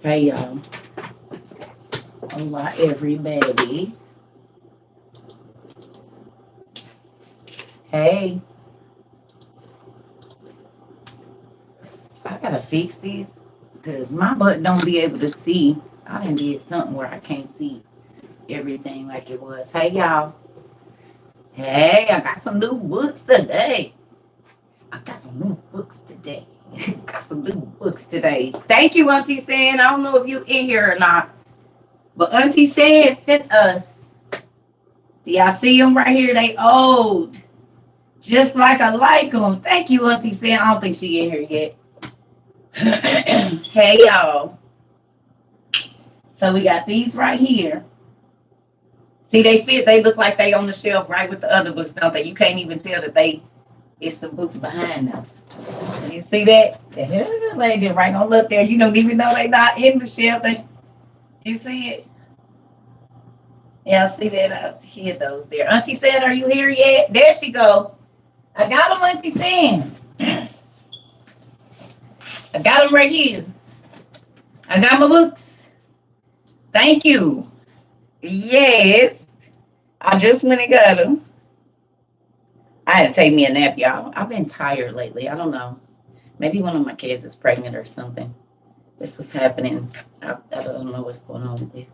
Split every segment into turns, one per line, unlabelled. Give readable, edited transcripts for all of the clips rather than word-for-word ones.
Hey y'all. Hola everybody. Hey. I gotta fix these because my butt don't be able to see. I done did something where I can't see everything like it was. Hey y'all. Hey, I got some new books today. Got some new books today. Thank you, Auntie San. I don't know if you in here or not. But Auntie San sent us. Do y'all see them right here? They old. Just like I like them. Thank you, Auntie San. I don't think she in here yet. Hey, y'all. So we got these right here. See, they look like they on the shelf right with the other books, don't they? You can't even tell that it's the books behind them. You see that? The hell, lady right on up there. You don't even know they not in the shelf. You see it? Yeah, I see that. I hear those there. Auntie said, are you here yet? There she go. I got them, Auntie Sam. I got them right here. I got my books. Thank you. Yes. I just went and got them. I had to take me a nap, y'all. I've been tired lately. I don't know. Maybe one of my kids is pregnant or something. This is happening. I don't know what's going on with this.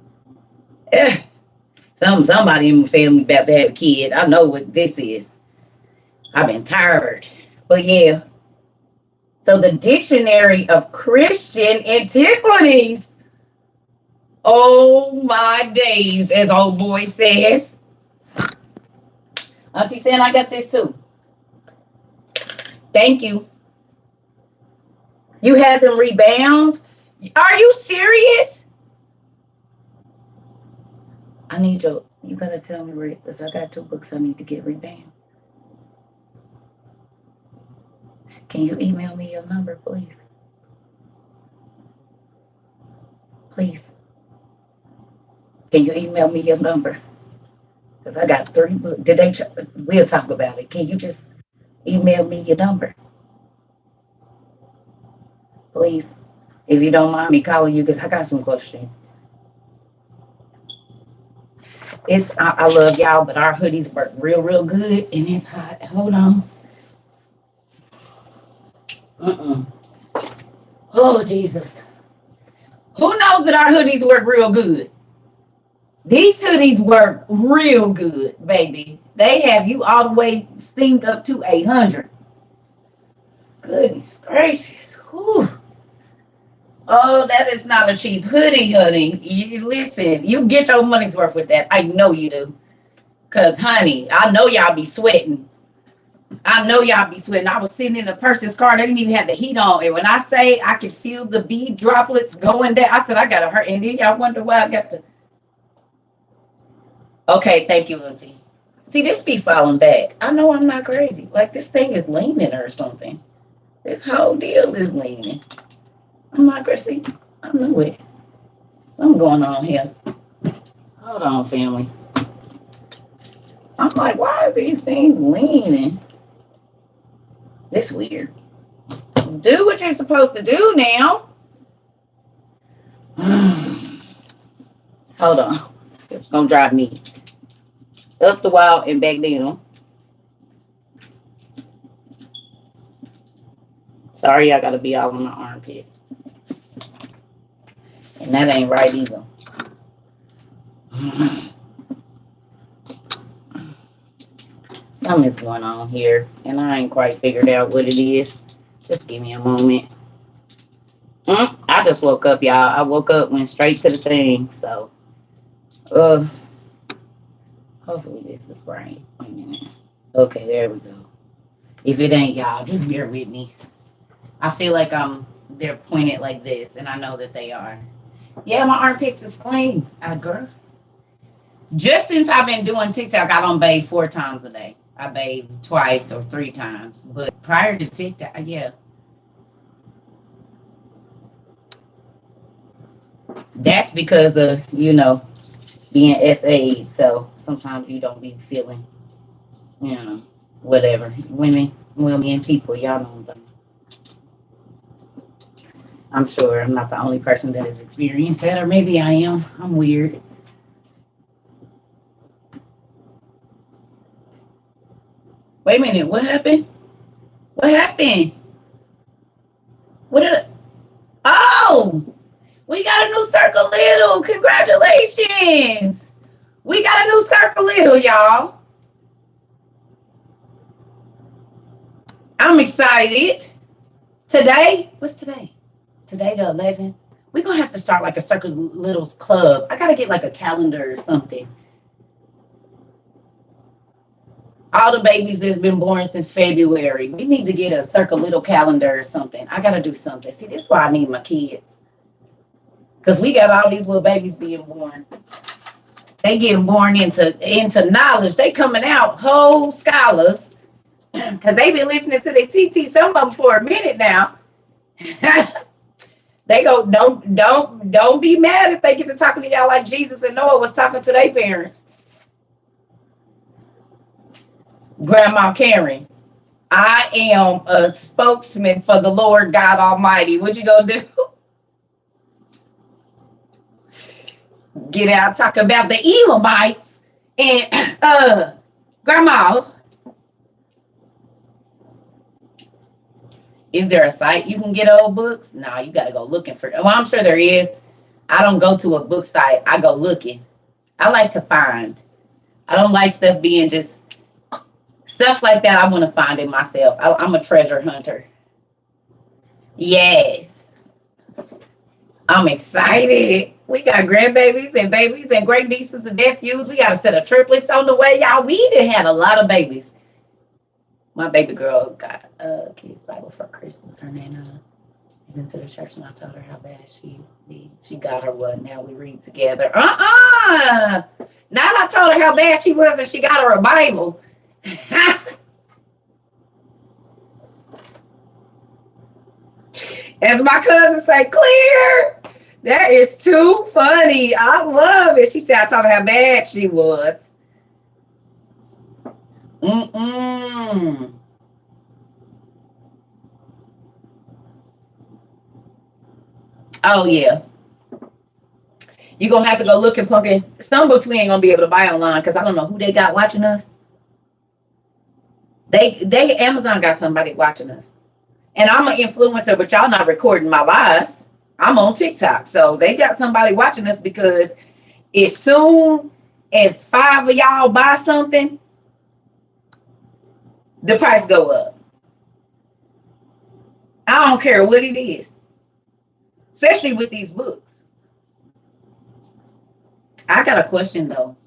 Yeah. Somebody in my family about to have a kid. I know what this is. I've been tired. But yeah. So the Dictionary of Christian Antiquities. Oh my days, as old boy says. Auntie saying I got this too. Thank you. You had them rebound? Are you serious? I need you gotta tell me where, because I got 2 books I need to get rebound. Can you email me your number, please? Please. Can you email me your number? Because I got 3 books. We'll talk about it. Can you just email me your number? Please. If you don't mind me calling you, because I got some questions. I love y'all, but our hoodies work real good, and it's hot. Hold on. Oh, Jesus. Who knows that our hoodies work real good? These hoodies work real good, baby. They have you all the way steamed up to 100. Goodness gracious. Whew. Oh, that is not a cheap hoodie, honey. Listen, you get your money's worth with that. I know you do. Because, honey, I know y'all be sweating. I was sitting in a person's car. They didn't even have the heat on. And when I say I could feel the bead droplets going down, I said, I got to hurt. And then y'all wonder why I got to. Okay, thank you, Lindsay. See, this be falling back. I know I'm not crazy. Like, this thing is leaning or something. This whole deal is leaning. I'm not crazy. I knew it. Something going on here. Hold on, family. I'm like, why is these things leaning? This weird. Do what you're supposed to do now. Hold on. It's going to drive me up the wall and back down. Sorry, I got to be all on my armpit. And that ain't right either. Something's going on here, and I ain't quite figured out what it is. Just give me a moment. I just woke up, y'all. I woke up, went straight to the thing. So, hopefully this is right. Wait a minute. Okay, there we go. If it ain't, y'all, just bear with me. I feel like they're pointed like this, and I know that they are. Yeah, my armpits is clean. Girl. Just since I've been doing TikTok, I don't bathe 4 times a day. I bathe twice or 3 times. But prior to TikTok, yeah. That's because of, being SA'd. So sometimes you don't be feeling, whatever. Women and people, y'all know them. I'm sure I'm not the only person that has experienced that, or maybe I am. I'm weird. Wait a minute, what happened? What happened? What did Oh, we got a new circle little. Congratulations. We got a new circle little, y'all. I'm excited. Today, what's today? Today the 11th. We're gonna have to start like a circle littles club. I gotta get like a calendar or something. All the babies that's been born since February. We need to get a circle little calendar or something. I gotta do something. See, this is why I need my kids. Because we got all these little babies being born. They getting born into knowledge. They coming out whole scholars. Because they been listening to the TT, some of them for a minute now. They go, don't be mad if they get to talking to y'all like Jesus and Noah was talking to their parents. Grandma Karen, I am a spokesman for the Lord God Almighty. What you gonna do? Get out, talk about the Elamites and Grandma. Is there a site you can get old books? No, you gotta go looking for them. Well, I'm sure there is. I don't go to a book site. I go looking. I like to find. I don't like stuff being just stuff like that. I want to find it myself. I'm a treasure hunter. Yes. I'm excited. We got grandbabies and babies and great nieces and nephews. We got a set of triplets on the way, y'all. We done had a lot of babies. My baby girl got a kids Bible for Christmas. Her nana is into the church, and I told her how bad she got her one. Now we read together. Now I told her how bad she was, and she got her a Bible. As my cousin say, clear. That is too funny. I love it. She said I told her how bad she was. Oh yeah. You're gonna have to go look and pumpkin. Some books we ain't gonna be able to buy online because I don't know who they got watching us. They Amazon got somebody watching us. And I'm an influencer, but y'all not recording my lives. I'm on TikTok. So they got somebody watching us because as soon as 5 of y'all buy something, the price go up. I don't care what it is. Especially with these books. I got a question though.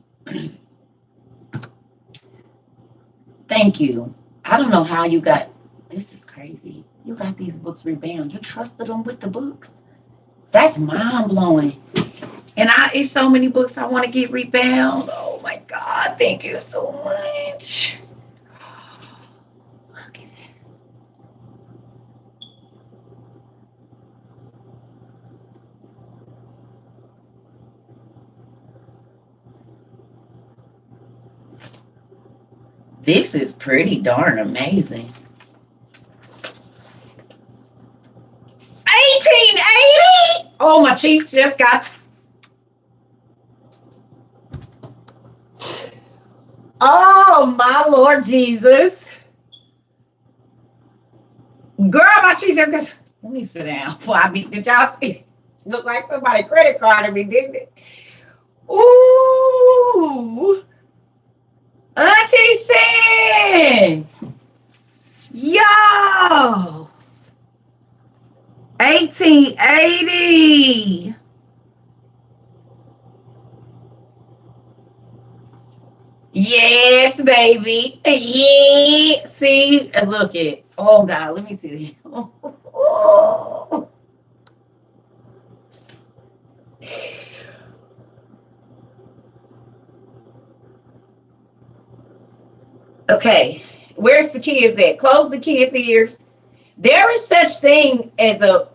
Thank you. I don't know how you got, this is crazy. You got these books rebound. You trusted them with the books. That's mind blowing. And it's so many books I want to get rebound. Oh my God. Thank you so much. Look at this. This is pretty darn amazing. 1880? Oh, my cheeks just got. Oh, my Lord Jesus. Girl, my cheeks just got. Let me sit down before I beat. Did y'all see? Looked like somebody credit carded me, didn't it? Ooh. Auntie Sin. Yo. 1880. Yes, baby. Yeah. See, look it. Oh God, let me see. Oh. Okay, where's the kids at? Close the kids' ears. There is such thing as a.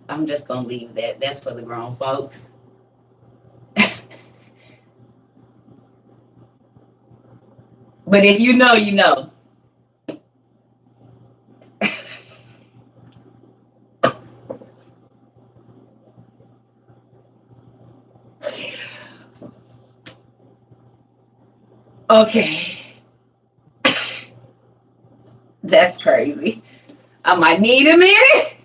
I'm just gonna leave that. That's for the grown folks. But if you know, you know. Okay. That's crazy. I might need a minute.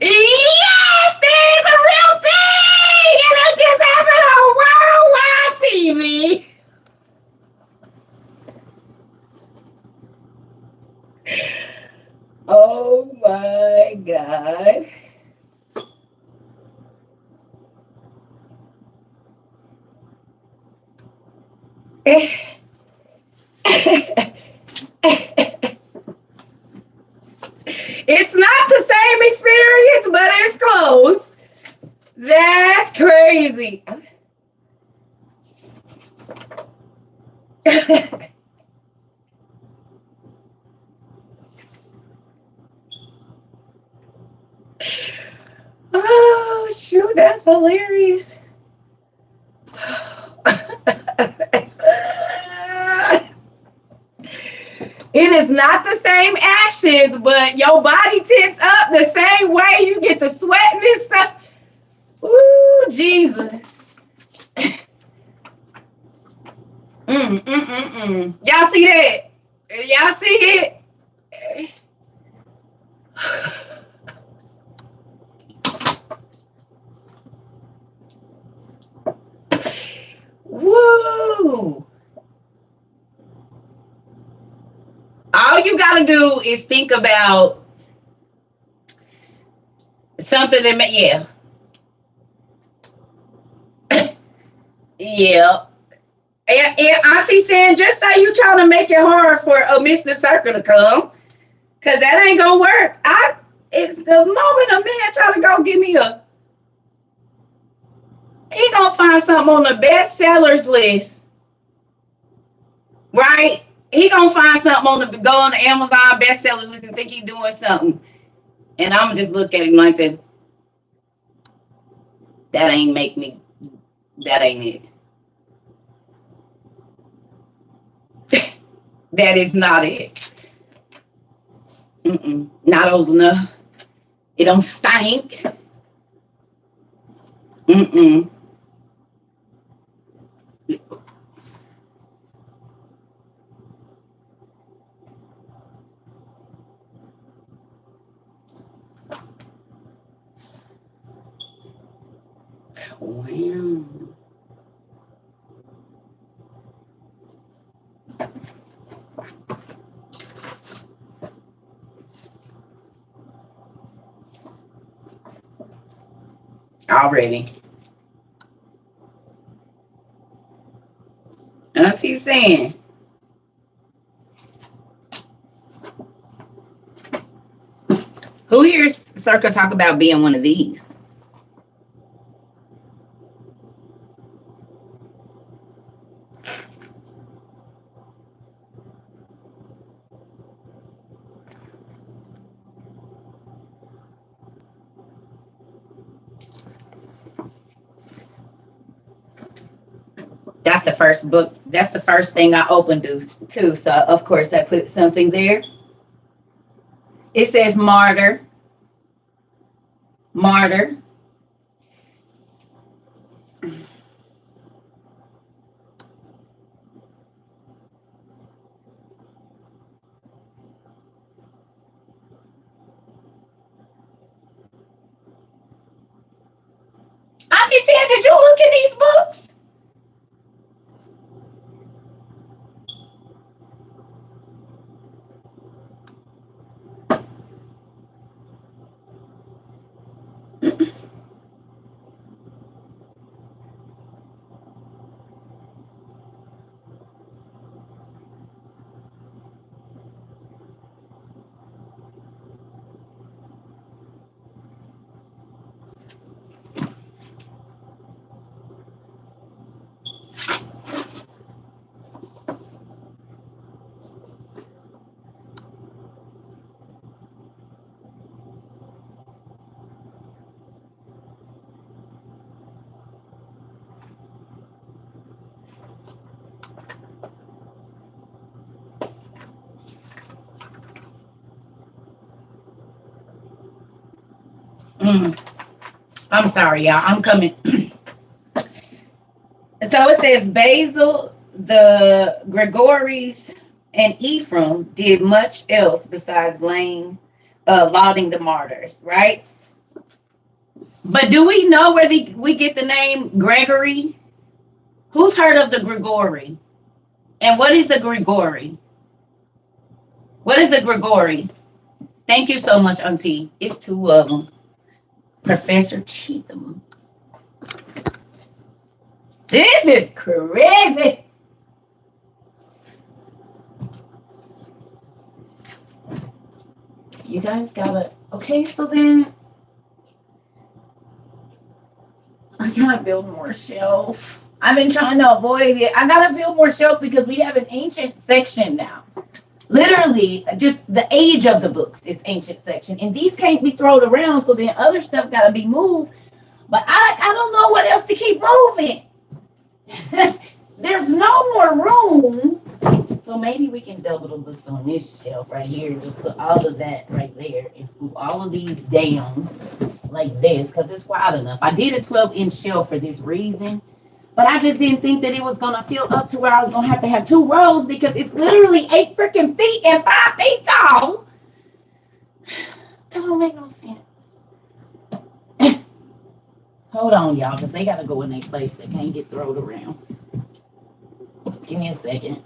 Yes, there is a real thing, and it just happened on worldwide TV. Oh my God. It's not the same experience, but it's close. That's crazy. Oh, shoot, that's hilarious. It is not the same actions, but your body tense up the same way. You get the sweating and stuff. Ooh, Jesus. Y'all see that? Y'all see it? Woo! All you gotta do is think about something that yeah. Yeah. And Auntie saying, just say you trying to make it hard for a Mr. Circle to come. Cause that ain't gonna work. It's the moment a man try to go give me he gonna find something on the bestsellers list, right? He gonna find something go on the Amazon bestsellers list and think he doing something. And I'm just look at him like that. That ain't make me. That ain't it. That is not it. Not old enough. It don't stink. Mm-mm. Wow. Already. Auntie saying. Who hears Circa talk about being one of these? That's the first book. That's the first thing I opened to. So of course I put something there. It says martyr. Martyr. Auntie said, did you look in these books? Mm, I'm sorry, y'all. I'm coming. So it says Basil, the Gregories, and Ephraim did much else besides lauding the martyrs, right? But do we know where we get the name Gregory? Who's heard of the Gregory? And what is a Gregory? What is a Gregory? Thank you so much, Auntie. It's two of them. Professor Cheatham. This is crazy. You guys gotta. Okay, so then I gotta build more shelf. I've been trying to avoid it. I gotta build more shelf because we have an ancient section now. Literally, just the age of the books is ancient section, and these can't be thrown around. So then other stuff gotta be moved. But I don't know what else to keep moving. There's no more room. So maybe we can double the books on this shelf right here. Just put all of that right there and scoop all of these down like this because it's wide enough. I did a 12-inch shelf for this reason, but I just didn't think that it was going to fill up to where I was going to have 2 rows because it's literally 8 freaking feet and 5 feet tall. That don't make no sense. Hold on, y'all, because they got to go in their place. They can't get thrown around. Just give me a second.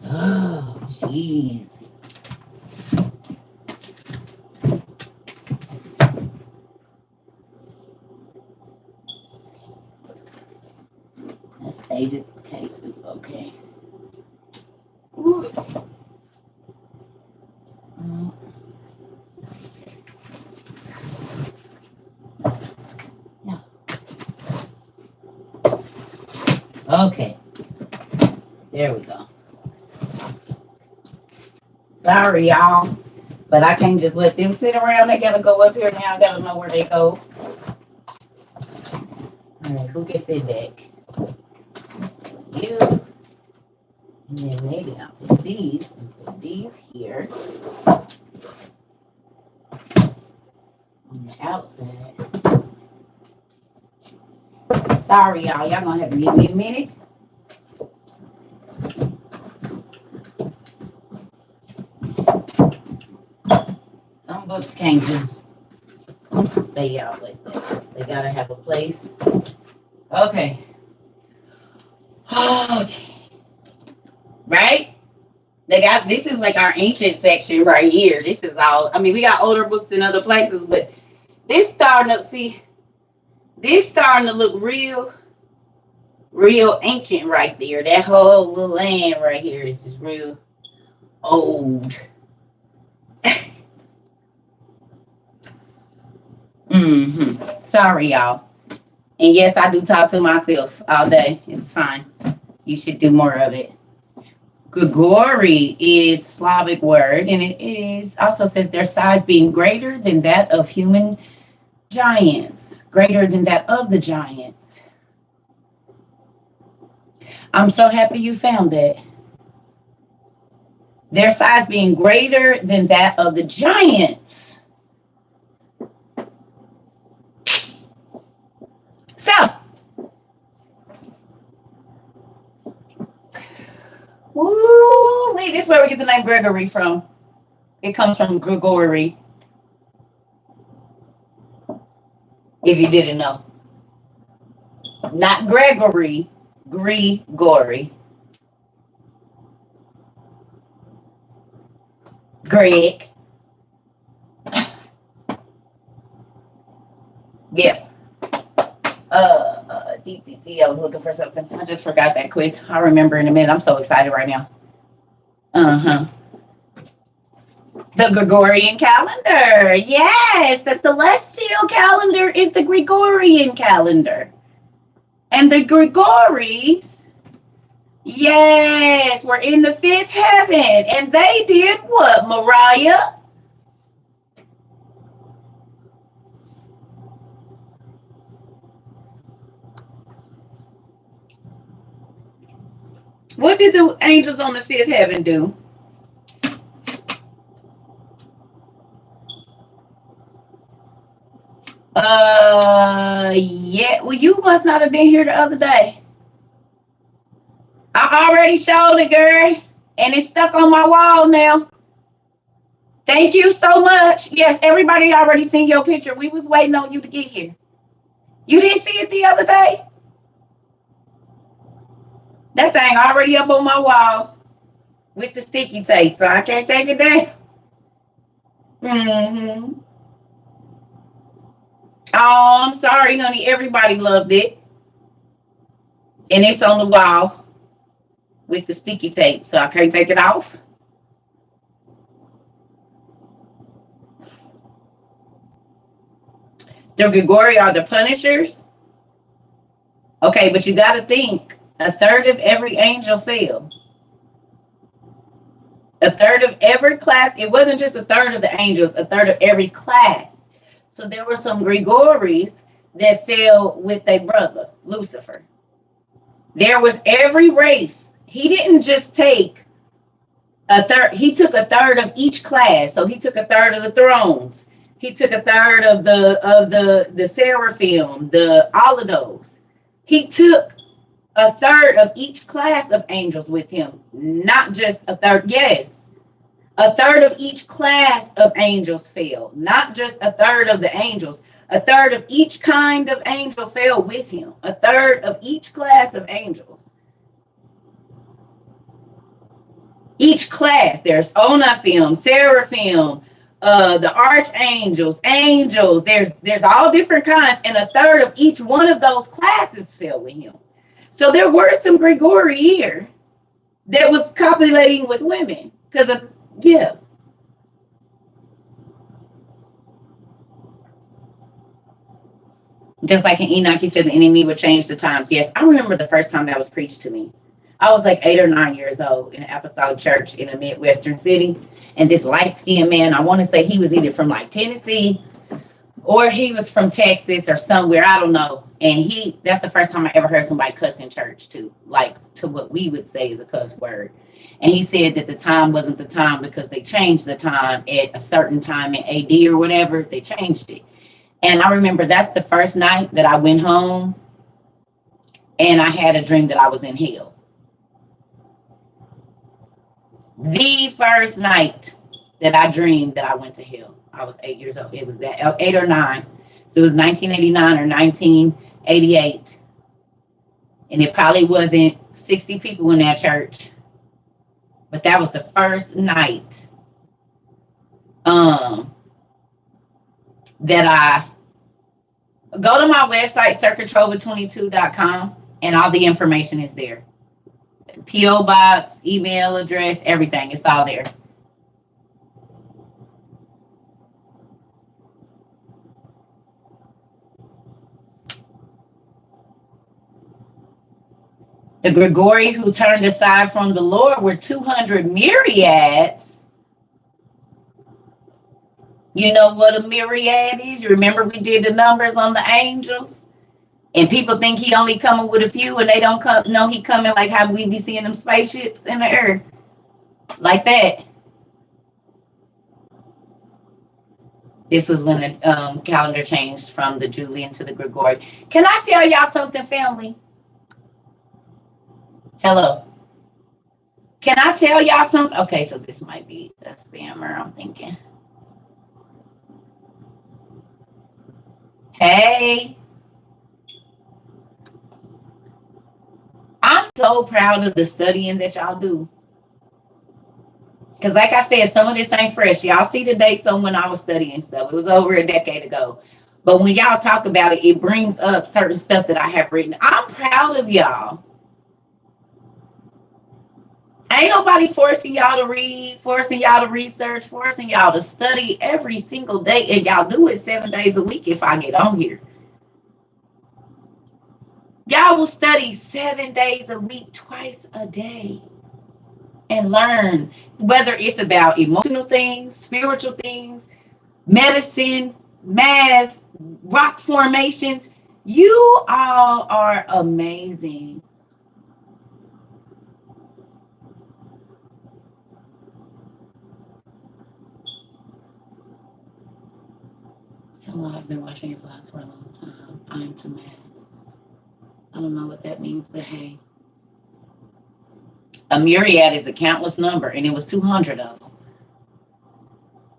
Oh, jeez. That's 8 cases. Okay. Ooh. Yeah. Okay. There we go. Sorry, y'all. But I can't just let them sit around. They gotta go up here now. I gotta know where they go. All right, who can sit back? You. And then maybe I'll take these and put these here. On the outside. Sorry, y'all. Y'all gonna have to give me a minute. Some books can't just stay out like that. They gotta have a place. Okay. Okay. Right? This is like our ancient section right here. This is all, I mean, we got older books in other places, but this starting to look real ancient right there. That whole little land right here is just real old. Sorry, y'all. And yes, I do talk to myself all day. It's fine. You should do more of it. Gregory is Slavic word, and it is also says their size being greater than that of human giants, greater than that of the giants. I'm so happy you found that. Their size being greater than that of the giants. So, wait, this is where we get the name Gregory from. It comes from Gregory. If you didn't know. Not Gregory, Gregory. Greg. Yeah. I was looking for something. I just forgot that quick. I'll remember in a minute. I'm so excited right now. The Gregorian calendar. Yes, the celestial calendar is the Gregorian calendar. And the Gregories, yes, were in the 5th heaven. And they did what, Mariah? What did the angels on the 5th heaven do? Yeah. Well, you must not have been here the other day. I already showed it, girl, and it's stuck on my wall now. Thank you so much. Yes, everybody already seen your picture. We was waiting on you to get here. You didn't see it the other day? That thing already up on my wall with the sticky tape, so I can't take it down. Mm-hmm. Oh, I'm sorry, honey. Everybody loved it. And it's on the wall with the sticky tape, so I can't take it off. The Grigori are the punishers. Okay, but you got to think a third of every angel fell. A third of every class. It wasn't just a third of the angels, a third of every class. So there were some Grigoris that fell with their brother, Lucifer. There was every race. He didn't just take a third, he took a third of each class. So he took a third of the thrones. He took a third of the seraphim, the all of those. He took a third of each class of angels with him, not just a third. Yes, a third of each class of angels fell, not just a third of the angels. A third of each kind of angel fell with him. A third of each class of angels. Each class, there's Onaphim, Seraphim, the archangels, angels. There's all different kinds, and a third of each one of those classes fell with him. So there were some Grigori here that was copulating with women because of yeah. Just like in Enoch, he said the enemy would change the times. Yes, I remember the first time that was preached to me. I was like 8 or 9 years old in an apostolic church in a Midwestern city. And this light skinned man, I want to say he was either from like Tennessee or he was from Texas or somewhere. I don't know. And that's the first time I ever heard somebody cuss in church too, like to what we would say is a cuss word. And he said that the time wasn't the time because they changed the time at a certain time in AD or whatever. They changed it. And I remember that's the first night that I went home and I had a dream that I was in hell. The first night that I dreamed that I went to hell. I was 8 years old. It was that 8 or 9. So it was 1989 or 1988. And it probably wasn't 60 people in that church. But that was the first night that I go to my website, circuitrova22.com, and all the information is there. P.O. box, email address, everything. It's all there. The Grigori who turned aside from the Lord were 200 myriads. You know what a myriad is? You remember we did the numbers on the angels? And people think he only coming with a few and they don't come. No, he coming like how we be seeing them spaceships in the air. Like that. This was when the calendar changed from the Julian to the Gregorian. Can I tell y'all something, family? Hello. Can I tell y'all something? Okay, so this might be a spammer, I'm thinking. Hey. I'm so proud of the studying that y'all do. Because like I said, some of this ain't fresh. Y'all see the dates on when I was studying stuff. It was over a decade ago. But when y'all talk about it, it brings up certain stuff that I have written. I'm proud of y'all. Ain't nobody forcing y'all to read, forcing y'all to research, forcing y'all to study every single day. And y'all do it 7 days a week if I get on here. Y'all will study 7 days a week, twice a day. And learn whether it's about emotional things, spiritual things, medicine, math, rock formations. You all are amazing. Oh, I've been watching your vlogs for a long time. I am too mad. I don't know what that means, but hey. A myriad is a countless number, and it was 200 of them.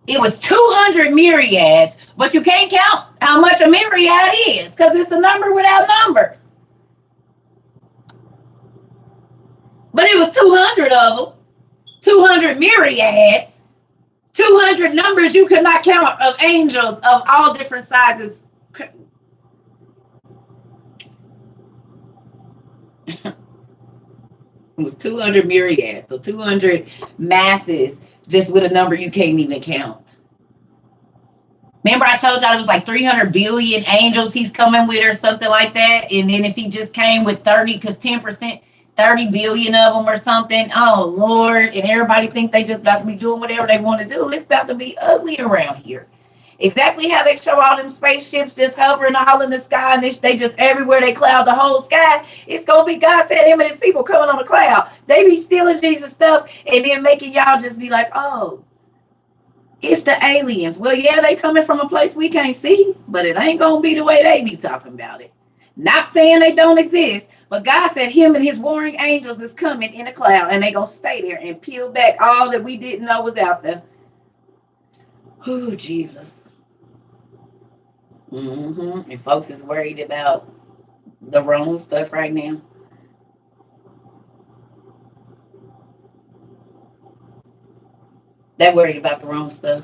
It was 200 myriads, but you can't count how much a myriad is because it's a number without numbers. But it was 200 of them, 200 myriads, 200 numbers you could not count of angels of all different sizes. It was 200 myriads, so 200 masses just with a number you can't even count. Remember I told y'all it was like 300 billion angels he's coming with or something like that? And then if he just came with 30, because 10%, 30 billion of them or something, oh Lord, and everybody think they just about to be doing whatever they want to do. It's about to be ugly around here. Exactly how they show all them spaceships just hovering all in the sky, and they just everywhere they cloud the whole sky. It's gonna be God said him and his people coming on a cloud. They be stealing Jesus stuff and then making y'all just be like, oh, it's the aliens. Well, yeah, they coming from a place we can't see, but it ain't gonna be the way they be talking about it. Not saying they don't exist, but God said him and his warring angels is coming in a cloud, and they gonna stay there and peel back all that we didn't know was out there. Oh, Jesus. And folks is worried about the wrong stuff right now. They're worried about the wrong stuff.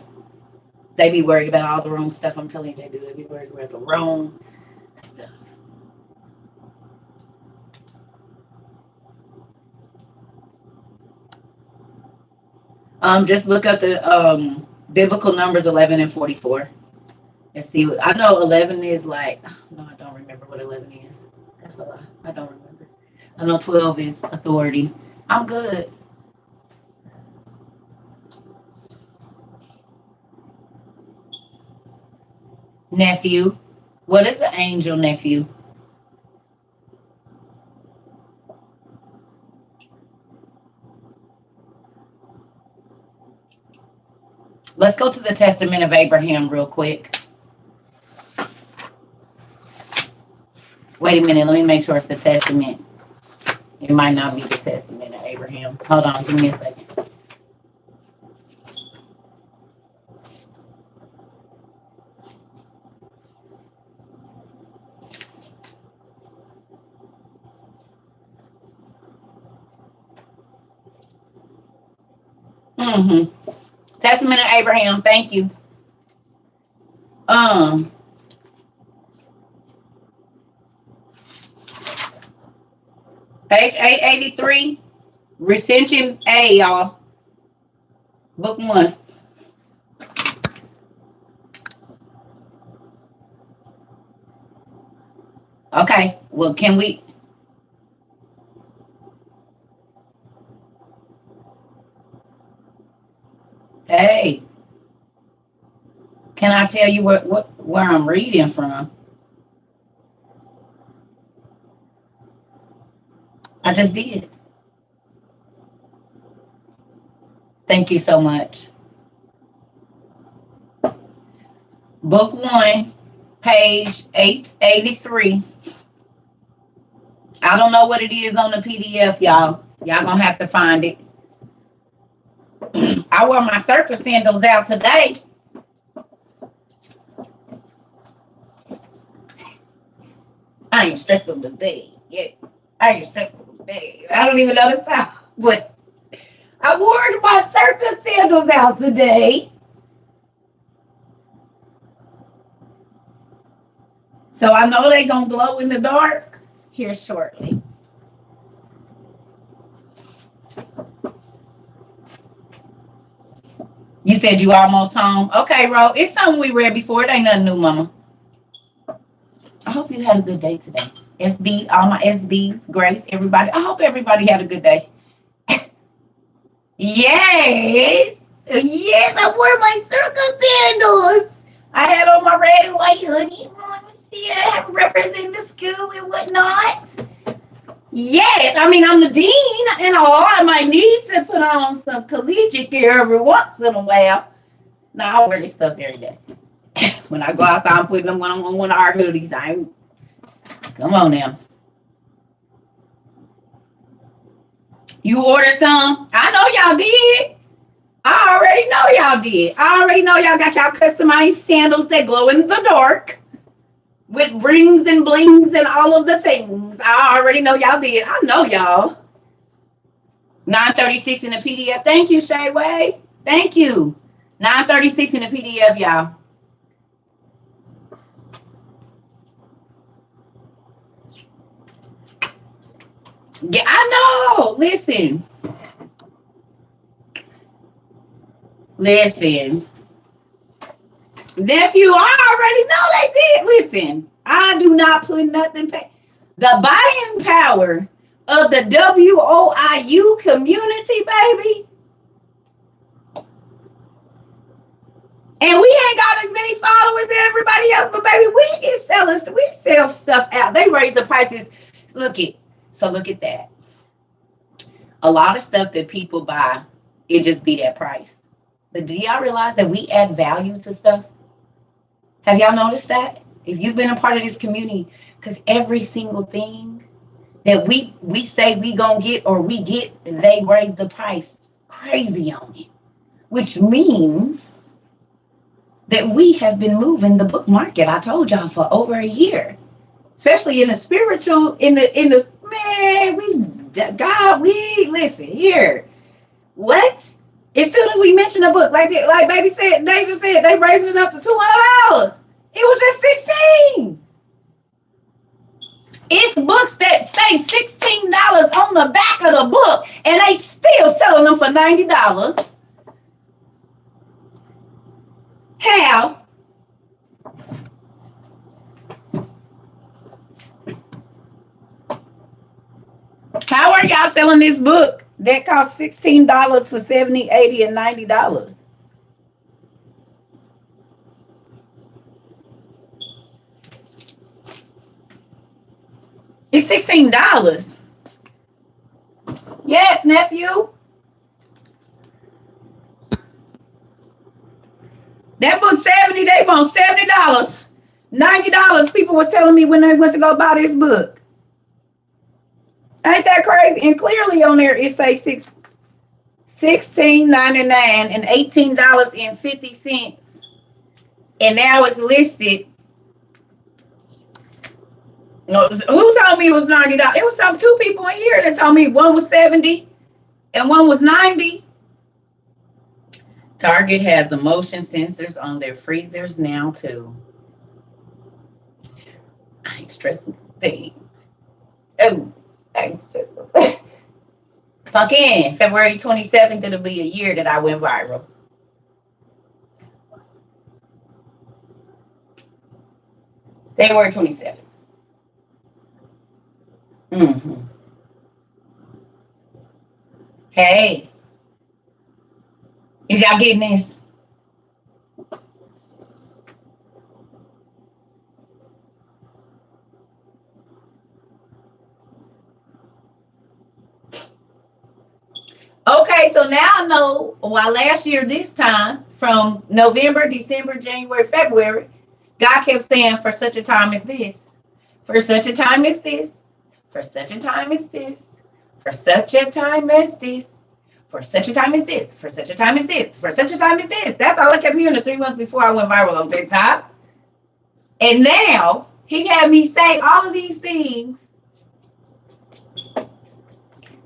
They be worried about all the wrong stuff. I'm telling you, they do. They be worried about the wrong stuff. Just look up the biblical numbers 11 and 44. And see, I know 11 is like, no, I don't remember what 11 is. That's a lie. I don't remember. I know 12 is authority. I'm good. Nephew. What is an angel, nephew? Let's go to the Testament of Abraham real quick. Wait a minute, let me make sure it's the Testament. It might not be the Testament of Abraham. Hold on, give me a second. Testament of Abraham, thank you. Page 883, recension A, y'all. Book 1. Okay, well, can we? Hey, can I tell you where I'm reading from? I just did. Thank you so much. Book 1, page 883. I don't know what it is on the PDF, y'all. Y'all gonna have to find it. I wore my circus sandals out today. I ain't stressing today. Yeah, I ain't stressing today. I don't even know the sound, but I wore my circus sandals out today. So I know they gonna glow in the dark here shortly. You said you almost home? Okay, Ro. It's something we read before. It ain't nothing new, Mama. I hope you had a good day today. SB, all my SBs, Grace, everybody. I hope everybody had a good day. Yes. Yes, I wore my circus sandals. I had on my red and white hoodie. Let me see, I represent the school and whatnot. Yes, I mean, I'm the dean and all. I might need to put on some collegiate gear every once in a while. No, I wear this stuff every day. When I go outside, I'm putting them on one of our hoodies. Come on now. You ordered some? I know y'all did. I already know y'all did. I already know y'all got y'all customized sandals that glow in the dark with rings and blings and all of the things. I already know y'all did. I know y'all. 936 in the PDF. Thank you, Shayway. Thank you. 936 in the PDF, y'all. Yeah, I know. Listen. Nephew, I already know they did. Listen, I do not put nothing. The buying power of the WOIU community, baby. And we ain't got as many followers as everybody else, but baby, we sell stuff out. They raise the prices. Look at that. A lot of stuff that people buy, it just be that price. But do y'all realize that we add value to stuff? Have y'all noticed that? If you've been a part of this community, because every single thing that we say we gonna get or we get, they raise the price crazy on it. Which means that we have been moving the book market, I told y'all, for over a year. Especially in the spiritual, listen here. What? As soon as we mention a book, like baby said, Deja said, they raised it up to $200. It was just $16. It's books that say $16 on the back of the book, and they still selling them for $90. How? How are y'all selling this book that costs $16 for $70, $80, and $90? It's $16. Yes, nephew. That book 70, they want $70. $90 people was telling me when they went to go buy this book. Ain't that crazy? And clearly on there it says $16.99 and $18.50. And now it's listed. No, who told me it was $90? It was two people in here that told me one was 70 and one was 90. Target has the motion sensors on their freezers now too. I ain't stressing things. Oh, I ain't stressing. Fucking February 27th, it'll be a year that I went viral. February 27th. Mm-hmm. Hey, is y'all getting this? Okay, so now I know why last year this time, from November, December, January, February, God kept saying, for such a time as this, for such a time as this, for such a time as this, for such a time as this, for such a time as this, for such a time as this, for such a time as this. That's all I kept hearing the 3 months before I went viral on TikTok. And now he had me say all of these things.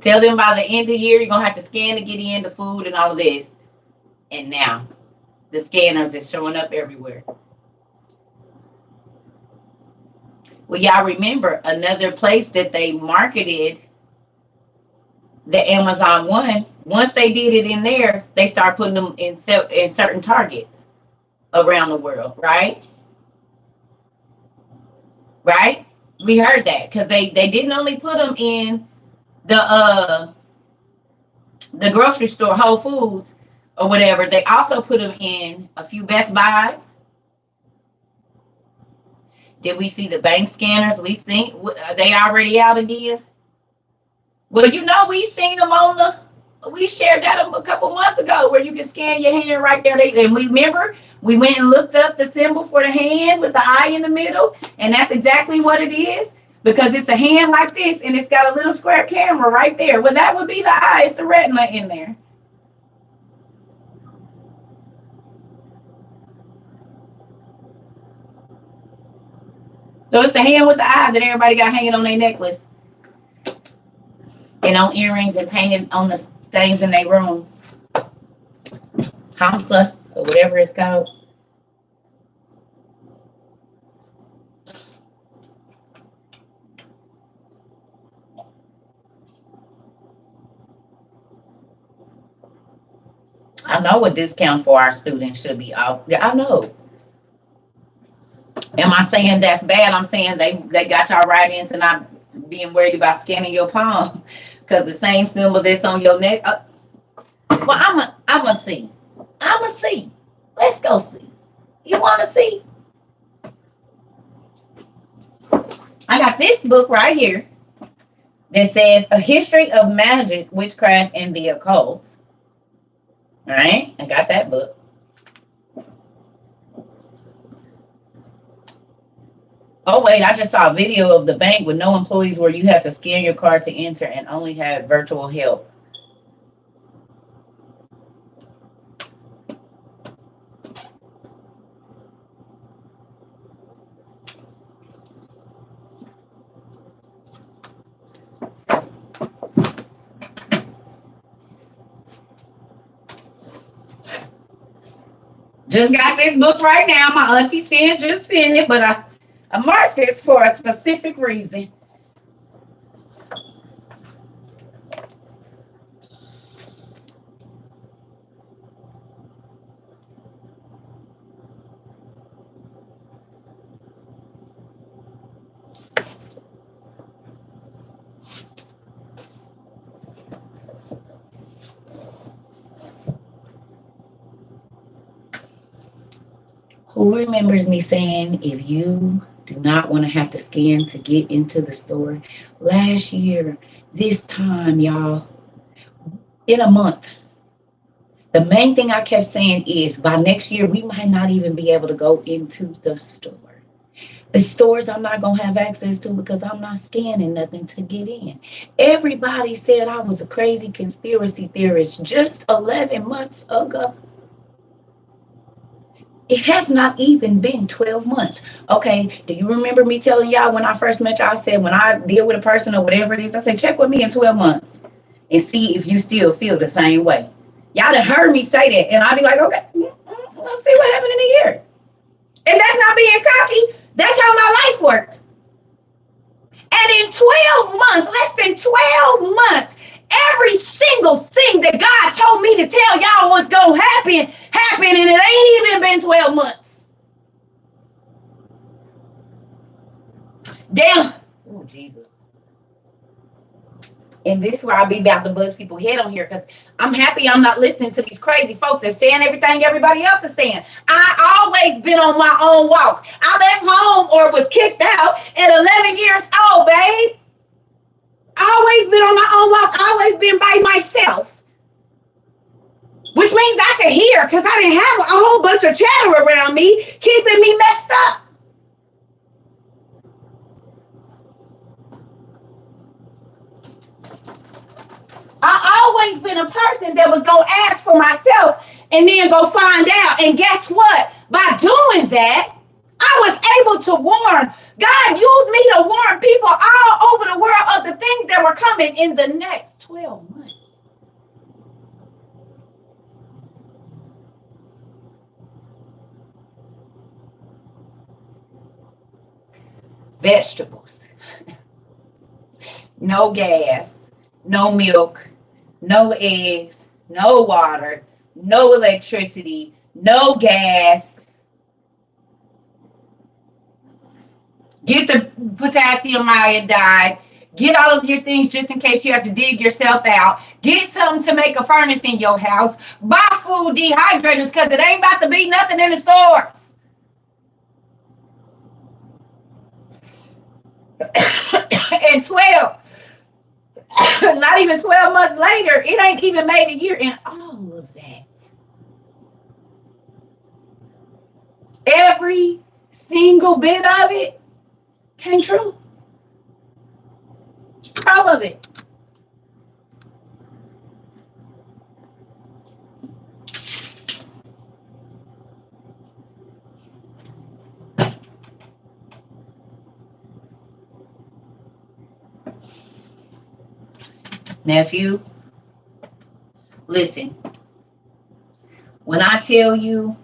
Tell them by the end of the year, you're going to have to scan to get in the food and all of this. And now the scanners is showing up everywhere. Well, y'all remember another place that they marketed the Amazon one. Once they did it in there, they start putting them in certain targets around the world, right? Right? We heard that because they didn't only put them in the grocery store, Whole Foods or whatever. They also put them in a few Best Buys. Did we see the bank scanners? We seen, are they already out again? Well, you know, we seen them on We shared that a couple months ago where you can scan your hand right there. And we remember we went and looked up the symbol for the hand with the eye in the middle. And that's exactly what it is because it's a hand like this and it's got a little square camera right there. Well, that would be the eye. It's a retina in there. So it's the hand with the eye that everybody got hanging on their necklace and on earrings and painted on the things in their room. Hamsa or whatever it's called. I know a discount for our students should be off. Yeah, I know. Am I saying that's bad? I'm saying they got y'all right into not being worried about scanning your palm because the same symbol that's on your neck. Well, I'ma see. I'ma see. Let's go see. You want to see? I got this book right here that says A History of Magic, Witchcraft, and the Occult. All right, I got that book. Oh, wait, I just saw a video of the bank with no employees where you have to scan your card to enter and only have virtual help. Just got this book right now. My auntie said just send it, but I marked this for a specific reason. Who remembers me saying, if you do not want to have to scan to get into the store? Last year, this time, y'all, in a month, the main thing I kept saying is by next year, we might not even be able to go into the store. The stores I'm not going to have access to because I'm not scanning nothing to get in. Everybody said I was a crazy conspiracy theorist just 11 months ago. It has not even been 12 months. Okay, do you remember me telling y'all when I first met y'all, I said when I deal with a person or whatever it is, I said check with me in 12 months and see if you still feel the same way. Y'all done heard me say that and I'll be like, okay, let's see what happened in a year. And that's not being cocky. That's how my life worked. And in 12 months, less than 12 months, every single thing that God told me to tell y'all was going to happen, happened, and it ain't even been 12 months. Damn. Oh, Jesus. And this is where I'll be about to buzz people's head on here because I'm happy I'm not listening to these crazy folks that's saying everything everybody else is saying. I always been on my own walk. I left home or was kicked out at 11 years old, babe. Always been on my own walk. Always been by myself. Which means I could hear because I didn't have a whole bunch of chatter around me keeping me messed up. I always been a person that was going to ask for myself and then go find out. And guess what? By doing that, I was able to warn. God used me to warn people all over the world of the things that were coming in the next 12 months. Vegetables. No gas, no milk, no eggs, no water, no electricity, no gas. Get the potassium iodide. Get all of your things just in case you have to dig yourself out. Get something to make a furnace in your house. Buy food dehydrators because it ain't about to be nothing in the stores. And 12. not even 12 months later, it ain't even made a year. And all of that, every single bit of it came true. All of it. Nephew, listen. When I tell you,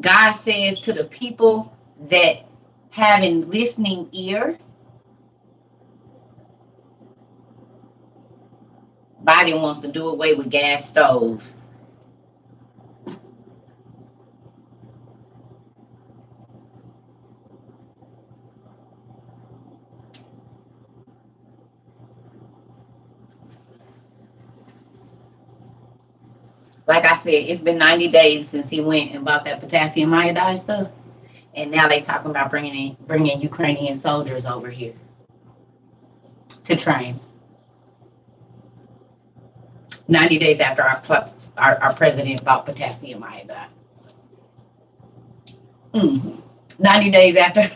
God says to the people that have an listening ear, Biden wants to do away with gas stoves. Like I said, it's been 90 days since he went and bought that potassium iodide stuff. And now they talking about bringing Ukrainian soldiers over here to train. 90 days after our president bought potassium iodide. 90 days after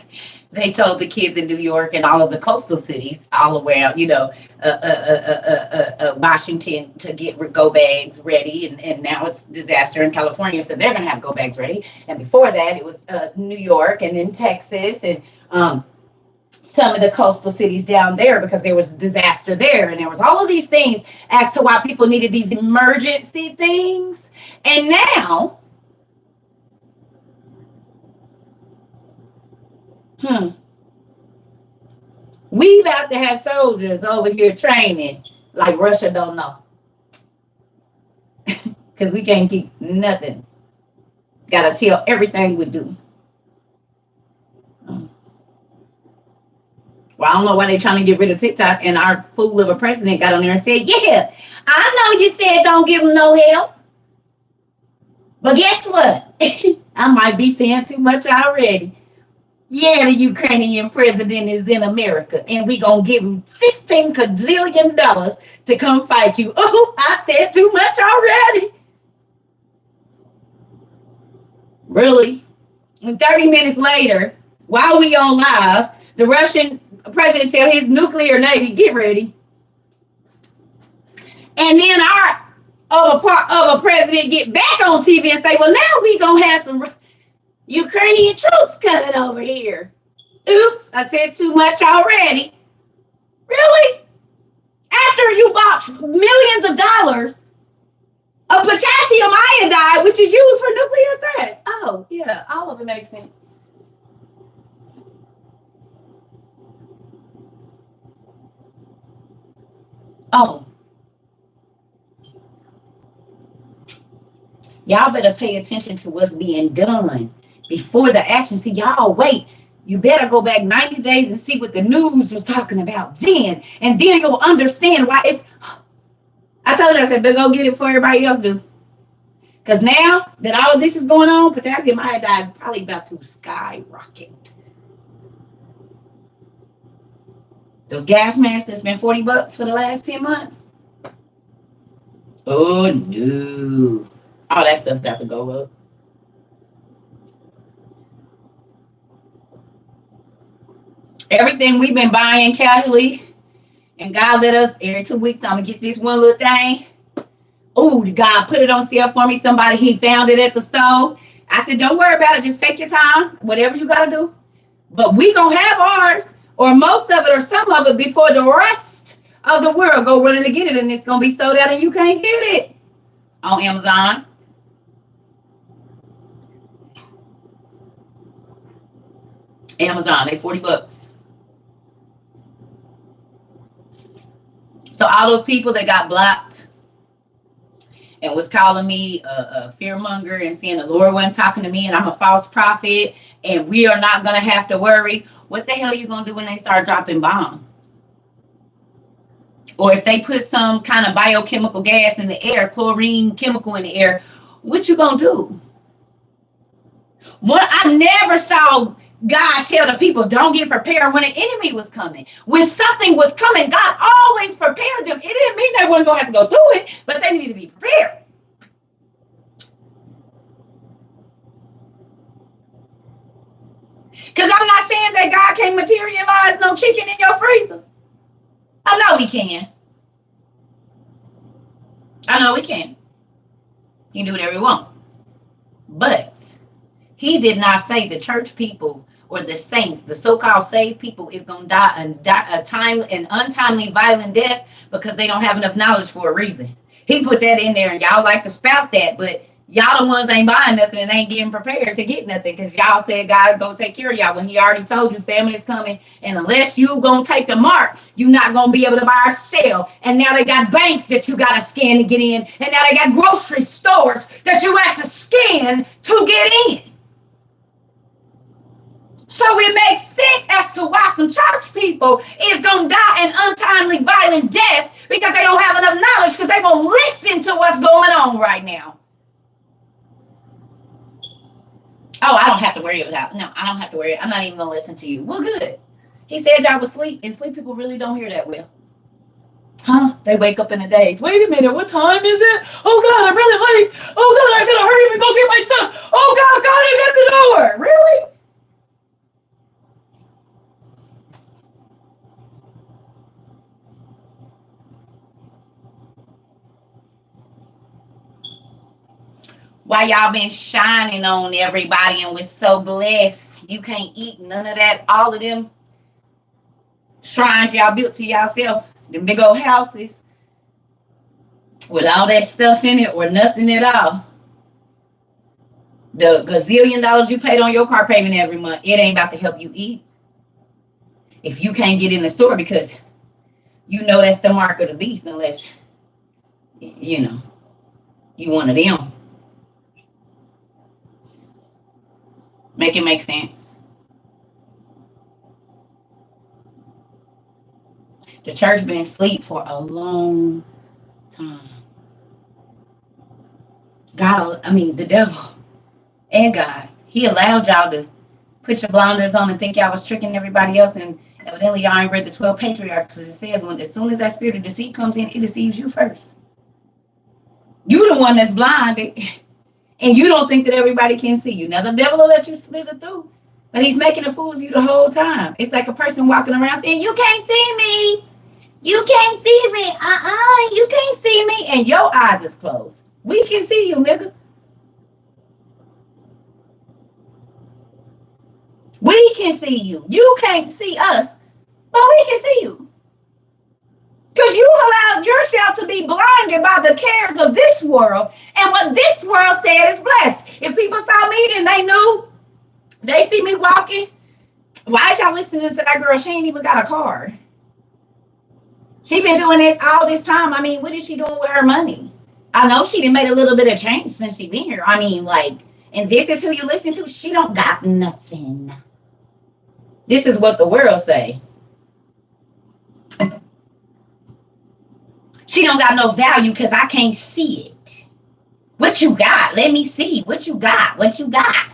they told the kids in New York and all of the coastal cities all around, Washington to get go bags ready. And now it's disaster in California, so they're going to have go bags ready. And before that, it was New York and then Texas and some of the coastal cities down there because there was disaster there. And there was all of these things as to why people needed these emergency things. And now, we about to have soldiers over here training like Russia don't know. Because we can't keep nothing. Got to tell everything we do. Well, I don't know why they're trying to get rid of TikTok, and our fool of a president got on there and said, yeah, I know you said don't give them no help. But guess what? I might be saying too much already. Yeah, the Ukrainian president is in America, and we going to give him $16 gazillion to come fight you. Oh, I said too much already. Really? And 30 minutes later, while we on live, the Russian president tell his nuclear navy, get ready. And then our president get back on TV and say, well, now we going to have some Ukrainian troops coming over here. Oops, I said too much already. Really? After you bought millions of dollars of potassium iodide, which is used for nuclear threats. Oh, yeah, all of it makes sense. Oh. Y'all better pay attention to what's being done before the action. See, y'all wait. You better go back 90 days and see what the news was talking about then. And then you'll understand why it's... I told you, I said, but go get it before everybody else do. Because now that all of this is going on, potassium iodide probably about to skyrocket. Those gas masks that's been $40 for the last 10 months. Oh, no. All that stuff got to go up. Everything we've been buying casually, and God let us, every 2 weeks, I'm going to get this one little thing. Oh, God put it on sale for me. Somebody, he found it at the store. I said, don't worry about it. Just take your time, whatever you got to do. But we going to have ours, or most of it, or some of it, before the rest of the world go running to get it, and it's going to be sold out, and you can't get it on Amazon. Amazon, they $40. So all those people that got blocked and was calling me a fearmonger and saying the Lord wasn't talking to me and I'm a false prophet and we are not going to have to worry. What the hell are you going to do when they start dropping bombs? Or if they put some kind of biochemical gas in the air, chlorine chemical in the air, what you going to do? What I never saw God tell the people, don't get prepared when an enemy was coming. When something was coming, God always prepared them. It didn't mean they weren't going to have to go through it, but they needed to be prepared. Because I'm not saying that God can't materialize no chicken in your freezer. I know he can. I know he can. He can do whatever he wants. But he did not say the church people or the saints, the so-called saved people, is going to die an untimely violent death because they don't have enough knowledge for a reason. He put that in there, and y'all like to spout that, but y'all the ones ain't buying nothing and ain't getting prepared to get nothing because y'all said God's going to take care of y'all when he already told you family is coming, and unless you going to take the mark, you're not going to be able to buy or sell. And now they got banks that you got to scan to get in, and now they got grocery stores that you have to scan to get in. So it makes sense as to why some church people is going to die an untimely violent death because they don't have enough knowledge because they won't listen to what's going on right now. Oh, I don't have to worry about it. No, I don't have to worry. I'm not even going to listen to you. Well, good. He said y'all was asleep, and sleep people really don't hear that well. Huh? They wake up in a daze. Wait a minute, what time is it? Oh, God, I'm really late. Oh, God, I got to hurry up and go get my son. Oh, God is at the door. Really? Why y'all been shining on everybody and we're so blessed? You can't eat none of that. All of them shrines y'all built to yourself, the big old houses with all that stuff in it or nothing at all. The gazillion dollars you paid on your car payment every month, it ain't about to help you eat. If you can't get in the store because you know that's the mark of the beast, unless, you know, you one of them. Make it make sense. The church been asleep for a long time. The devil and God, he allowed y'all to put your blinders on and think y'all was tricking everybody else, and evidently y'all ain't read the 12 patriarchs, because it says as soon as that spirit of deceit comes in, it deceives you first. You the one that's blinded. And you don't think that everybody can see you. Now, the devil will let you slither through, but he's making a fool of you the whole time. It's like a person walking around saying, you can't see me. You can't see me. You can't see me. And your eyes is closed. We can see you, nigga. We can see you. You can't see us, but we can see you. Because you allowed yourself to be blinded by the cares of this world. And what this world said is blessed. If people saw me and they knew, they see me walking. Why is y'all listening to that girl? She ain't even got a car. She been doing this all this time. What is she doing with her money? I know she done made a little bit of change since she been here. And this is who you listen to. She don't got nothing. This is what the world say. She don't got no value because I can't see it. What you got? Let me see. What you got? What you got?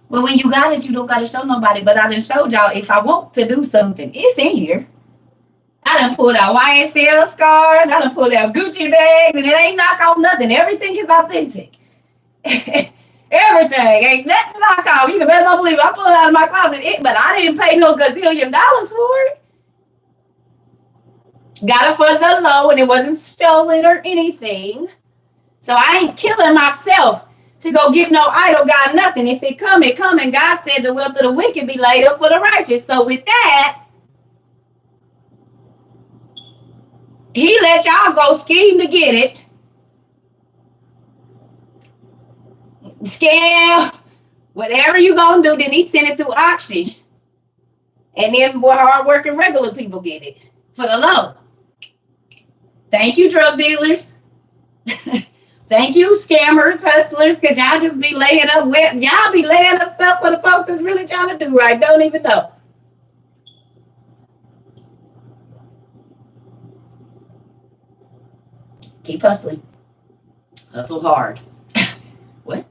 Well, when you got it, you don't got to show nobody. But I done showed y'all if I want to do something, it's in here. I done pulled out YSL scars. I done pulled out Gucci bags. And it ain't knock off nothing. Everything is authentic. Everything. Ain't nothing knock off. You can better not believe it. I pulled it out of my closet. But I didn't pay no gazillion dollars for it. Got it for the low, and it wasn't stolen or anything. So I ain't killing myself to go give no idol God nothing. If it come, it come. And God said the wealth of the wicked be laid up for the righteous. So with that, he let y'all go scheme to get it. Scam. Whatever you gonna do, then he sent it through auction. And then more hard-working regular people get it for the low. Thank you, drug dealers. Thank you, scammers, hustlers, because y'all just be laying up y'all be laying up stuff for the folks that's really trying to do right. Don't even know. Keep hustling. Hustle hard. What?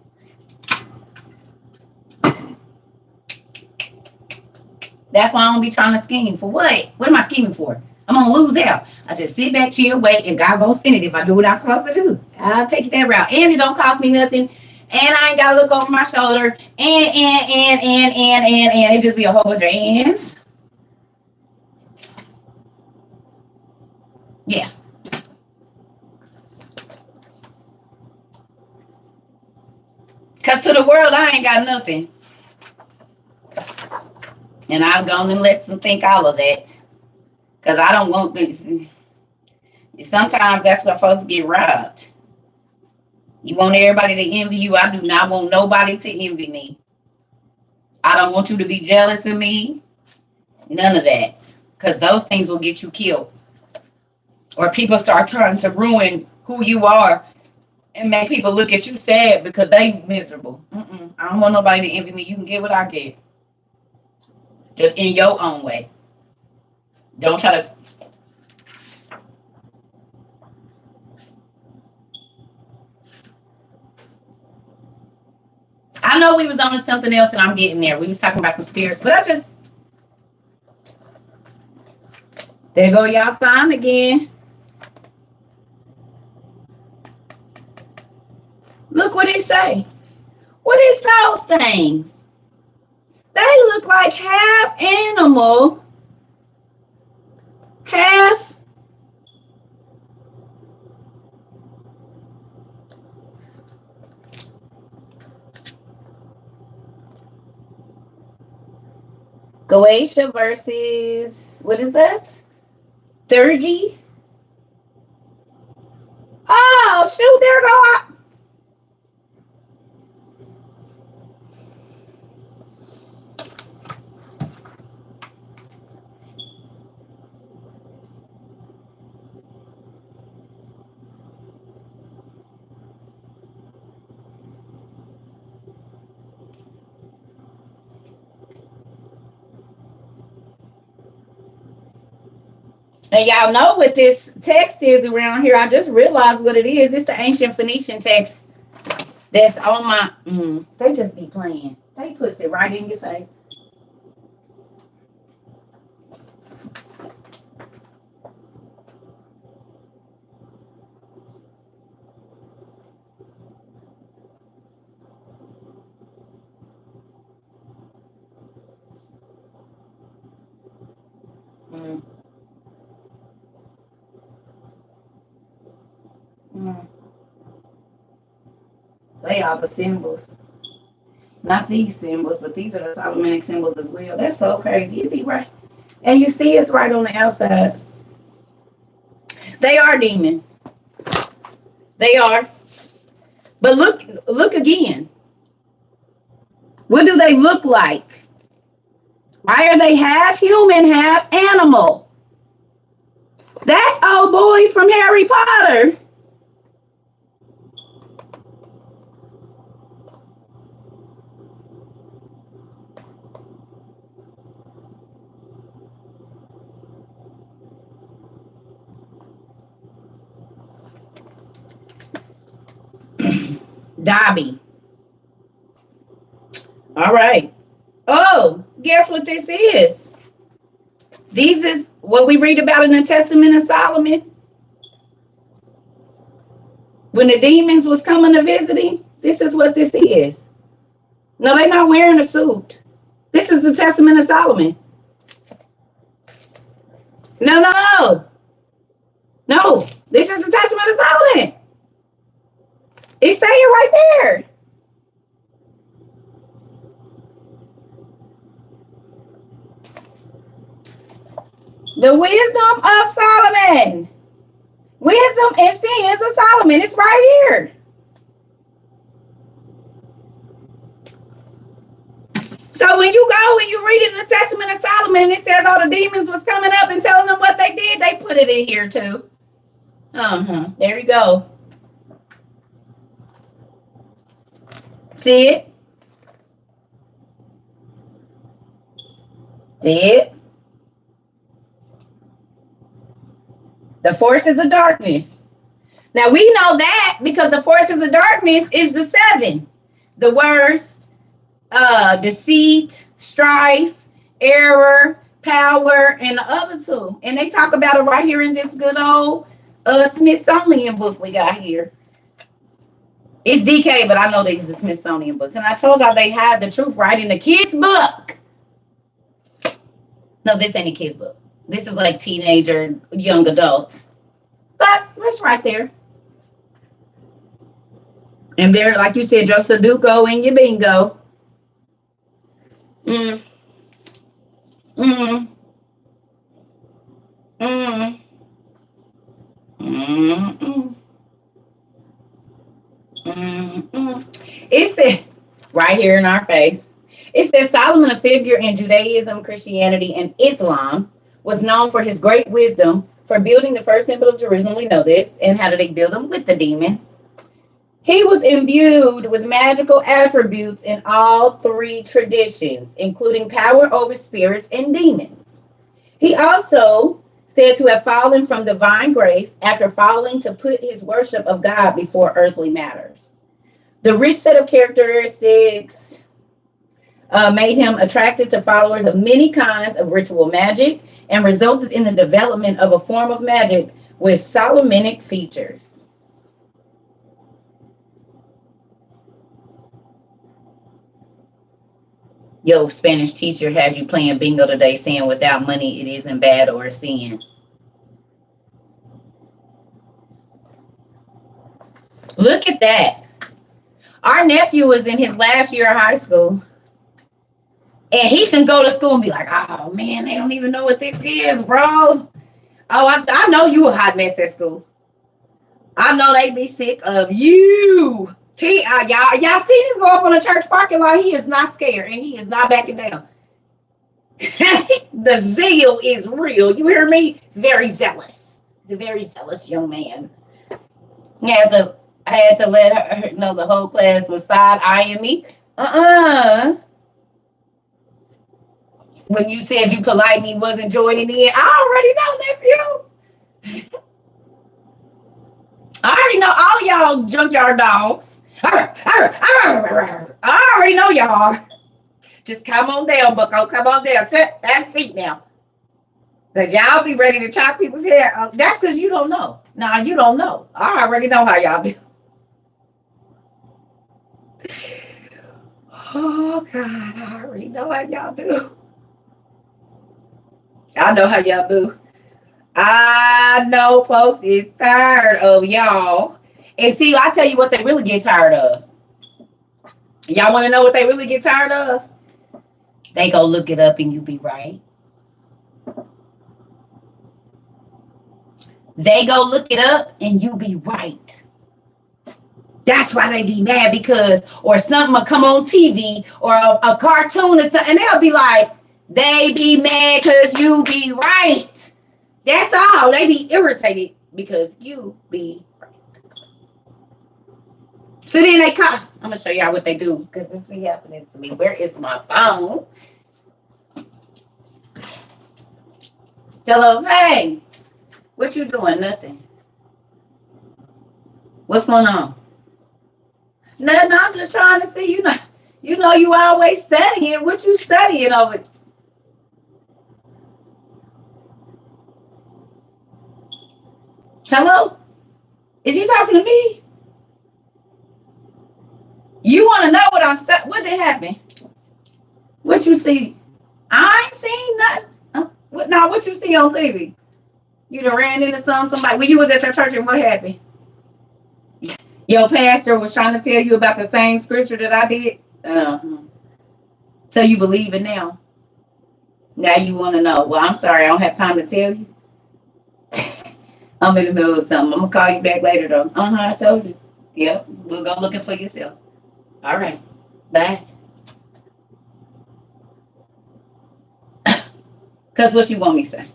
That's why I don't be trying to scheme. For what? What am I scheming for? I'm going to lose out. I just sit back, chill, wait, and God gonna send it if I do what I'm supposed to do. I'll take it that route. And it don't cost me nothing. And I ain't got to look over my shoulder. And it just be a whole bunch of ands. Yeah. Because to the world, I ain't got nothing. And I've gone and let them think all of that. Because I don't want this. Sometimes that's where folks get robbed. You want everybody to envy you. I do not want nobody to envy me. I don't want you to be jealous of me. None of that. Because those things will get you killed. Or people start trying to ruin who you are and make people look at you sad because they miserable. I don't want nobody to envy me. You can get what I get. Just in your own way. Don't try to... I know we was on to something else and I'm getting there. We was talking about some spirits, but I just... There go y'all sign again. Look what it say. What is those things? They look like half animal, half Goetia versus, what is that? Thurgy? Oh, shoot, there go I. And y'all know what this text is around here. I just realized what it is. It's the ancient Phoenician text that's on my... they just be playing. They puts it right in your face. They are the symbols. Not these symbols, but these are the Solomonic symbols as well. That's so crazy. You'd be right. And you see it's right on the outside. They are demons. They are. But look again. What do they look like? Why are they half human, half animal? That's old boy from Harry Potter. Dobby. All right. Oh, guess what this is? These is what we read about in the Testament of Solomon. When the demons was coming to visit him, this is what this is. No, they're not wearing a suit. This is the Testament of Solomon. No. No, this is the Testament of Solomon. It's saying right there. The wisdom of Solomon. Wisdom and sins of Solomon. It's right here. So when you go and you read in the Testament of Solomon and it says all the demons was coming up and telling them what they did, they put it in here too. There you go. See it? See it? The forces of darkness. Now we know that because the forces of darkness is the 7. The worst, deceit, strife, error, power, and the other two. And they talk about it right here in this good old Smithsonian book we got here. It's DK, but I know these are Smithsonian books. And I told y'all they hide the truth right in the kids' book. No, this ain't a kid's book. This is like teenager, young adults. But it's right there. And there, like you said, your Sudoku and your bingo. Mm. Mm. Mm. Mm. Mm. It said, right here in our face, it says Solomon, a figure in Judaism, Christianity, and Islam, was known for his great wisdom for building the first temple of Jerusalem. We know this. And how did they build them? With the demons. He was imbued with magical attributes in all three traditions, including power over spirits and demons. He also said to have fallen from divine grace after falling to put his worship of God before earthly matters. The rich set of characteristics made him attractive to followers of many kinds of ritual magic and resulted in the development of a form of magic with Solomonic features. Your Spanish teacher had you playing bingo today saying without money it isn't bad or a sin. Look at that. Our nephew was in his last year of high school. And he can go to school and be like, oh man, they don't even know what this is, bro. Oh, I know you a hot mess at school. I know they be sick of you. Y'all see him go up on a church parking lot. He is not scared and he is not backing down. The zeal is real. You hear me? He's very zealous. He's a very zealous young man. I had to let her know the whole class was side-eyeing me. When you said you politely wasn't joining in, I already know, nephew. I already know all y'all junkyard dogs. I already know y'all. Just come on down, bucko. Come on down. Sit. Have a seat now. Because y'all be ready to chop people's hair. That's because you don't know. Nah, you don't know. I already know how y'all do. Oh, God. I already know how y'all do. I know how y'all do. I know folks is tired of y'all. And see, I tell you what they really get tired of. Y'all want to know what they really get tired of? They go look it up and you be right. They go look it up and you be right. That's why they be mad because, or something will come on TV or a cartoon or something, and they'll be like, they be mad because you be right. That's all. They be irritated because you be right. So then they come. I'm going to show y'all what they do because this be happening to me. Where is my phone? Tell them, hey, what you doing? Nothing. What's going on? Nothing. I'm just trying to see. You know you always studying. What you studying over? Hello? Is you talking to me? You want to know what I'm studying? What did happen? What you see? I ain't seen nothing. What you see on TV? You done ran into somebody. When you was at your church and what happened? Your pastor was trying to tell you about the same scripture that I did. So you believe it now. Now you want to know. Well, I'm sorry. I don't have time to tell you. I'm in the middle of something. I'm going to call you back later, though. I told you. Yep. We'll go looking for yourself. All right. Bye. Because what you want me to say?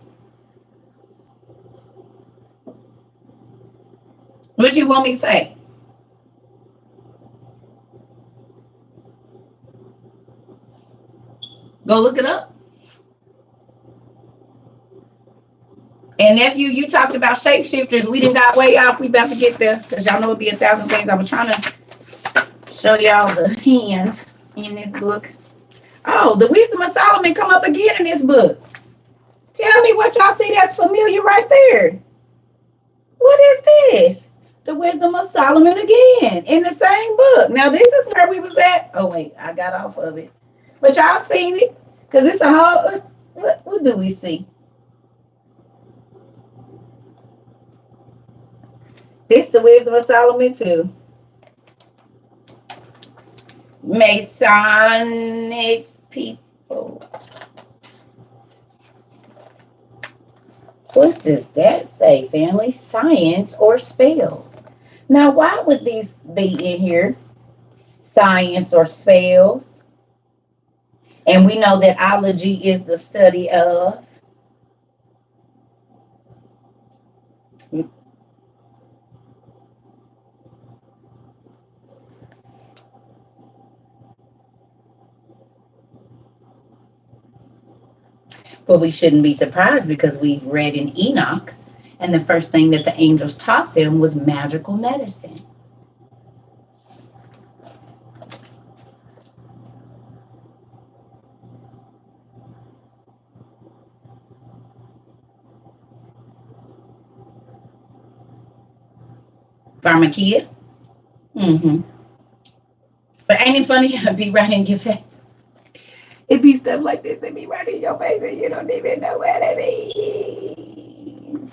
What you want me to say? Go look it up. And nephew, you talked about shapeshifters. We didn't got way off. We about to get there because y'all know it'd be 1,000 things. I was trying to show y'all the hand in this book. Oh, the wisdom of Solomon come up again in this book. Tell me what y'all see that's familiar right there. What is this? The wisdom of Solomon again in the same book. Now this is where we was at. Oh wait, I got off of it. But y'all seen it? Because it's a whole, what do we see? This the wisdom of Solomon too. Masonic people. What does that say, family? Science or spells? Now, why would these be in here? Science or spells? And we know that ology is the study of. But we shouldn't be surprised because we've read in Enoch, and the first thing that the angels taught them was magical medicine. Pharmakia. Mm-hmm. But ain't it funny? I'd be right and give that. It be stuff like this that be right in your face and you don't even know what it means.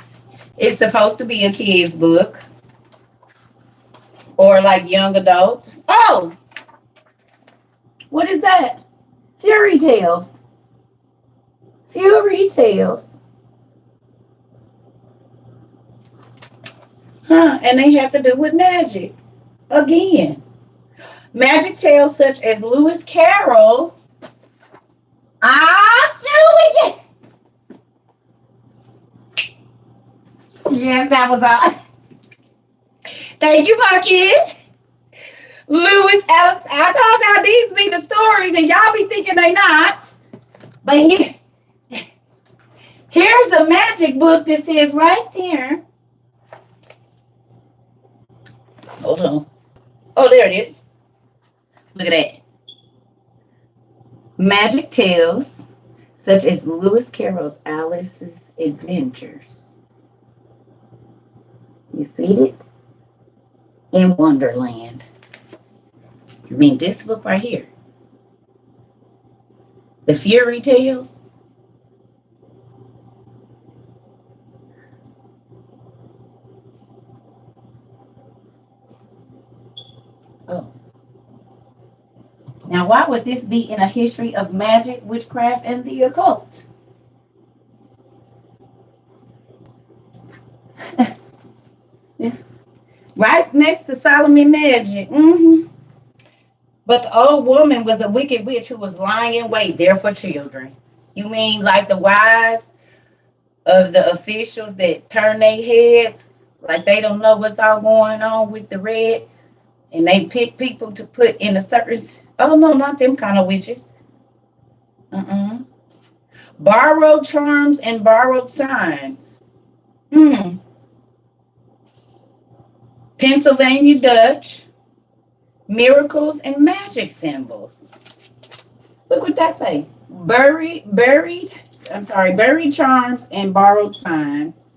It's supposed to be a kid's book. Or like young adults. Oh! What is that? Fairy tales. Fairy tales. Huh, and they have to do with magic. Again. Magic tales such as Lewis Carroll's shoot it! Yes, that was all. Thank you, my kid. Lewis, I told y'all these be the stories, and y'all be thinking they not. But here's a magic book that says right there. Hold on. Oh, there it is. Look at that. Magic tales, such as Lewis Carroll's Alice's Adventures. You see it? In Wonderland. You mean this book right here? The Fairy Tales? Oh. Now, why would this be in a history of magic, witchcraft, and the occult? Right next to Solomon magic. Mm-hmm. But the old woman was a wicked witch who was lying in wait there for children. You mean like the wives of the officials that turn their heads like they don't know what's all going on with the red, and they pick people to put in a certain. Oh no, not them kind of witches. Borrowed charms and borrowed signs. Pennsylvania Dutch. Miracles and magic symbols. Look what that say. Buried charms and borrowed signs.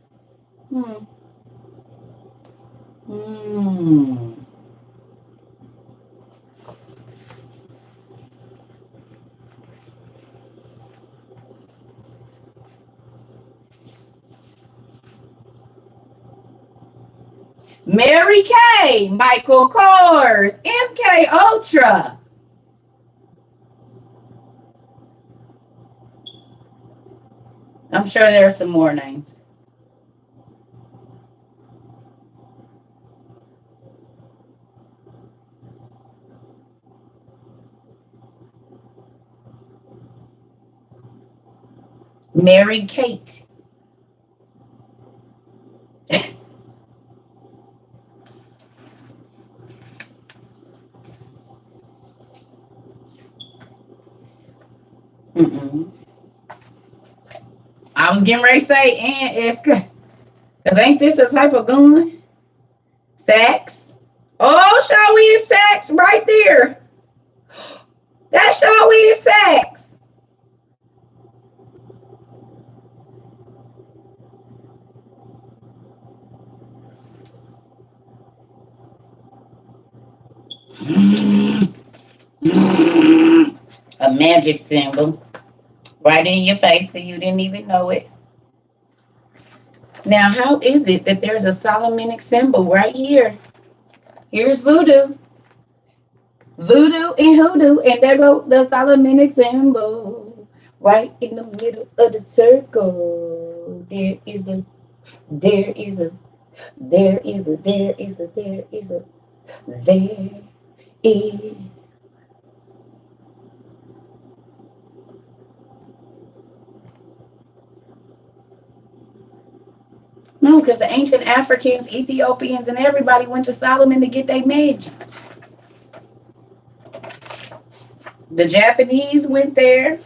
Mary Kay, Michael Kors, MK Ultra. I'm sure there are some more names. Mary Kate. I was getting ready to say Aunt Eska. Because ain't this a type of gun? Sax. Oh, shall we sax right there. That's sure is sex. A magic symbol right in your face that you didn't even know it. Now, how is it that there's a Solomonic symbol right here? Here's voodoo. Voodoo and hoodoo, and there go the Solomonic symbol. Right in the middle of the circle. There is a, there is a, there is a, there is a, there is a, there is. No, because the ancient Africans, Ethiopians, and everybody went to Solomon to get their magic. The Japanese went there.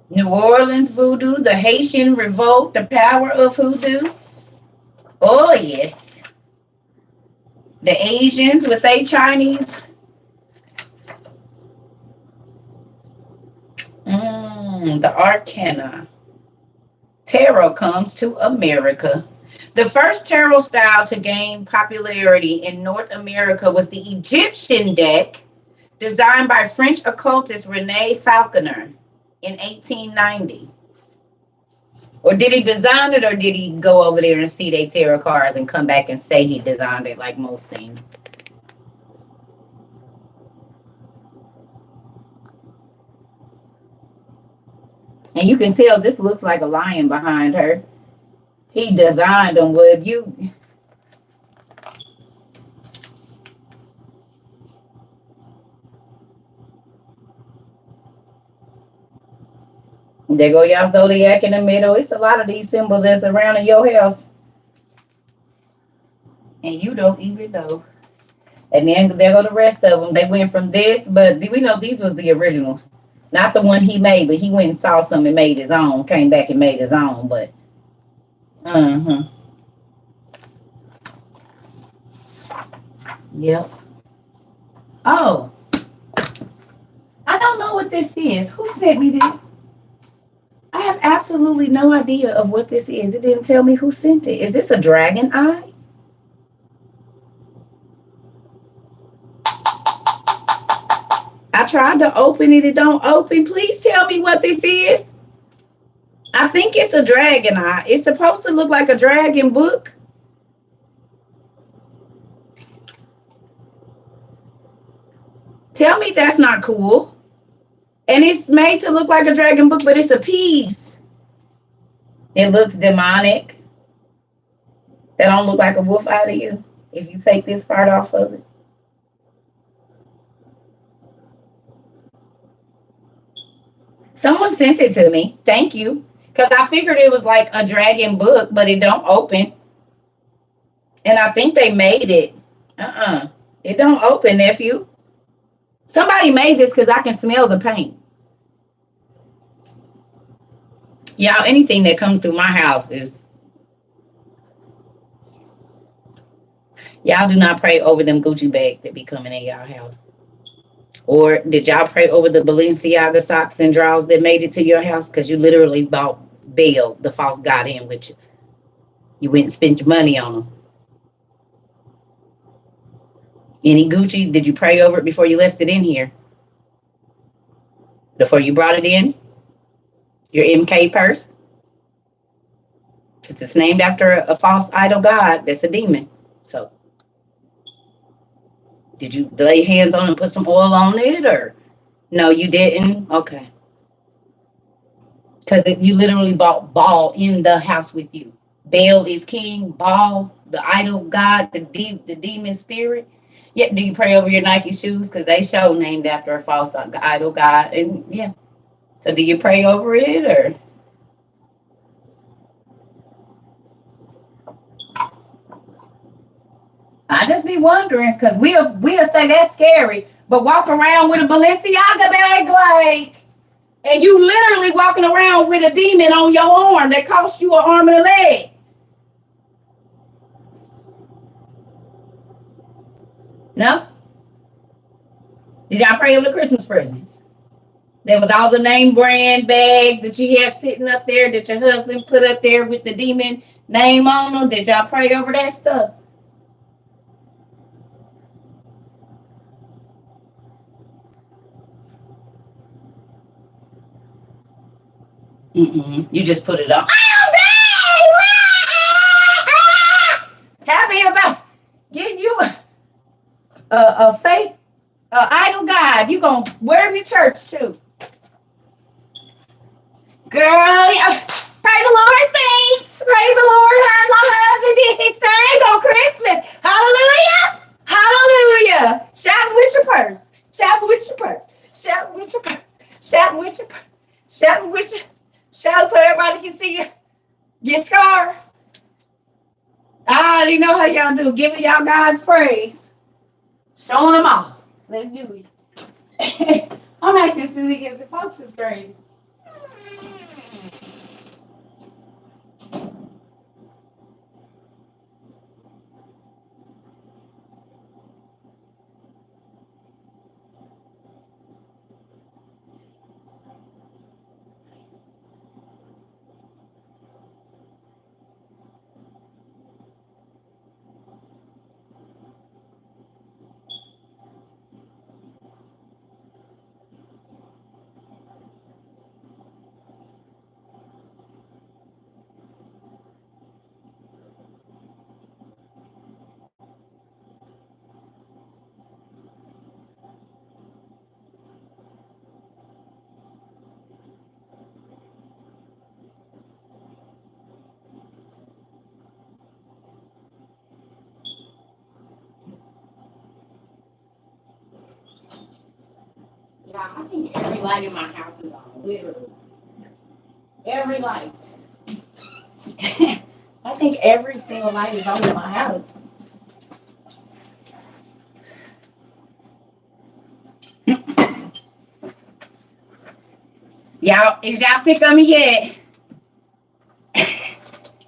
New Orleans voodoo, the Haitian revolt, the power of hoodoo. Oh, yes. The Asians with their Chinese. The Arcana. Tarot comes to America. The first tarot style to gain popularity in North America was the Egyptian deck, designed by French occultist Rene Falconer in 1890. Or did he design it, or did he go over there and see their tarot cards and come back and say he designed it, like most things? And you can tell this looks like a lion behind her. He designed them. Would you? There go y'all zodiac in the middle. It's a lot of these symbols that's around in your house, and you don't even know. And then there go the rest of them. They went from this, but we know these was the originals, not the one he made. But he went and saw some and made his own. Came back and made his own. But yep. Oh, I don't know what this is. Who sent me this? I have absolutely no idea of what this is. It didn't tell me who sent it. Is this a dragon eye? I tried to open it. It don't open. Please tell me what this is. I think it's a dragon eye. It's supposed to look like a dragon book. Tell me that's not cool. And it's made to look like a dragon book, but it's a piece. It looks demonic. That don't look like a wolf eye to you if you take this part off of it. Someone sent it to me. Thank you. Because I figured it was like a dragon book, but it don't open. And I think they made it. It don't open, nephew. Somebody made this because I can smell the paint. Y'all, anything that comes through my house is... Y'all do not pray over them Gucci bags that be coming in y'all house. Or did y'all pray over the Balenciaga socks and drawers that made it to your house? Because you literally bought Baal, the false god, in with you. You went and spent your money on them. Any Gucci, did you pray over it before you left it in here? Before you brought it in? Your MK purse? It's named after a false idol god that's a demon. So, did you lay hands on it and put some oil on it, or no, you didn't? Okay. Because you literally bought Baal in the house with you. Baal is king, Baal, the idol god, the demon spirit. Yeah, do you pray over your Nike shoes? Because they show named after a false idol god. And yeah. So do you pray over it, or? I just be wondering, because we'll say that's scary, but walk around with a Balenciaga bag like, and you literally walking around with a demon on your arm that cost you an arm and a leg. No? Did y'all pray over the Christmas presents? There was all the name brand bags that you have sitting up there that your husband put up there with the demon name on them. Did y'all pray over that stuff? You just put it on. Happy about getting you a fake idol god. You gonna wear your church too. Girl, yeah. Praise the Lord, saints. Praise the Lord. How my husband did his thing on Christmas. Hallelujah. Hallelujah. Shouting with your purse. Shouting with your purse. Shouting with your purse. Shouting with your purse. Shouting with your. Shout so everybody can see you. Your scar. I already know how y'all do. Giving y'all God's praise. Showing them off. Let's do it. I'm acting silly because the folks is crazy. Yeah, I think every light in my house is on. Literally. Every light. I think every single light is on in my house. Y'all, is y'all sick of me yet?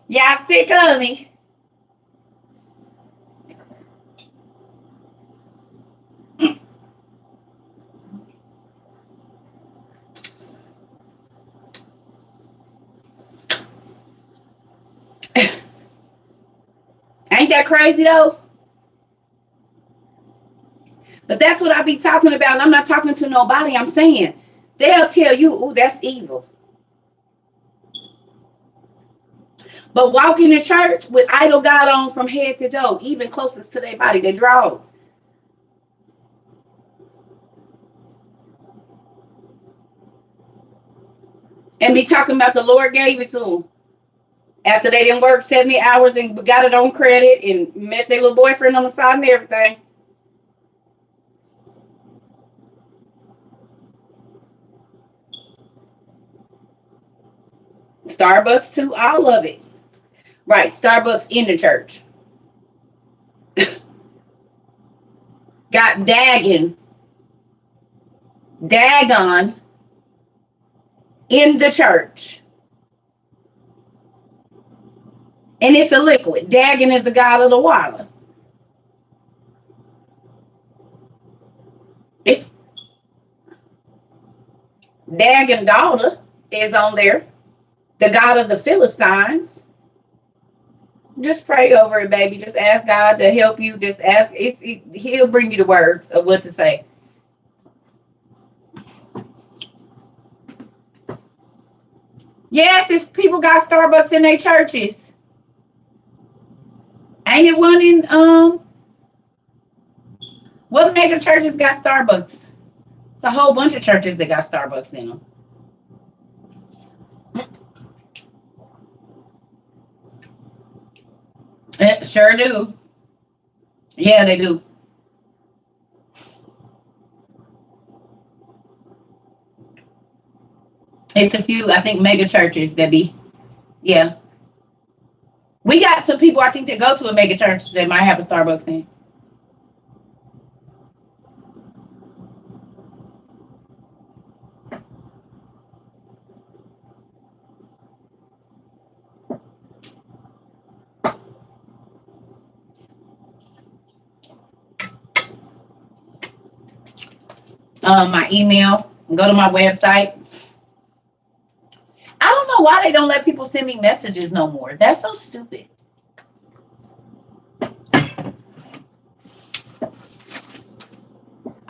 Y'all sick of me? Ain't that crazy though? But that's what I be talking about. And I'm not talking to nobody. I'm saying they'll tell you, oh, that's evil. But walk in the church with idol God on from head to toe, even closest to their body, their draws. And be talking about the Lord gave it to them. After they didn't work 70 hours and got it on credit and met their little boyfriend on the side and everything. Starbucks too, all of it. Right, Starbucks in the church. Got dagon in the church. And it's a liquid. Dagon is the god of the water. It's Dagon daughter is on there. The god of the Philistines. Just pray over it, baby. Just ask God to help you. Just ask. He'll bring you the words of what to say. Yes, this people got Starbucks in their churches. Ain't it one in what mega churches got Starbucks? It's a whole bunch of churches that got Starbucks in them. Sure do. Yeah, they do. It's a few, I think, mega churches that be. Yeah. We got some people, I think, that go to a mega church that might have a Starbucks in. my email, go to my website. I don't know why they don't let people send me messages no more. That's so stupid.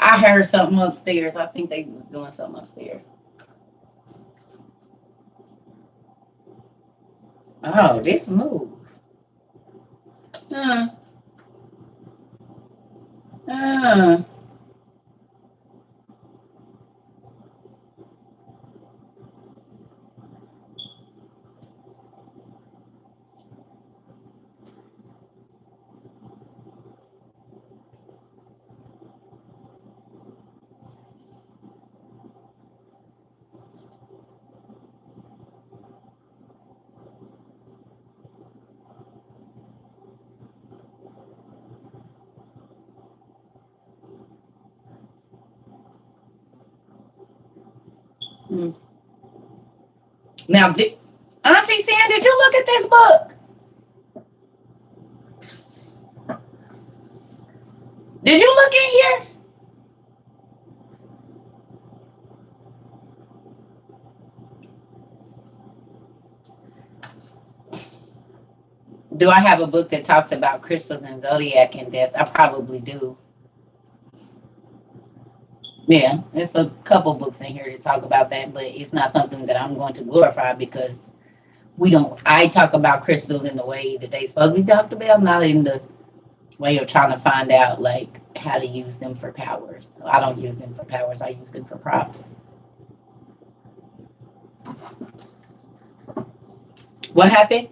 I heard something upstairs. I think they was doing something upstairs. Oh, this move. Uh, uh. Mm. Now, Auntie Sam, did you look at this book? Did you look in here? Do I have a book that talks about crystals and zodiac in depth? I probably do. Yeah, there's a couple books in here that talk about that, but it's not something that I'm going to glorify because we don't. I talk about crystals in the way that they supposed to be talked about, not in the way of trying to find out like how to use them for powers. So I don't use them for powers. I use them for props. What happened?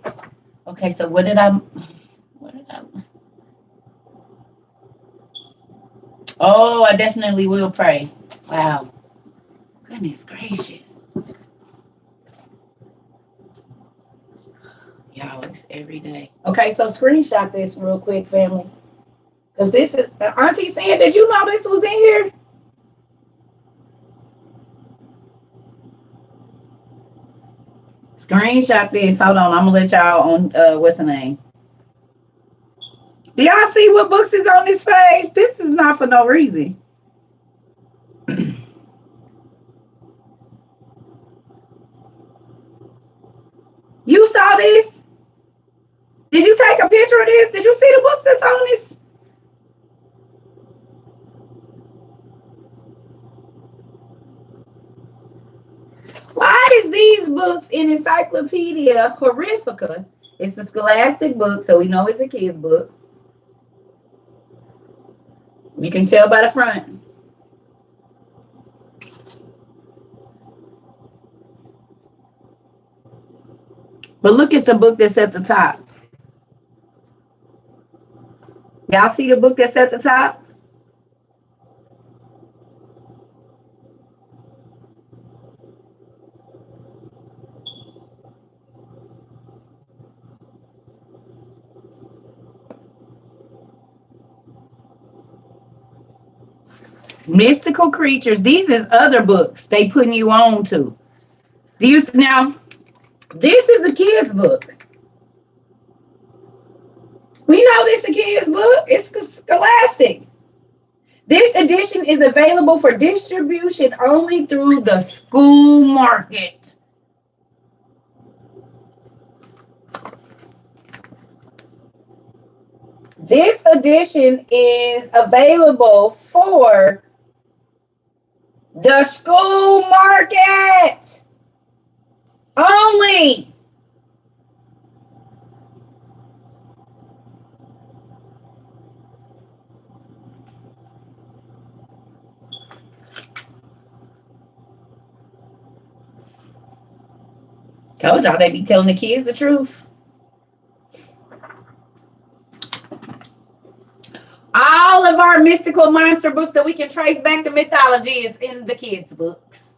Okay, so what did I? Oh, I definitely will pray. Wow. Goodness gracious. Y'all, it's every day. Okay, so screenshot this real quick, family. Because this is, Auntie said, did you know this was in here? Screenshot this. Hold on, I'm going to let y'all on, what's the name? Do y'all see what books is on this page? This is not for no reason. You saw this? Did you take a picture of this? Did you see the books that's on this? Why is these books in Encyclopedia Horrifica? It's a scholastic book, so we know it's a kid's book. You can tell by the front. But look at the book that's at the top. Y'all see the book that's at the top? Mystical creatures. These is other books they putting you on to. Now, this is a kid's book. We know this is a kid's book. It's scholastic. This edition is available for distribution only through the school market. This edition is available for the school market only. Told y'all they be telling the kids the truth. All of our mystical monster books that we can trace back to mythology is in the kids' books.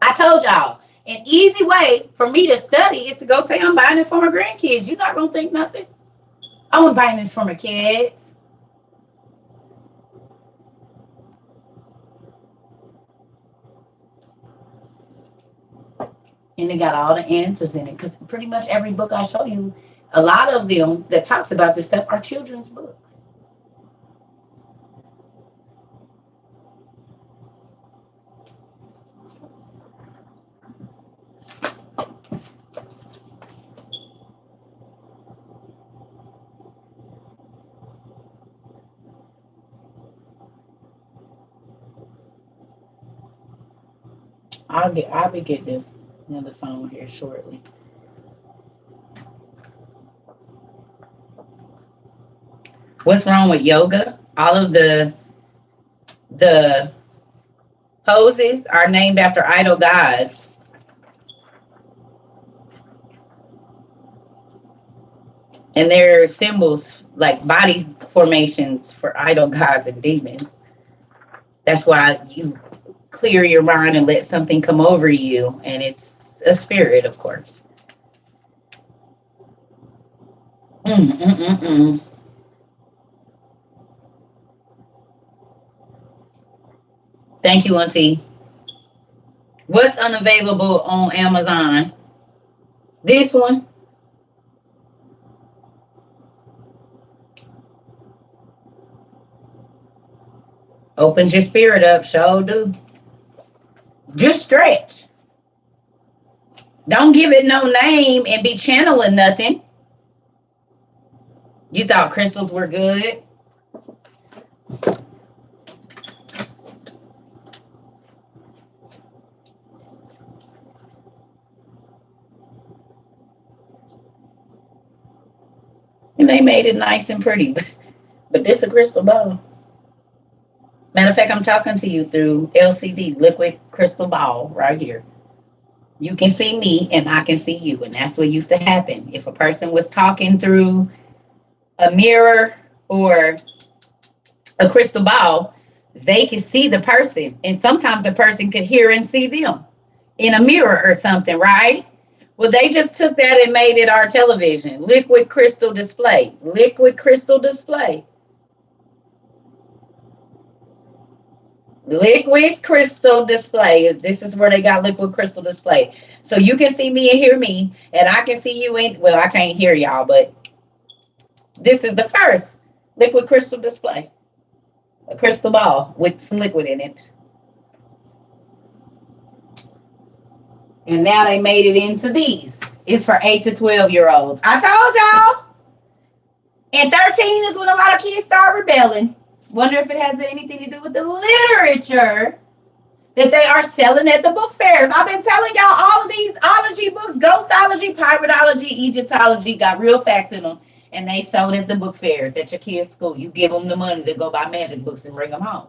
I told y'all, an easy way for me to study is to go say I'm buying it for my grandkids. You're not going to think nothing. I'm buying this for my kids. And it got all the answers in it because pretty much every book I show you, a lot of them that talks about this stuff are children's books. I'll be getting another phone here shortly. What's wrong with yoga? All of the poses are named after idol gods. And they're symbols like body formations for idol gods and demons. That's why you clear your mind and let something come over you, and it's a spirit, of course. Mm, mm, mm, mm. Thank you, Auntie. What's unavailable on Amazon? This one. Opens your spirit up, sure do. Just stretch. Don't give it no name and be channeling nothing. You thought crystals were good? And they made it nice and pretty. But this a crystal ball. Matter of fact, I'm talking to you through LCD, liquid crystal ball, right here. You can see me and I can see you. And that's what used to happen. If a person was talking through a mirror or a crystal ball, they could see the person. And sometimes the person could hear and see them in a mirror or something, right? Well, they just took that and made it our television. Liquid crystal display. Liquid crystal display. Liquid crystal display. This is where they got liquid crystal display. So you can see me and hear me, and I can see you in. Well, I can't hear y'all, but this is the first liquid crystal display. A crystal ball with some liquid in it. And now they made it into these. It's for 8 to 12-year-olds. I told y'all. And 13 is when a lot of kids start rebelling. Wonder if it has anything to do with the literature that they are selling at the book fairs. I've been telling y'all all of these ology books, ghostology, piratology, Egyptology, got real facts in them. And they sold at the book fairs at your kids' school. You give them the money to go buy magic books and bring them home.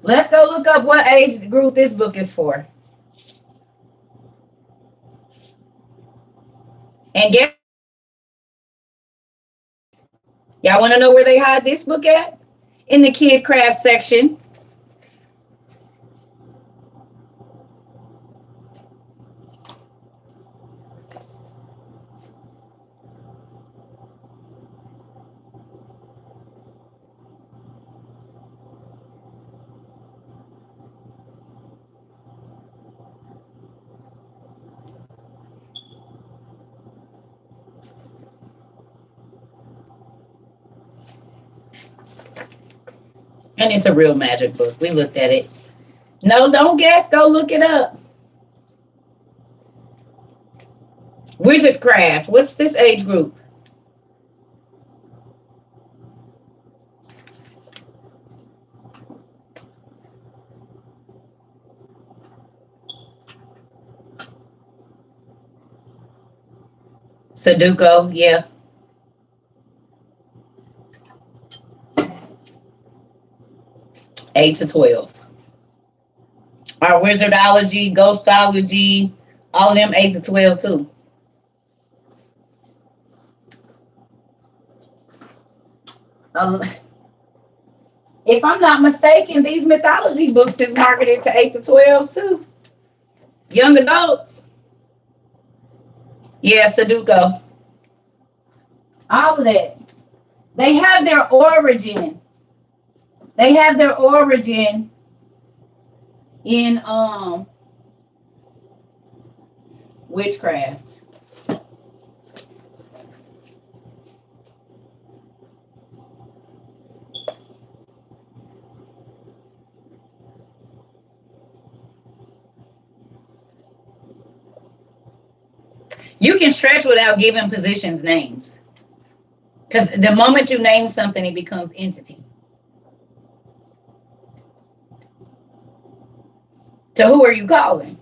Let's go look up what age group this book is for. And get y'all want to know where they hide this book at? In the kid craft section. And it's a real magic book. We looked at it. No, don't guess. Go look it up. Wizardcraft. What's this age group? Sudoku, yeah. Eight to 12. Our wizardology, ghostology, all of them 8 to 12 too. Um, if I'm not mistaken, these mythology books is marketed to 8 to 12 too. Young adults. Yeah, Sudoku. All of that. They have their origin. They have their origin in witchcraft. You can stretch without giving positions names. Because the moment you name something, it becomes entity. So who are you calling?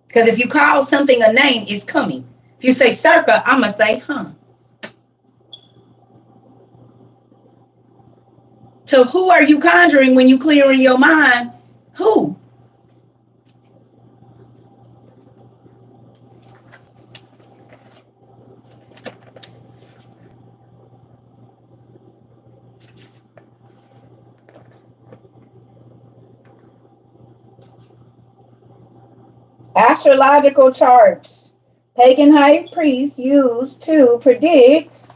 Because if you call something a name, it's coming. If you say circa, I'm going to say, huh. So who are you conjuring when you clear in your mind? Who? Astrological charts. Pagan high priests used to predict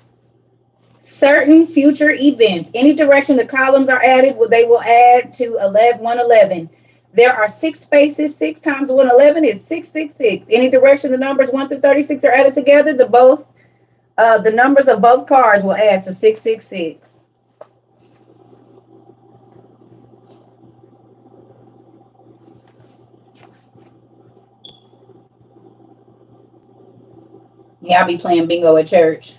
certain future events. Any direction the columns are added, they will add to 111. There are 6 spaces. 6 times 111 is 666. Any direction the numbers 1 through 36 are added together, the numbers of both cards will add to 666. Yeah, I'll be playing bingo at church.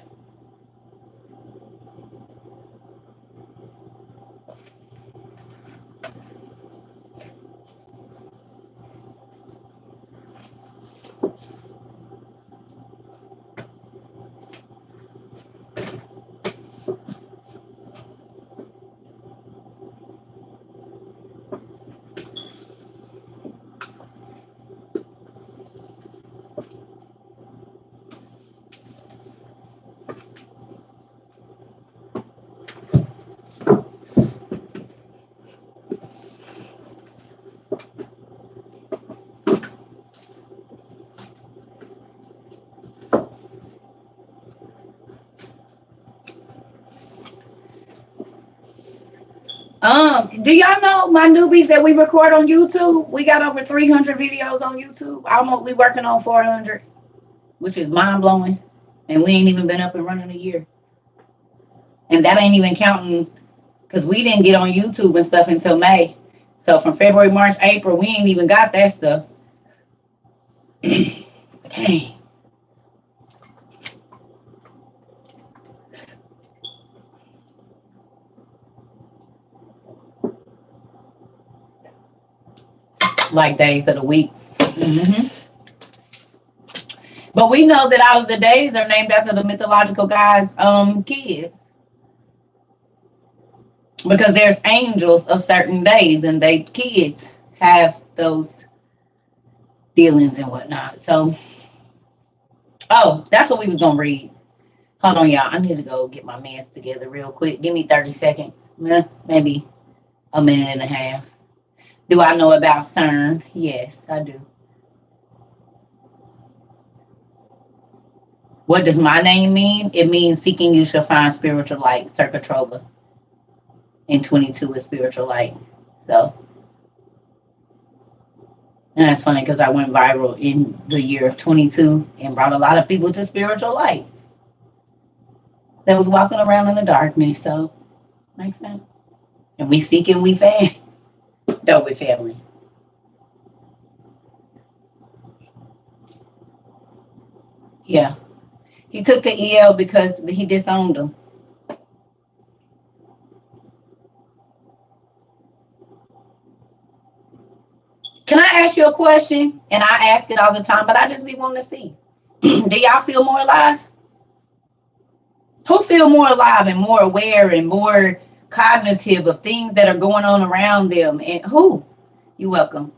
Do y'all know my newbies that we record on YouTube? We got over 300 videos on YouTube. We working on 400, which is mind blowing. And we ain't even been up and running a year. And that ain't even counting because we didn't get on YouTube and stuff until May. So from February, March, April, we ain't even got that stuff. Dang. Like days of the week. Mm-hmm. But we know that all of the days are named after the mythological guys' kids. Because there's angels of certain days and they kids have those dealings and whatnot. So, that's what we was going to read. Hold on, y'all. I need to go get my mans together real quick. Give me 30 seconds. Maybe a minute and a half. Do I know about CERN? Yes, I do. What does my name mean? It means seeking you shall find spiritual light, circa trova. And 22 is spiritual light. So, and that's funny because I went viral in the year of 22 and brought a lot of people to spiritual light that was walking around in the darkness. So, makes sense. And we seek and we find. Don't we, family? Yeah. He took the EL because he disowned him. Can I ask you a question? And I ask it all the time, but I just be wanting to see. Do y'all feel more alive? Who feel more alive and more aware and more cognitive of things that are going on around them? And who? You're welcome.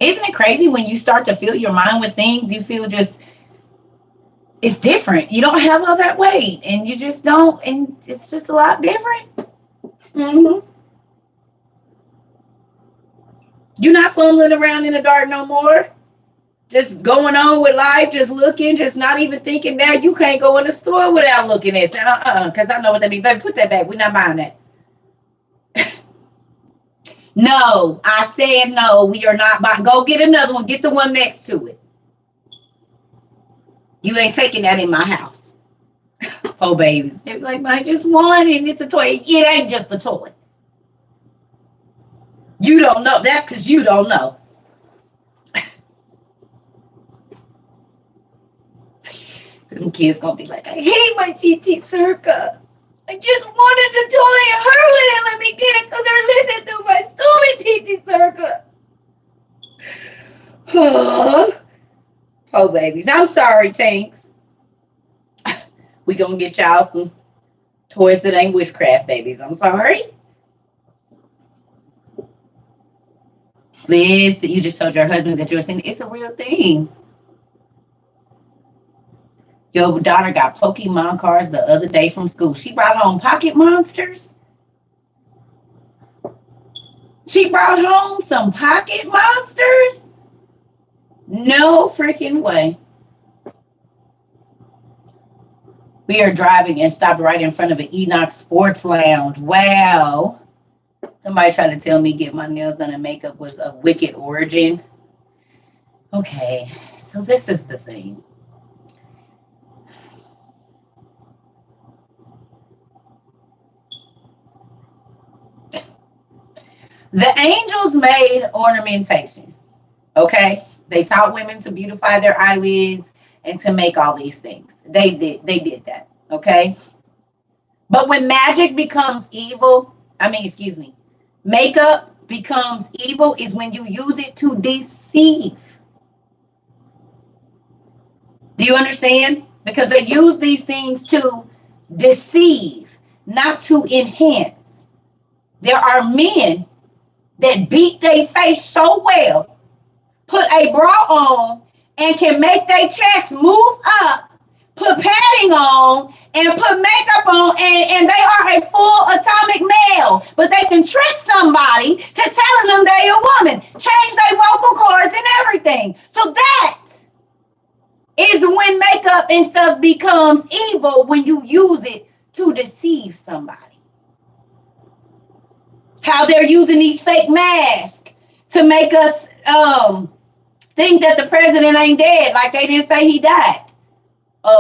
Isn't it crazy when you start to fill your mind with things, you feel just, it's different. You don't have all that weight and you just don't, and it's just a lot different. Mm-hmm. You're not fumbling around in the dark no more. Just going on with life, just looking, just not even thinking. Now you can't go in the store without looking at it. Because I know what that means. Baby, put that back. We're not buying that. No, I said no. We are not buying. Go get another one. Get the one next to it. You ain't taking that in my house. Oh, babies. They're like, I just want it. It's a toy. It ain't just a toy. You don't know. That's because you don't know. Them kids gonna be like, I hate my TT Circa. I just wanted to toy her when they let me get it because they're listening to my stupid TT Circa. Oh, babies. I'm sorry, Tanks. We gonna get y'all some toys that ain't witchcraft, babies. I'm sorry. Liz, that you just told your husband that you're saying it's a real thing. Your daughter got Pokemon cards the other day from school. She brought home pocket monsters. She brought home some pocket monsters? No freaking way. We are driving and stopped right in front of an Enoch Sports Lounge. Wow. Somebody tried to tell me get my nails done and makeup was of wicked origin. Okay, so this is the thing. The angels made ornamentation, okay? They taught women to beautify their eyelids and to make all these things. They did that, okay? But when magic becomes evil, makeup becomes evil is when you use it to deceive. Do you understand? Because they use these things to deceive, not to enhance. There are men that beat their face so well, put a bra on, and can make their chest move up, put padding on, and put makeup on, and they are a full atomic male. But they can trick somebody to telling them they're a woman, change their vocal cords and everything. So that is when makeup and stuff becomes evil, when you use it to deceive somebody. How they're using these fake masks to make us think that the president ain't dead, like they didn't say he died.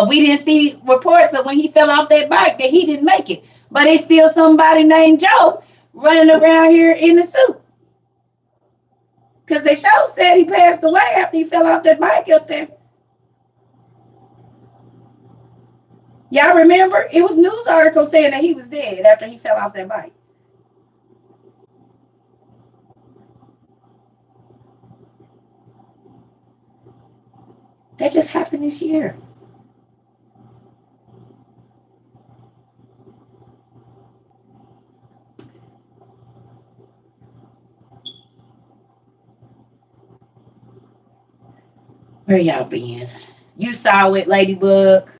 We didn't see reports of when he fell off that bike that he didn't make it. But it's still somebody named Joe running around here in the suit. Because the show said he passed away after he fell off that bike up there. Y'all remember? It was news articles saying that he was dead after he fell off that bike. That just happened this year. Where y'all been? You saw it, Ladybug.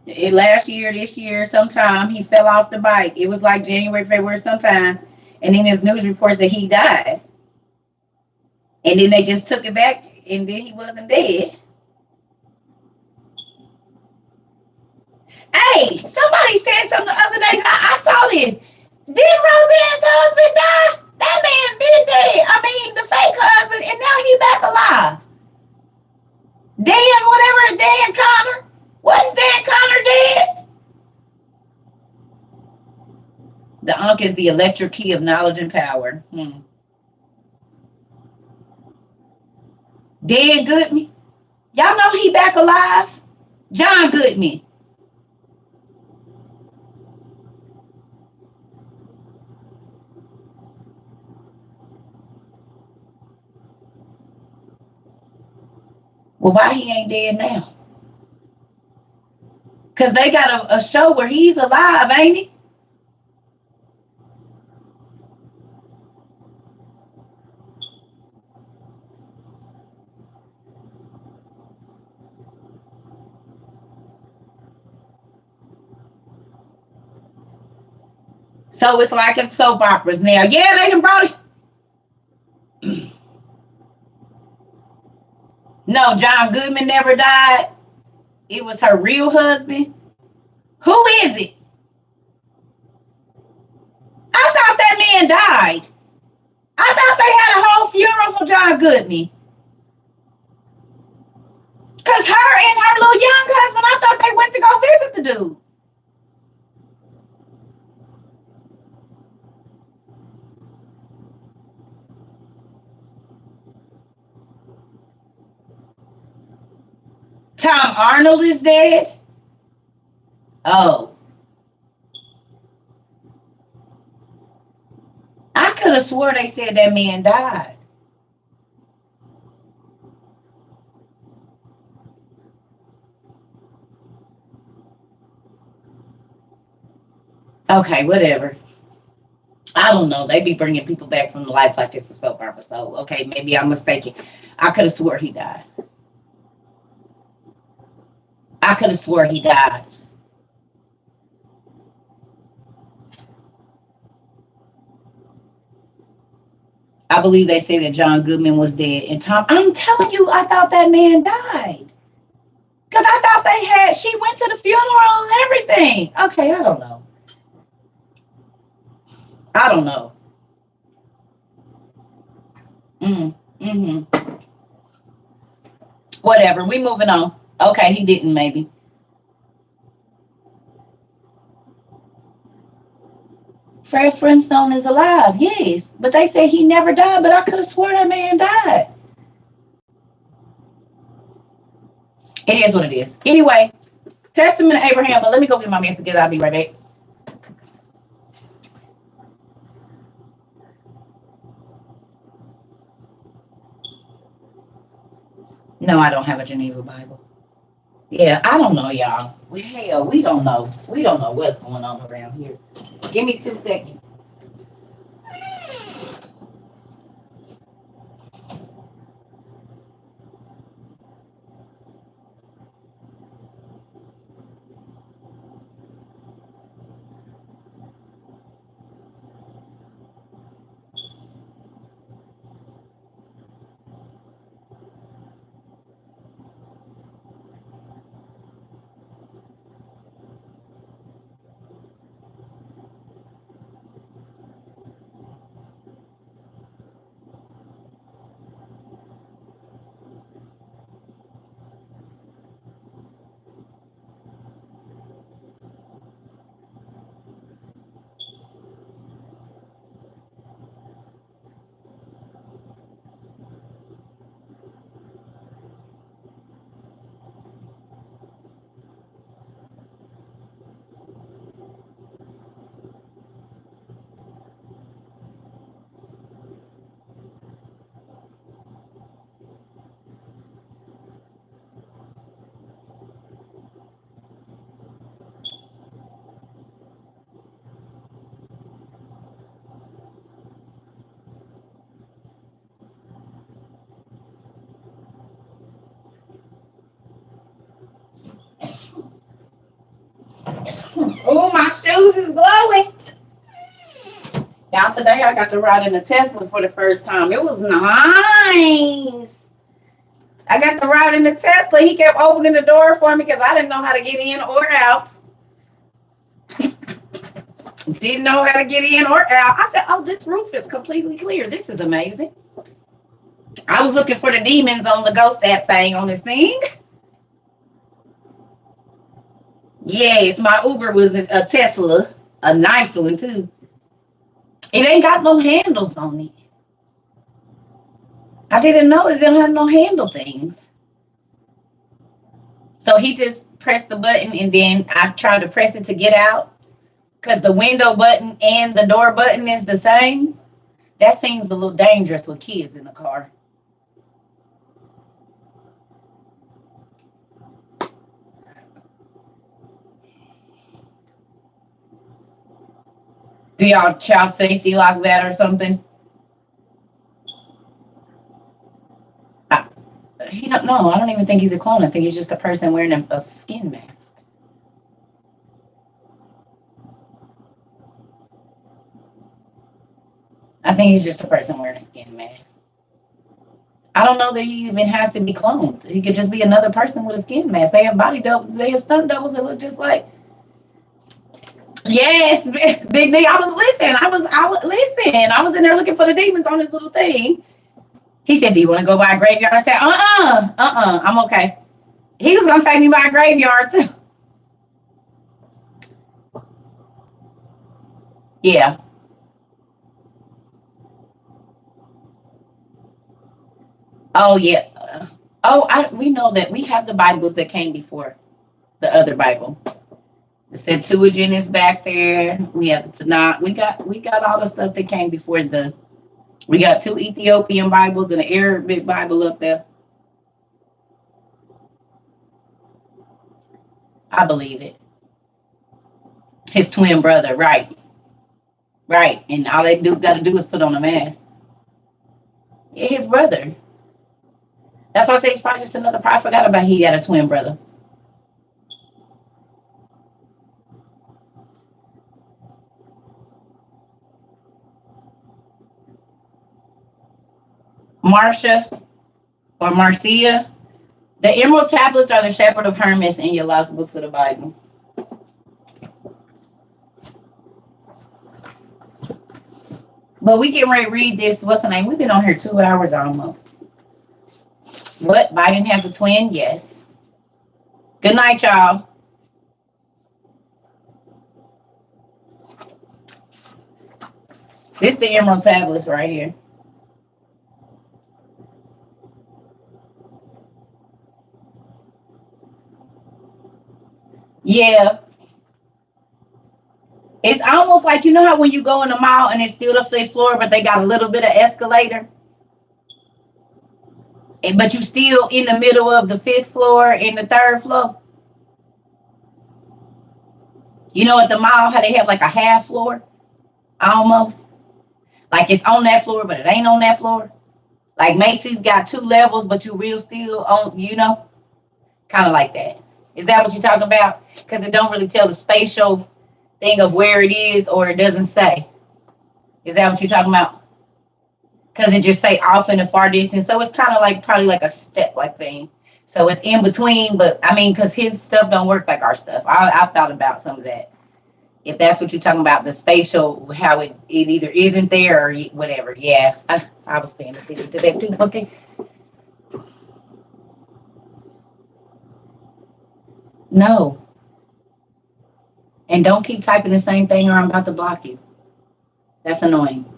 Last year, this year, sometime he fell off the bike. It was like January, February, sometime. And then there's news reports that he died. And then they just took it back, and then he wasn't dead. Hey, somebody said something the other day. I saw this. Didn't Roseanne's husband die? That man been dead. I mean, the fake husband, and now he back alive. Dan Connor. Wasn't Dan Connor dead? The Ankh is the electric key of knowledge and power. Dan Goodman. Y'all know he back alive? John Goodman. Well, why he ain't dead now? Because they got a show where he's alive, ain't he? So it's like in soap operas now. Yeah, they done brought it. No, John Goodman never died. It was her real husband. Who is it? I thought that man died. I thought they had a whole funeral for John Goodman. Because her and her little young husband, I thought they went to go visit the dude. Tom Arnold is dead? Oh. I could have swore they said that man died. Okay, whatever. I don't know. They be bringing people back from life like it's a soap opera. So, okay, maybe I'm mistaken. I could have swore he died. I could have swore he died. I believe they say that John Goodman was dead. And Tom, I'm telling you, I thought that man died. Because I thought she went to the funeral and everything. Okay, I don't know. I don't know. Mm-hmm. Whatever. We moving on. Okay, he didn't maybe. Fred Flintstone is alive, yes. But they say he never died, but I could have swore that man died. It is what it is. Anyway, Testament of Abraham, but let me go get my messages. I'll be right back. No, I don't have a Geneva Bible. Yeah, I don't know, y'all. Hell, we don't know. We don't know what's going on around here. Give me 2 seconds. Oh, my shoes is glowing. Now today I got to ride in a Tesla for the first time. It was nice. I got to ride in the Tesla. He kept opening the door for me because I didn't know how to get in or out. Didn't know how to get in or out. I said, oh, this roof is completely clear. This is amazing. I was looking for the demons on the ghost app thing on this thing. Yes, my Uber was a Tesla. A nice one, too. It ain't got no handles on it. I didn't know it didn't have no handle things. So he just pressed the button and then I tried to press it to get out because the window button and the door button is the same. That seems a little dangerous with kids in the car. Do y'all child safety like that or something? He don't know. I don't even think he's a clone. I think he's just a person wearing a skin mask. I think he's just a person wearing a skin mask. I don't know that he even has to be cloned. He could just be another person with a skin mask. They have body doubles. They have stunt doubles that look just like. Yes, Big D. I was in there looking for the demons on this little thing. He said, "Do you want to go by a graveyard?" I said, I'm okay." He was gonna take me by a graveyard too. Yeah. Oh yeah. Oh, we know that we have the Bibles that came before the other Bible. The Septuagint is back there. We have the Tanakh. We got all the stuff that came before the. We got 2 Ethiopian Bibles and an Arabic Bible up there. I believe it. His twin brother, right? Right, and all they got to do is put on a mask. Yeah, his brother. That's why I say he's probably just another prophet. I forgot about he had a twin brother. Marcia or Marcia. The Emerald Tablets are the Shepherd of Hermas in your lost books of the Bible. But we can read this. What's the name? We've been on here 2 hours almost. What? Biden has a twin? Yes. Good night, y'all. This is the Emerald Tablets right here. Yeah. It's almost like, you know how when you go in the mall and it's still the 5th floor, but they got a little bit of escalator? But you still in the middle of the 5th floor and the 3rd floor? You know, at the mall, how they have like a half floor? Almost. Like it's on that floor, but it ain't on that floor. Like Macy's got 2 levels, but you real still on, you know? Kind of like that. Is that what you're talking about? Because it don't really tell the spatial thing of where it is, or it doesn't say. Is that what you're talking about? Because it just say off in the far distance. So it's kind of like probably like a step like thing. So it's in between, but I mean, because his stuff don't work like our stuff. I've thought about some of that. If that's what you're talking about, the spatial, how it either isn't there or whatever. Yeah, I was paying attention to that too. Okay. No. And don't keep typing the same thing or I'm about to block you. That's annoying.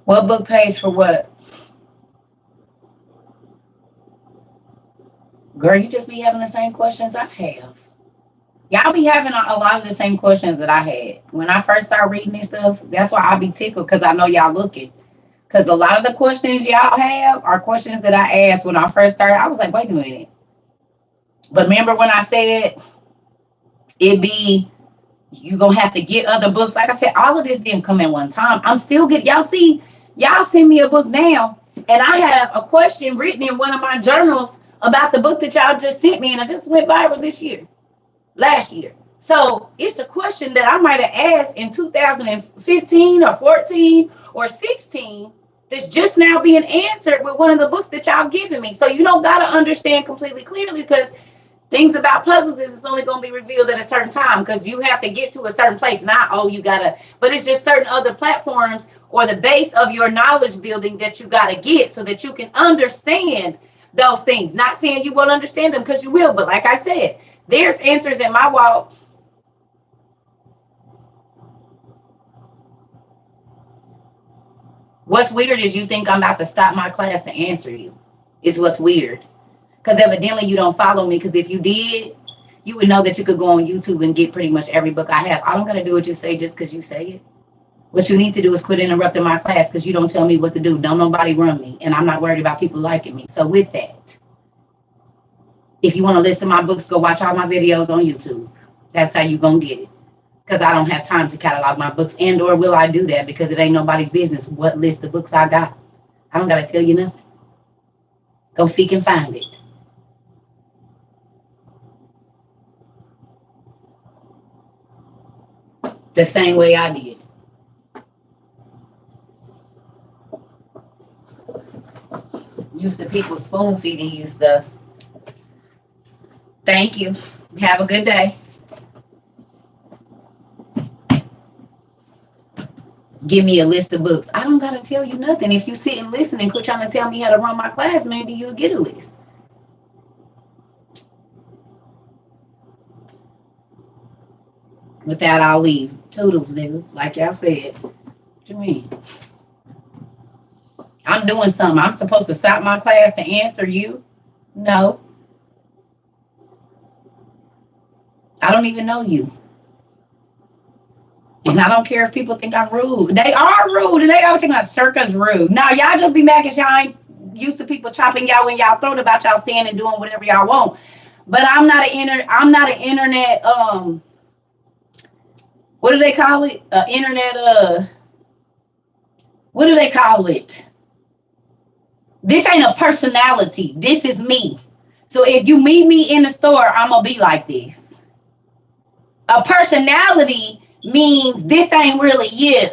What book page for what? Girl, you just be having the same questions I have. Y'all be having a lot of the same questions that I had. When I first started reading this stuff, that's why I be tickled, because I know y'all looking. Because a lot of the questions y'all have are questions that I asked when I first started. I was like, wait a minute. But remember when I said it be, you going to have to get other books. Like I said, all of this didn't come in one time. I'm still getting, y'all see, y'all send me a book now, and I have a question written in one of my journals about the book that y'all just sent me, and I just went viral last year. So it's a question that I might have asked in 2015 or 14 or 16 that's just now being answered with one of the books that y'all giving me. So you don't got to understand completely clearly, because things about puzzles is it's only going to be revealed at a certain time, because you have to get to a certain place. Not, oh, you got to, but it's just certain other platforms or the base of your knowledge building that you got to get so that you can understand those things. Not saying you won't understand them, because you will. But like I said, there's answers in my walk. What's weird is you think I'm about to stop my class to answer you. Is what's weird. Because evidently you don't follow me. Because if you did, you would know that you could go on YouTube and get pretty much every book I have. I don't got to do what you say just because you say it. What you need to do is quit interrupting my class, because you don't tell me what to do. Don't nobody run me. And I'm not worried about people liking me. So with that, if you want to listen to my books, go watch all my videos on YouTube. That's how you going to get it. Because I don't have time to catalog my books, and or will I do that, because it ain't nobody's business what list of books I got. I don't got to tell you nothing. Go seek and find it. The same way I did. Used to people spoon feeding you stuff. Thank you. Have a good day. Give me a list of books. I don't gotta tell you nothing. If you sit and listen and quit trying to tell me how to run my class, maybe you'll get a list. With that, I'll leave. Toodles, nigga. Like y'all said. What you mean? I'm doing something. I'm supposed to stop my class to answer you? No. I don't even know you. And I don't care if people think I'm rude. They are rude, and they always think like Circa's rude. Now, y'all just be mad because y'all ain't used to people chopping y'all in y'all throat about y'all staying and doing whatever y'all want. But I'm not an internet what do they call it? Internet what do they call it? This ain't a personality. This is me. So if you meet me in the store, I'm gonna be like this. A personality means this ain't really you.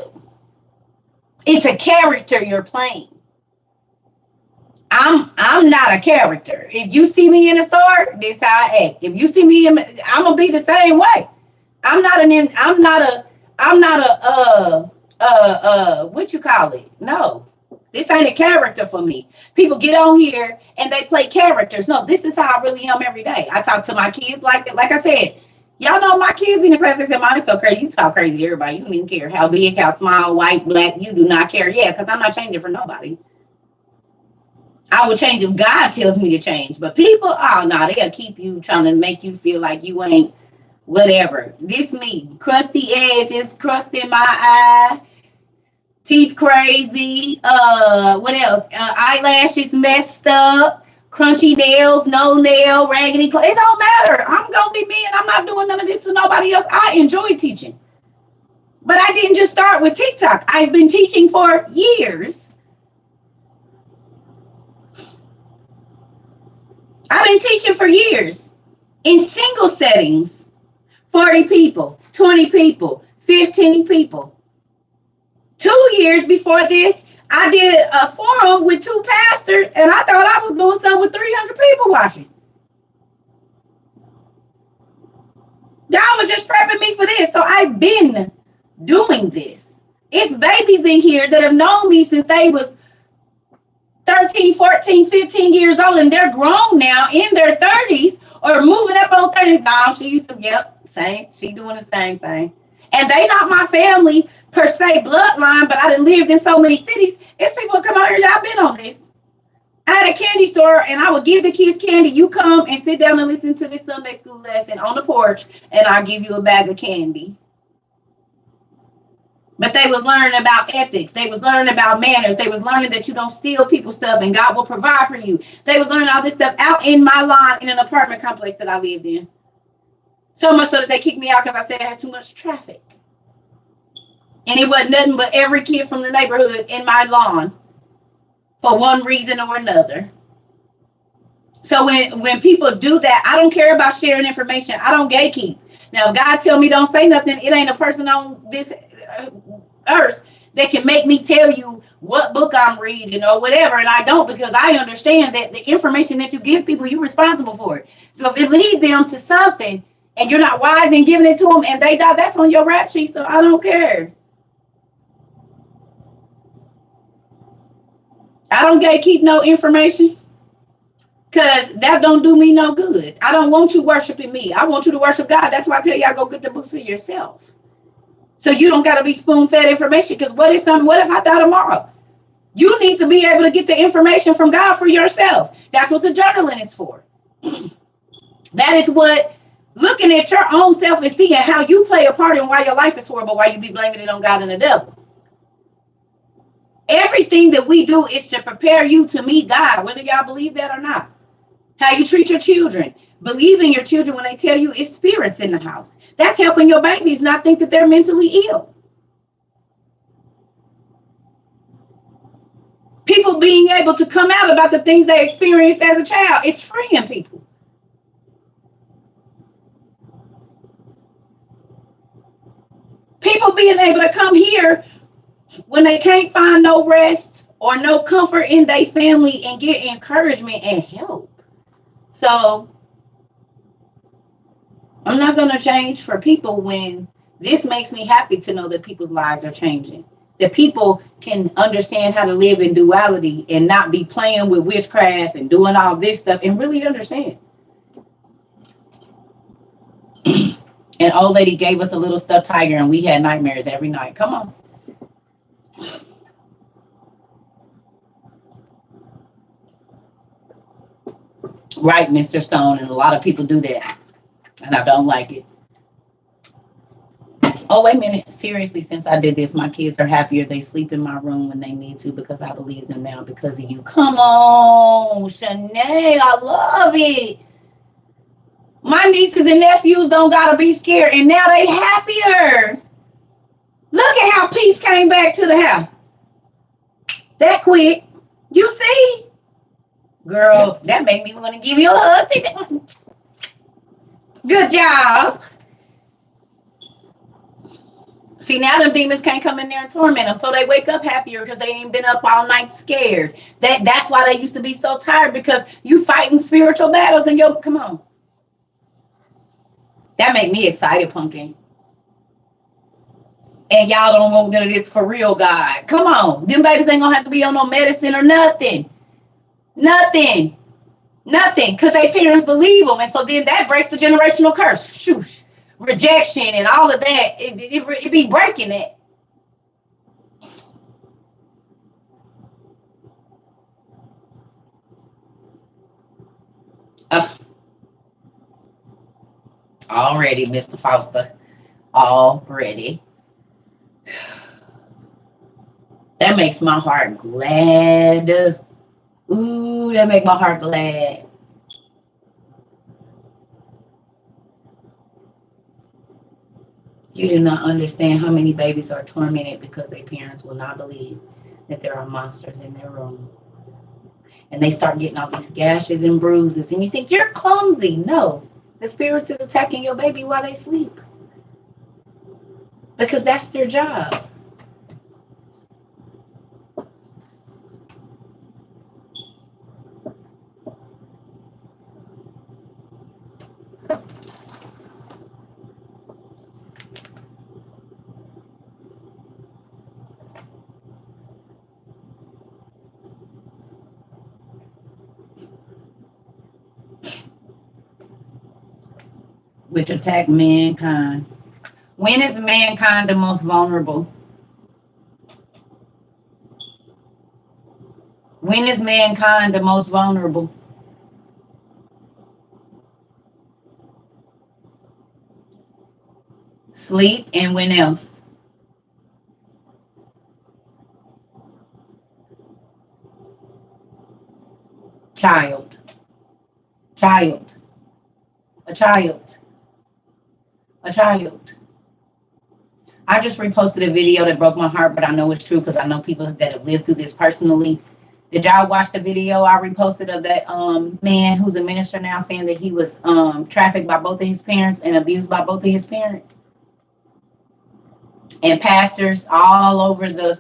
It's a character you're playing. I'm not a character. If you see me in the store, this how I act. If you see me, I'm gonna be the same way. I'm not a what you call it? No, this ain't a character for me. People get on here and they play characters. No, this is how I really am every day. I talk to my kids like I said. Y'all know my kids be in the class. They said, "Mom, it's so crazy. You talk crazy to everybody. You don't even care how big, how small, white, black. You do not care." Yeah, because I'm not changing for nobody. I would change if God tells me to change. But people, oh no, they'll keep you trying to make you feel like you ain't whatever. This me, crusty edges, crust in my eye, teeth crazy. What else? Eyelashes messed up. Crunchy nails, no nail, raggedy clothes. It don't matter. I'm going to be me and I'm not doing none of this for nobody else. I enjoy teaching. But I didn't just start with TikTok. I've been teaching for years. I've been teaching for years in single settings. 40 people, 20 people, 15 people. 2 years before this, I did a forum with 2 pastors, and I thought I was doing something with 300 people watching. God was just prepping me for this, so I've been doing this. It's babies in here that have known me since they was 13, 14, 15 years old, and they're grown now in their 30s or moving up on 30s. Now, she used to, same. She doing the same thing. And they not my family per se bloodline, but I done lived in so many cities. It's people come out here that I've been on this. I had a candy store and I would give the kids candy. You come and sit down and listen to this Sunday school lesson on the porch and I'll give you a bag of candy. But they was learning about ethics. They was learning about manners. They was learning that you don't steal people's stuff and God will provide for you. They was learning all this stuff out in my lawn in an apartment complex that I lived in. So much so that they kicked me out because I said I had too much traffic. And it wasn't nothing but every kid from the neighborhood in my lawn for one reason or another. So when people do that, I don't care about sharing information. I don't gatekeep. Now, if God tell me don't say nothing, it ain't a person on this earth that can make me tell you what book I'm reading or whatever. And I don't, because I understand that the information that you give people, you're responsible for it. So if it leads them to something and you're not wise in giving it to them and they die, that's on your rap sheet. So I don't care. I don't gatekeep no information because that don't do me no good. I don't want you worshiping me. I want you to worship God. That's why I tell y'all go get the books for yourself. So you don't got to be spoon-fed information, because what if I die tomorrow? You need to be able to get the information from God for yourself. That's what the journaling is for. That is what looking at your own self and seeing how you play a part in why your life is horrible, why you be blaming it on God and the devil. Everything that we do is to prepare you to meet God, whether y'all believe that or not. How you treat your children. Believe in your children when they tell you it's spirits in the house. That's helping your babies not think that they're mentally ill. People being able to come out about the things they experienced as a child, it's freeing people. People being able to come here when they can't find no rest or no comfort in their family and get encouragement and help. So I'm not going to change for people when this makes me happy to know that people's lives are changing. that people can understand how to live in duality and not be playing with witchcraft and doing all this stuff and really understand. And old lady gave us a little stuffed tiger and we had nightmares every night. Come on. Right, Mr. Stone, and a lot of people do that, and I don't like it. Oh, wait a minute. Seriously, since I did this, my kids are happier. They sleep in my room when they need to because I believe them now because of you. Come on, Shanae, I love it. My nieces and nephews don't got to be scared, and now they happier. Look at how peace came back to the house. That quick. You see? Girl, that made me want to give you a hug. Good job. See, now them demons can't come in there and torment them, so they wake up happier because they ain't been up all night scared. That's why they used to be so tired, because you fighting spiritual battles and come on. That make me excited, pumpkin. And y'all don't want none of this for real, God. Come on. Them babies ain't gonna have to be on no medicine or nothing. Nothing. Because their parents believe them. And so then that breaks the generational curse. Shoosh. Rejection and all of that. It be breaking it. Already, Mr. Foster. Already. That makes my heart glad. Ooh, that make my heart glad. You do not understand how many babies are tormented because their parents will not believe that there are monsters in their room. And they start getting all these gashes and bruises, and you think you're clumsy. No, the spirits is attacking your baby while they sleep. Because that's their job. Which attack mankind. When is mankind the most vulnerable? When is mankind the most vulnerable? Sleep, and when else? Child. A child. I just reposted a video that broke my heart, but I know it's true because I know people that have lived through this personally. Did y'all watch the video I reposted of that man who's a minister now saying that he was trafficked by both of his parents and abused by both of his parents? And pastors all over the...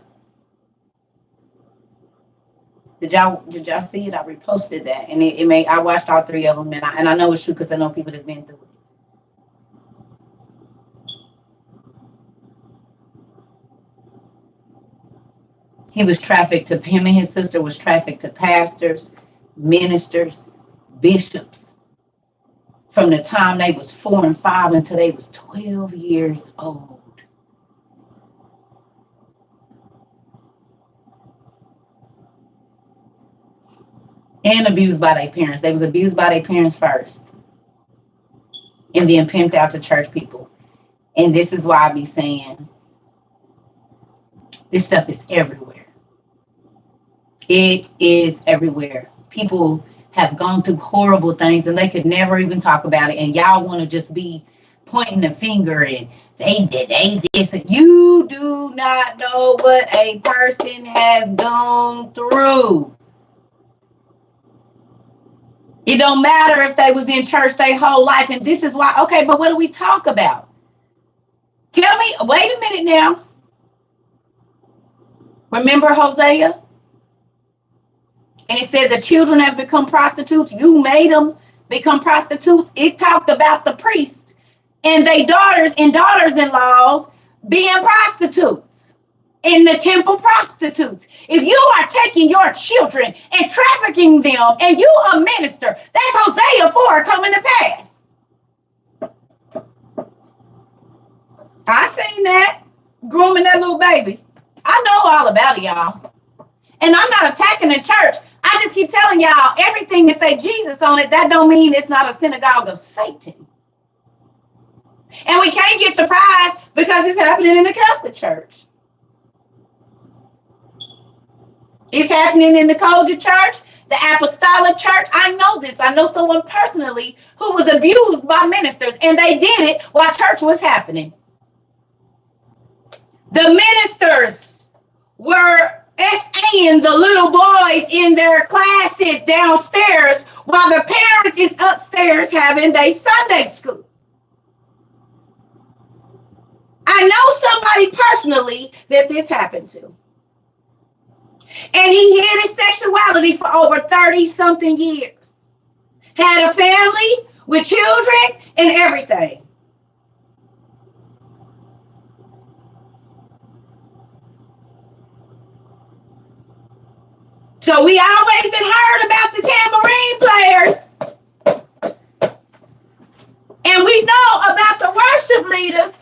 Did y'all see it? I reposted that, and it made... I watched all three of them, and I know it's true because I know people that have been through it. He was trafficked to... Him and his sister was trafficked to pastors, ministers, bishops, from the time they was 4 and 5 until they was 12 years old. And abused by their parents. They was abused by their parents first. And then pimped out to church people. And this is why I be saying, this stuff is everywhere. It is everywhere. People have gone through horrible things and they could never even talk about it. And y'all want to just be pointing the finger and they this. You do not know what a person has gone through. It don't matter if they was in church their whole life. And this is why, okay, but what do we talk about? Tell me, wait a minute now. Remember Hosea? And it said the children have become prostitutes. You made them become prostitutes. It talked about the priests and their daughters and daughters-in-laws being prostitutes. in the temple prostitutes. If you are taking your children and trafficking them and you a minister, that's Hosea 4 coming to pass. I seen that, grooming that little baby. I know all about it, y'all. And I'm not attacking the church. I just keep telling y'all, everything that say Jesus on it, that don't mean it's not a synagogue of Satan. And we can't get surprised because it's happening in the Catholic Church. It's happening in the Kojic Church, the Apostolic Church. I know this. I know someone personally who was abused by ministers, and they did it while church was happening. The ministers were SAing the little boys in their classes downstairs while the parents is upstairs having their Sunday school. I know somebody personally that this happened to. And he hid his sexuality for over 30-something years. Had a family with children and everything. So we always had heard about the tambourine players. And we know about the worship leaders.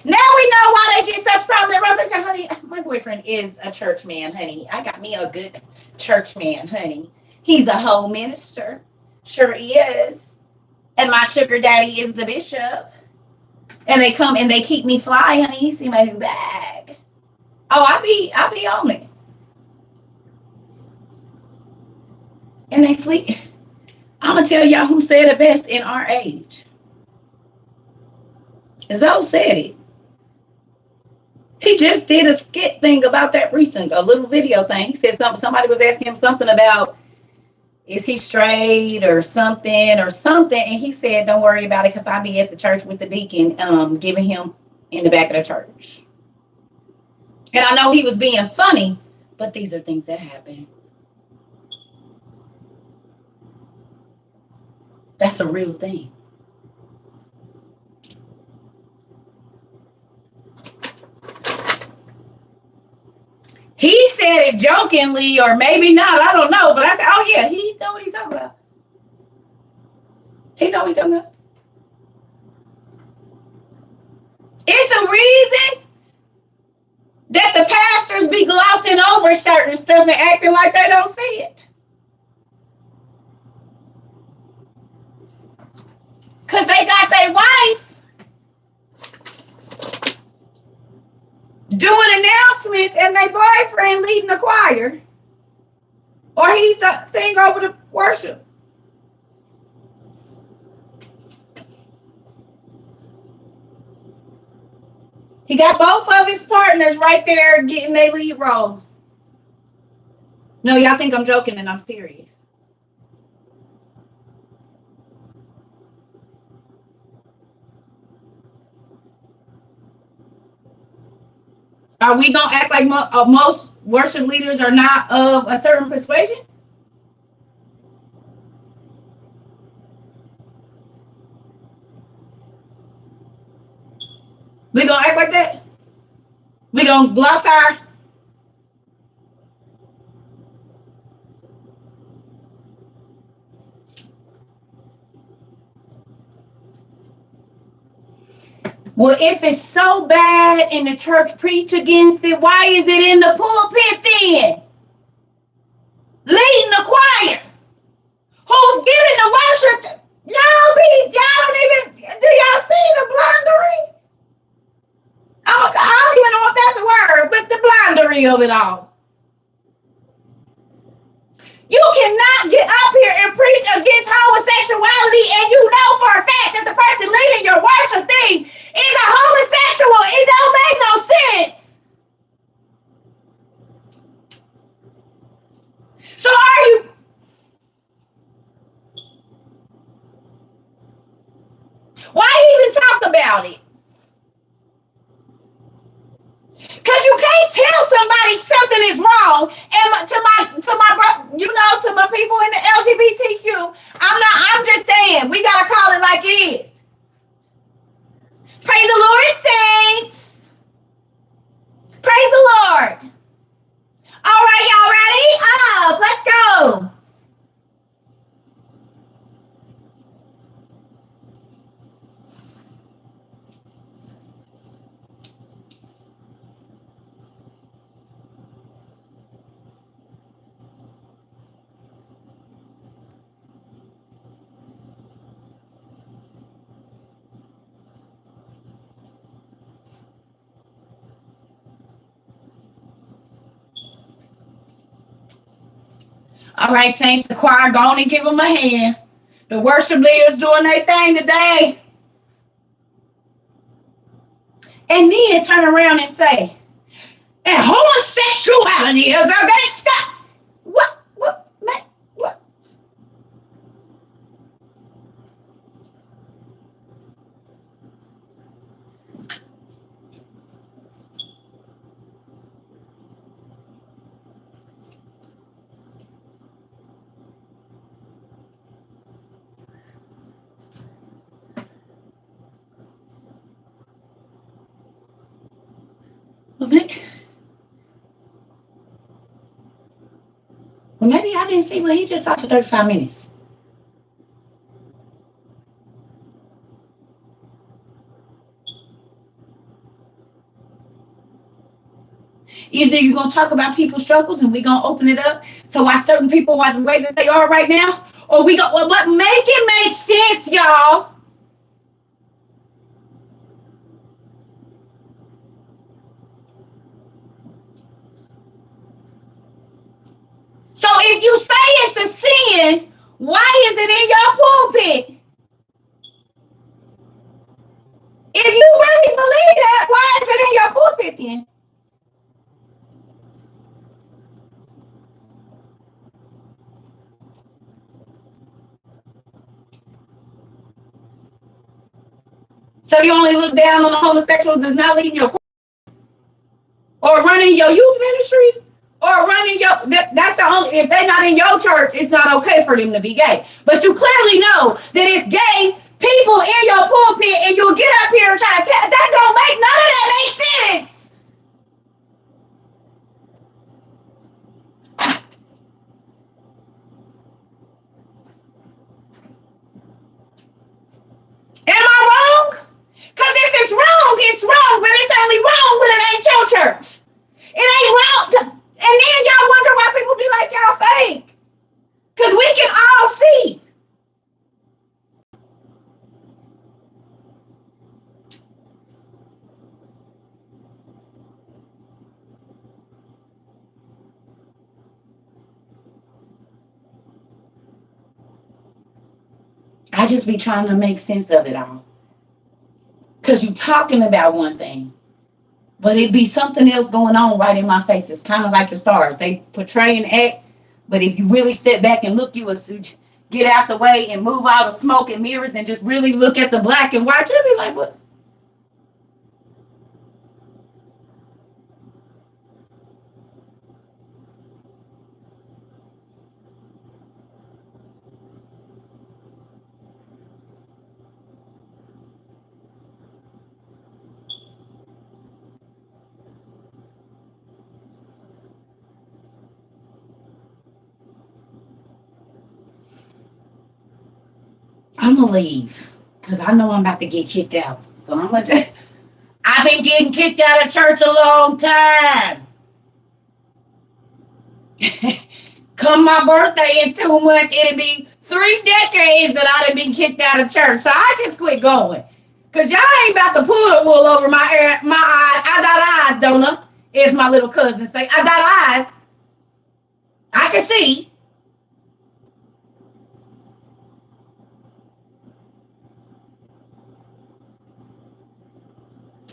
Now we know why they get such prominent roles. I said, honey, my boyfriend is a church man, honey. I got me a good church man, honey. He's a whole minister. Sure he is. And my sugar daddy is the bishop. And they come and they keep me fly, honey. You see my new bag. Oh, I be on it. And they sleep. I'm going to tell y'all who said it best in our age. Zoe said it. He just did a skit thing about that recent, a little video thing. He said somebody was asking him something about, is he straight or something? And he said, don't worry about it because I'll be at the church with the deacon giving him in the back of the church. And I know he was being funny, but these are things that happen. That's a real thing. He said it jokingly, or maybe not, I don't know. But I said, oh yeah, he know what he's talking about. He know what he's talking about. It's a reason that the pastors be glossing over certain stuff and acting like they don't see it. Because they got their wife doing announcements and their boyfriend leading the choir. Or he's sing over the worship. He got both of his partners right there getting their lead roles. No, y'all think I'm joking and I'm serious. Are we going to act like most worship leaders are not of a certain persuasion? We going to act like that? We going to gloss our... Well, if it's so bad and the church preach against it, why is it in the pulpit then? Leading the choir. Who's giving the worship? Y'all don't even, do y'all see the blundering? I don't even know if that's a word, but the blundering of it all. You cannot get up here and preach against homosexuality and you know for a fact that the person leading your worship thing is a homosexual. It don't make no sense. So are you... Why even talk about it? Because you can't tell somebody something is wrong. And to my people in the LGBTQ, I'm just saying, we got to call it like it is. Praise the Lord, saints. All right, saints, the choir, go on and give them a hand. The worship leaders doing their thing today. And then turn around and say, and homosexuality is against God. What? What? Man, what? Well, maybe I didn't see what he just saw for 35 minutes. Either you're going to talk about people's struggles and we're going to open it up to why certain people are the way that they are right now, or we go, well, but make it make sense, y'all. So if you say it's a sin, why is it in your pulpit? If you really believe that, why is it in your pulpit then? So you only look down on the homosexuals that's not leading your, or running your youth ministry, or running your, that's the only, if they're not in your church, it's not okay for them to be gay. But you clearly know that it's gay people in your pulpit, and you'll get up here and try to tell, that don't make none of that make sense. Am I wrong? Because if it's wrong, but it's only wrong when it ain't your church. It ain't wrong. And then y'all wonder why people be like, y'all fake. Because we can all see. I just be trying to make sense of it all. Because you talking about one thing, but it be something else going on right in my face. It's kind of like the stars. They portray and act, but if you really step back and look, you will get out the way and move out of smoke and mirrors and just really look at the black and white. You'll be like, what? I'm going to leave because I know I'm about to get kicked out. So I'm going to. I've been getting kicked out of church a long time. Come my birthday in 2 months, it'll be 3 decades that I done been kicked out of church. So I just quit going. Because y'all ain't about to pull the wool over my eyes. I got eyes, don't I? As my little cousin say, I got eyes. I can see.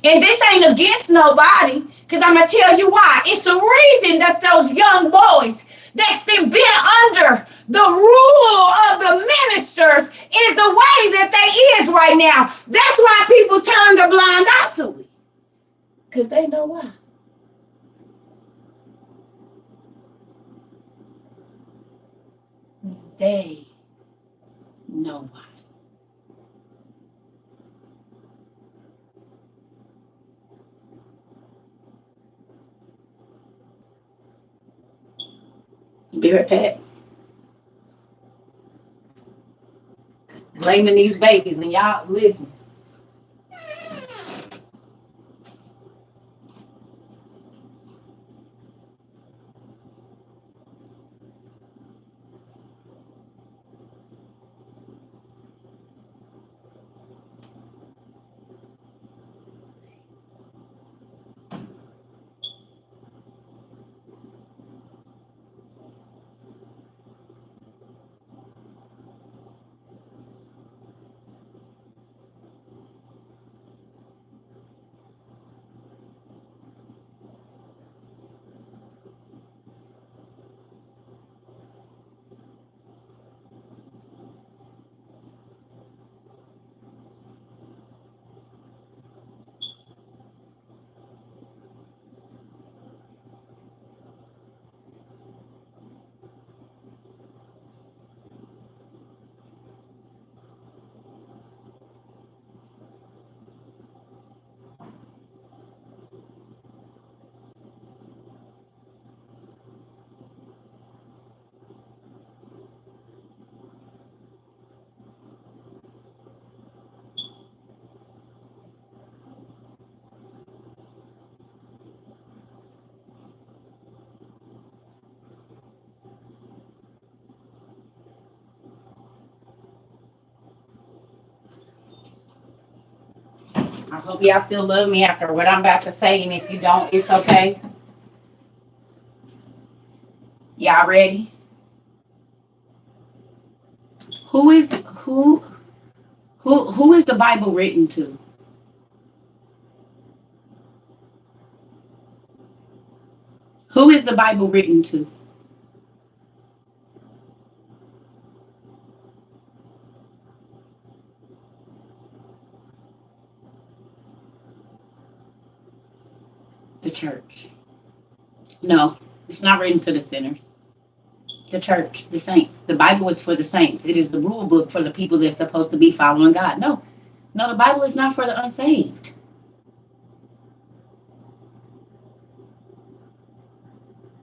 And this ain't against nobody, because I'm going to tell you why. It's the reason that those young boys that's been under the rule of the ministers is the way that they is right now. That's why people turn their blind eye to it. Because they know why. They know why. Be right back. Blaming these babies, and y'all listen.
I hope y'all still love me after what I'm about to say, and if you don't, it's okay. Y'all ready? Who is who is the Bible written to? Who is the Bible written to? The church. No, it's not written to the sinners. The church, the saints. The Bible is for the saints. It is the rule book for the people that's supposed to be following God. No, no, the Bible is not for the unsaved.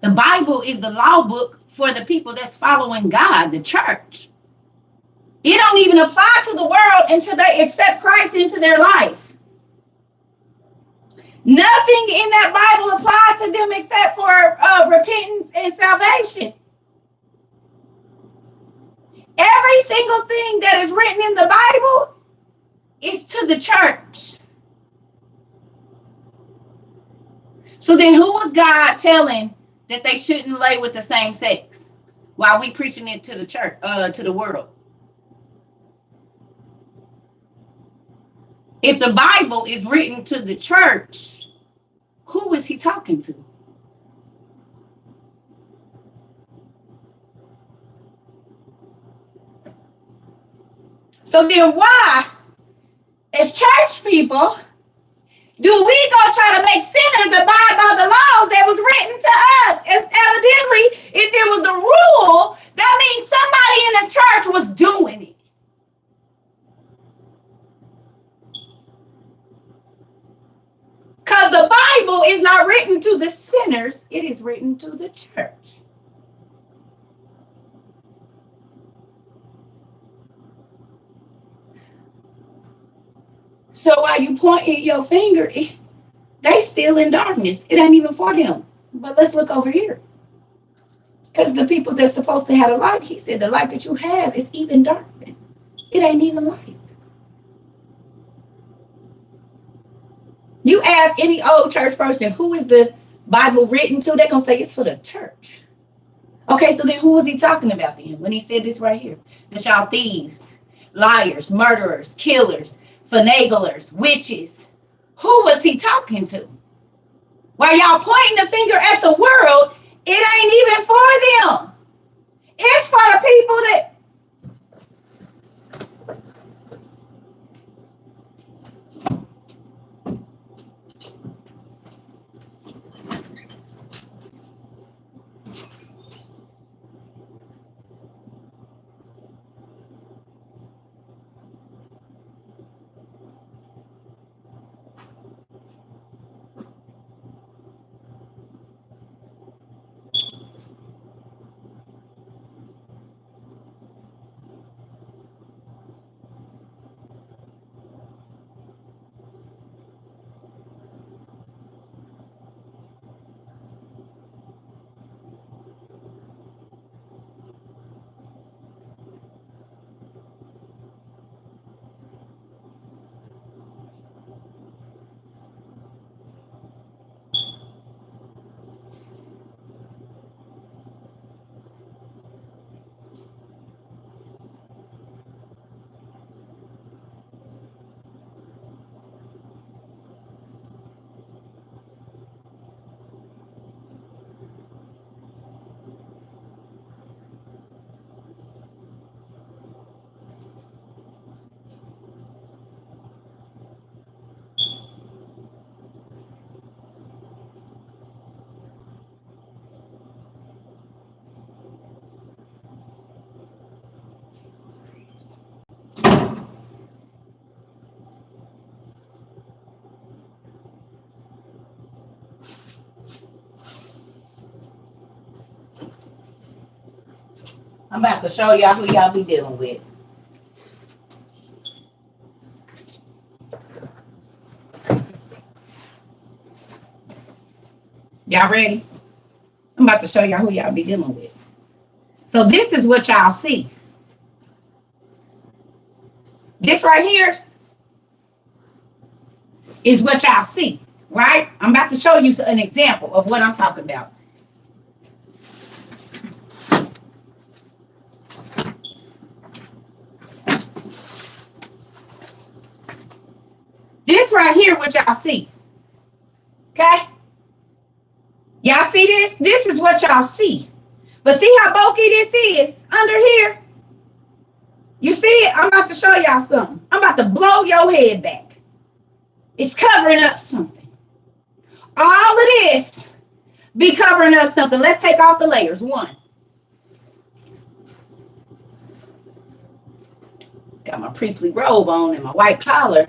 The Bible is the law book for the people that's following God, the church. It don't even apply to the world until they accept Christ into their life. Nothing in that Bible applies to them except for repentance and salvation. Every single thing that is written in the Bible is to the church. So then who was God telling that they shouldn't lay with the same sex while we preaching it to the church, to the world? If the Bible is written to the church, who is he talking to? So then why, as church people, do we go try to make sinners abide by the laws that was written to us? As evidently, if it was the rule, that means somebody in the church was doing it. Because the Bible is not written to the sinners, it is written to the church. So while you pointing your finger, they still in darkness. It ain't even for them. But let's look over here. Because the people that's supposed to have a light, he said the light that you have is even darkness. It ain't even light. You ask any old church person, who is the Bible written to? They're going to say it's for the church. Okay, so then who was he talking about then when he said this right here? That y'all thieves, liars, murderers, killers, finaglers, witches. Who was he talking to? While y'all pointing the finger at the world, it ain't even for them. It's for the people that... I'm about to show y'all who y'all be dealing with. Y'all ready? I'm about to show y'all who y'all be dealing with. So this is what y'all see. This right here is what y'all see, right? I'm about to show you an example of what I'm talking about. This right here, what y'all see. Okay? Y'all see this? This is what y'all see. But see how bulky this is under here? You see it? I'm about to show y'all something. I'm about to blow your head back. It's covering up something. All of this be covering up something. Let's take off the layers. One. Got my priestly robe on and my white collar.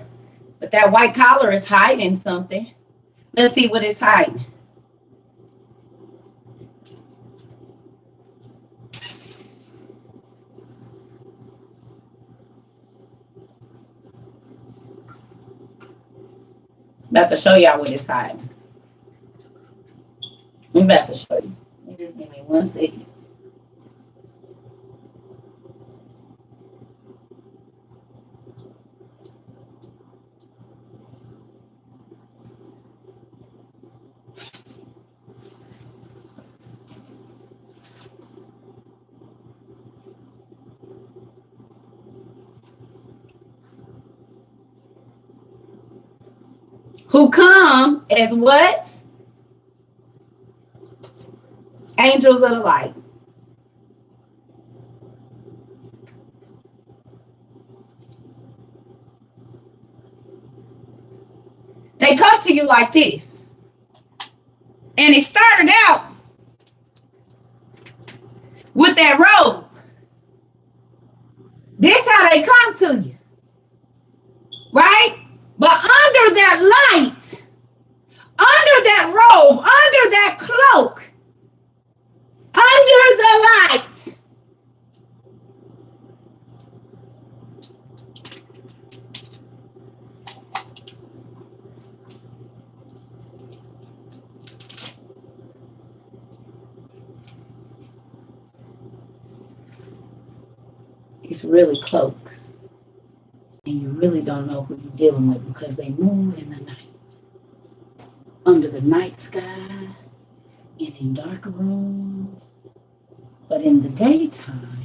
But that white collar is hiding something. Let's see what it's hiding. About to show y'all what it's hiding. I'm about to show you. Just give me 1 second. Who come as what? Angels of the light. They come to you like this. And it started out with that robe. This how they come to you. Right? But under that light, under that robe, under that cloak, under the light, it's really cloaks. And you really don't know who you're dealing with because they move in the night. Under the night sky and in dark rooms. But in the daytime,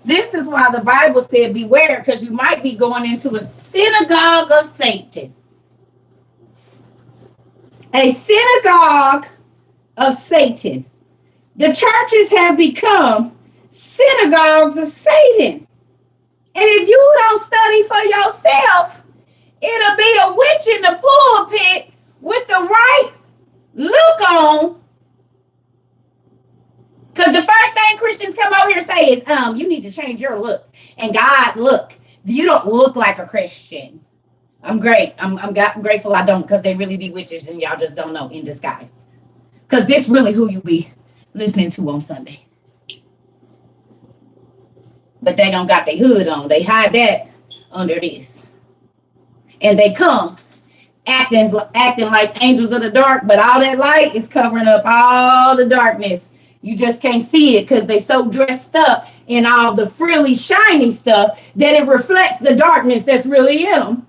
this is why the Bible said beware, because you might be going into a synagogue of Satan. A synagogue of Satan. The churches have become synagogues of Satan. And if you don't study for yourself, it'll be a witch in the pulpit with the right look on. Because the first thing Christians come over here and say is, you need to change your look. And God, look, you don't look like a Christian. I'm great. I'm grateful I don't, because they really be witches and y'all just don't know in disguise. Because this really who you be listening to on Sunday. But they don't got their hood on. They hide that under this. And they come acting like angels of the dark, but all that light is covering up all the darkness. You just can't see it because they so dressed up in all the frilly, shiny stuff that it reflects the darkness that's really in them.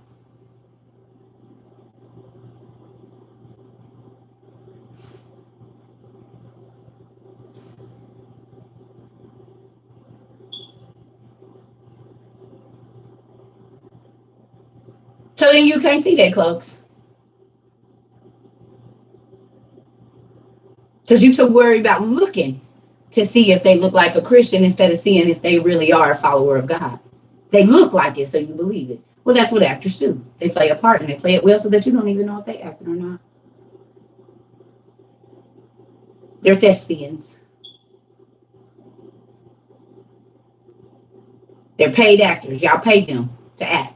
So then you can't see their clothes. Because you too worried about looking to see if they look like a Christian instead of seeing if they really are a follower of God. They look like it, so you believe it. Well, that's what actors do. They play a part and they play it well so that you don't even know if they acting or not. They're thespians. They're paid actors. Y'all pay them to act.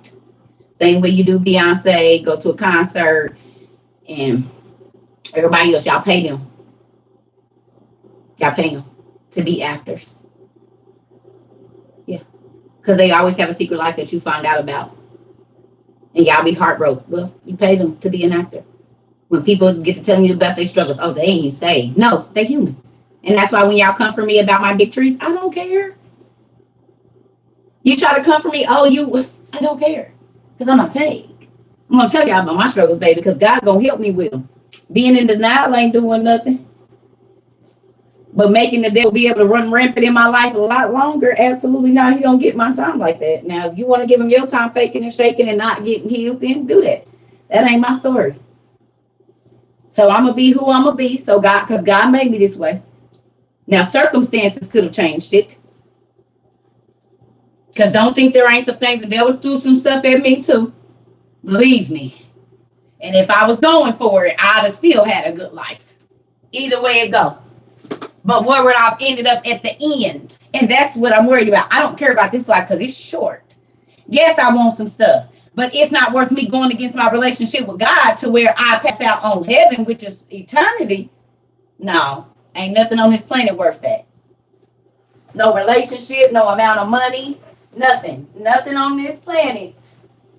Same way you do Beyonce, go to a concert, and everybody else, y'all pay them. Y'all pay them to be actors. Yeah. Because they always have a secret life that you find out about. And y'all be heartbroken. Well, you pay them to be an actor. When people get to telling you about their struggles, oh, they ain't saved. No, they human. And that's why when y'all come for me about my victories, I don't care. You try to come for me, I don't care. Because I'm not paid. I'm going to tell y'all about my struggles, baby, because God going to help me with them. Being in denial ain't doing nothing. But making the devil be able to run rampant in my life a lot longer, absolutely not. He don't get my time like that. Now, if you want to give him your time faking and shaking and not getting healed, then do that. That ain't my story. So I'm going to be who I'm going to be. So God, because God made me this way. Now, circumstances could have changed it. Because don't think there ain't some things. The devil threw some stuff at me too. Believe me. And if I was going for it, I'd have still had a good life. Either way it go. But where would I've ended up at the end? And that's what I'm worried about. I don't care about this life because it's short. Yes, I want some stuff. But it's not worth me going against my relationship with God to where I pass out on heaven, which is eternity. No, ain't nothing on this planet worth that. No relationship, no amount of money, nothing. Nothing on this planet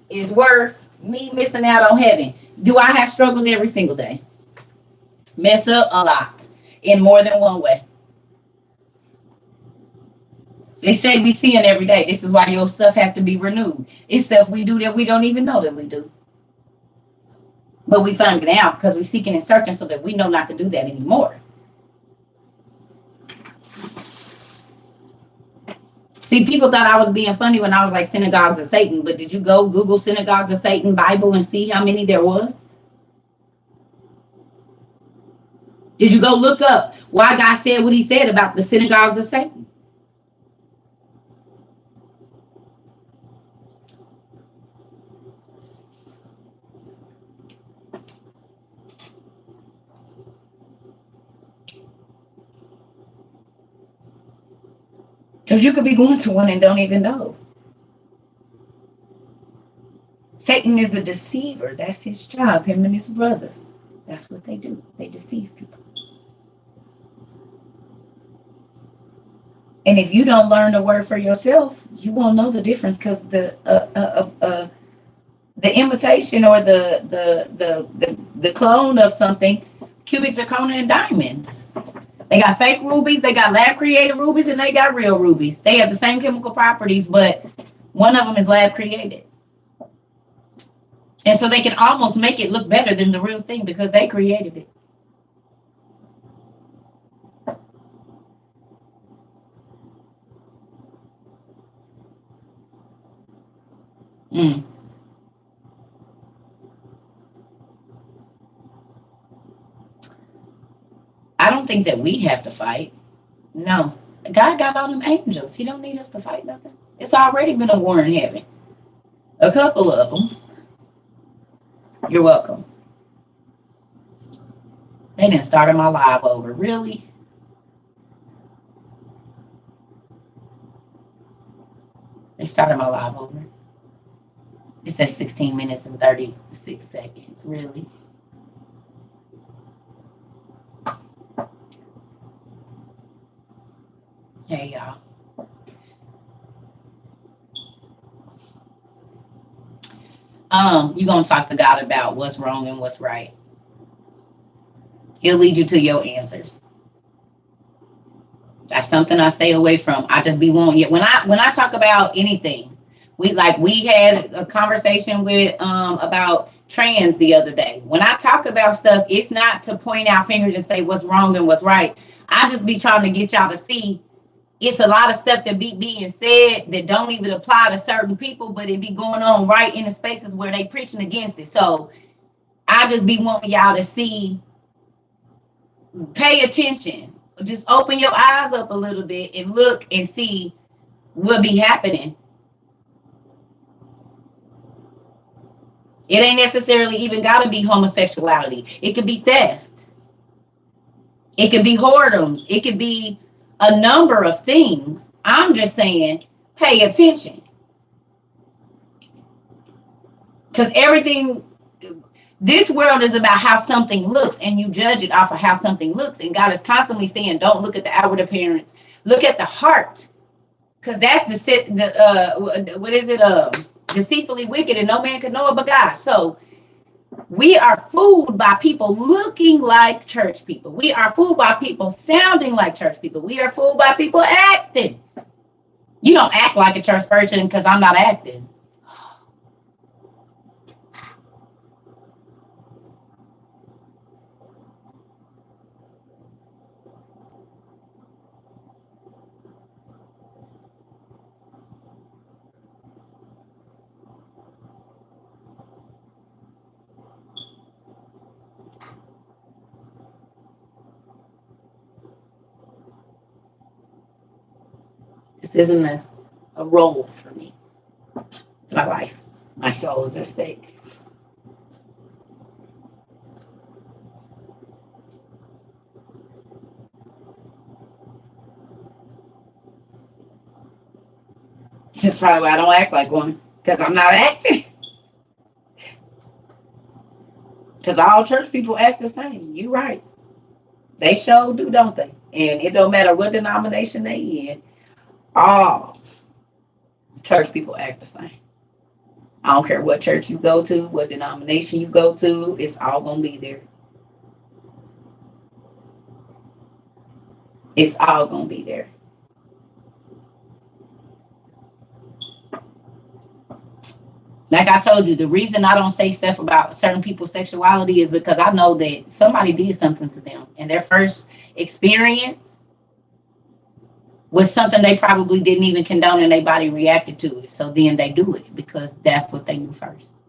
is worth me missing out on heaven. Do I have struggles every single day? Mess up a lot in more than one way. They say we sin every day. This is why your stuff have to be renewed. It's stuff we do that we don't even know that we do. But we find it out because we're seeking and searching so that we know not to do that anymore. See, people thought I was being funny when I was like synagogues of Satan. But did you go Google synagogues of Satan Bible and see how many there was? Did you go look up why God said what he said about the synagogues of Satan? Because you could be going to one and don't even know. Satan is a deceiver. That's his job, him and his brothers. That's what they do. They deceive people. And if you don't learn the word for yourself, you won't know the difference because the imitation or the clone of something, cubic zirconia and diamonds. They got fake rubies, they got lab created rubies, and they got real rubies. They have the same chemical properties, but one of them is lab created. And so they can almost make it look better than the real thing because they created it. I don't think that we have to fight. No. God got all them angels. He don't need us to fight nothing. It's already been a war in heaven. A couple of them. You're welcome. They didn't start my live over. Really? They started my live over. It says 16 minutes and 36 seconds. Really? Hey, y'all. You're going to talk to God about what's wrong and what's right. He'll lead you to your answers. That's something I stay away from. I just be wanting. When I talk about anything, we had a conversation with about trans the other day. When I talk about stuff, it's not to point out fingers and say what's wrong and what's right. I just be trying to get y'all to see it's a lot of stuff that be being said that don't even apply to certain people, but it be going on right in the spaces where they preaching against it. So I just be wanting y'all to see, pay attention, just open your eyes up a little bit and look and see what be happening. It ain't necessarily even got to be homosexuality. It could be theft. It could be whoredoms. It could be a number of things. I'm just saying, pay attention. Because everything, this world is about how something looks, and you judge it off of how something looks. And God is constantly saying, don't look at the outward appearance. Look at the heart. Because that's what is it? Deceitfully wicked, and no man can know it but God. So we are fooled by people looking like church people. We are fooled by people sounding like church people. We are fooled by people acting. You don't act like a church person because I'm not acting. This isn't a role for me. It's my life. My soul is at stake. Just probably why I don't act like one. Because I'm not acting. Because all church people act the same. You right. They sure do, don't they? And it don't matter what denomination they in. All church people act the same. I don't care what church you go to, what denomination you go to, it's all going to be there. It's all going to be there. Like I told you, the reason I don't say stuff about certain people's sexuality is because I know that somebody did something to them. And their first experience was something they probably didn't even condone, and their body reacted to it. So then they do it because that's what they knew first.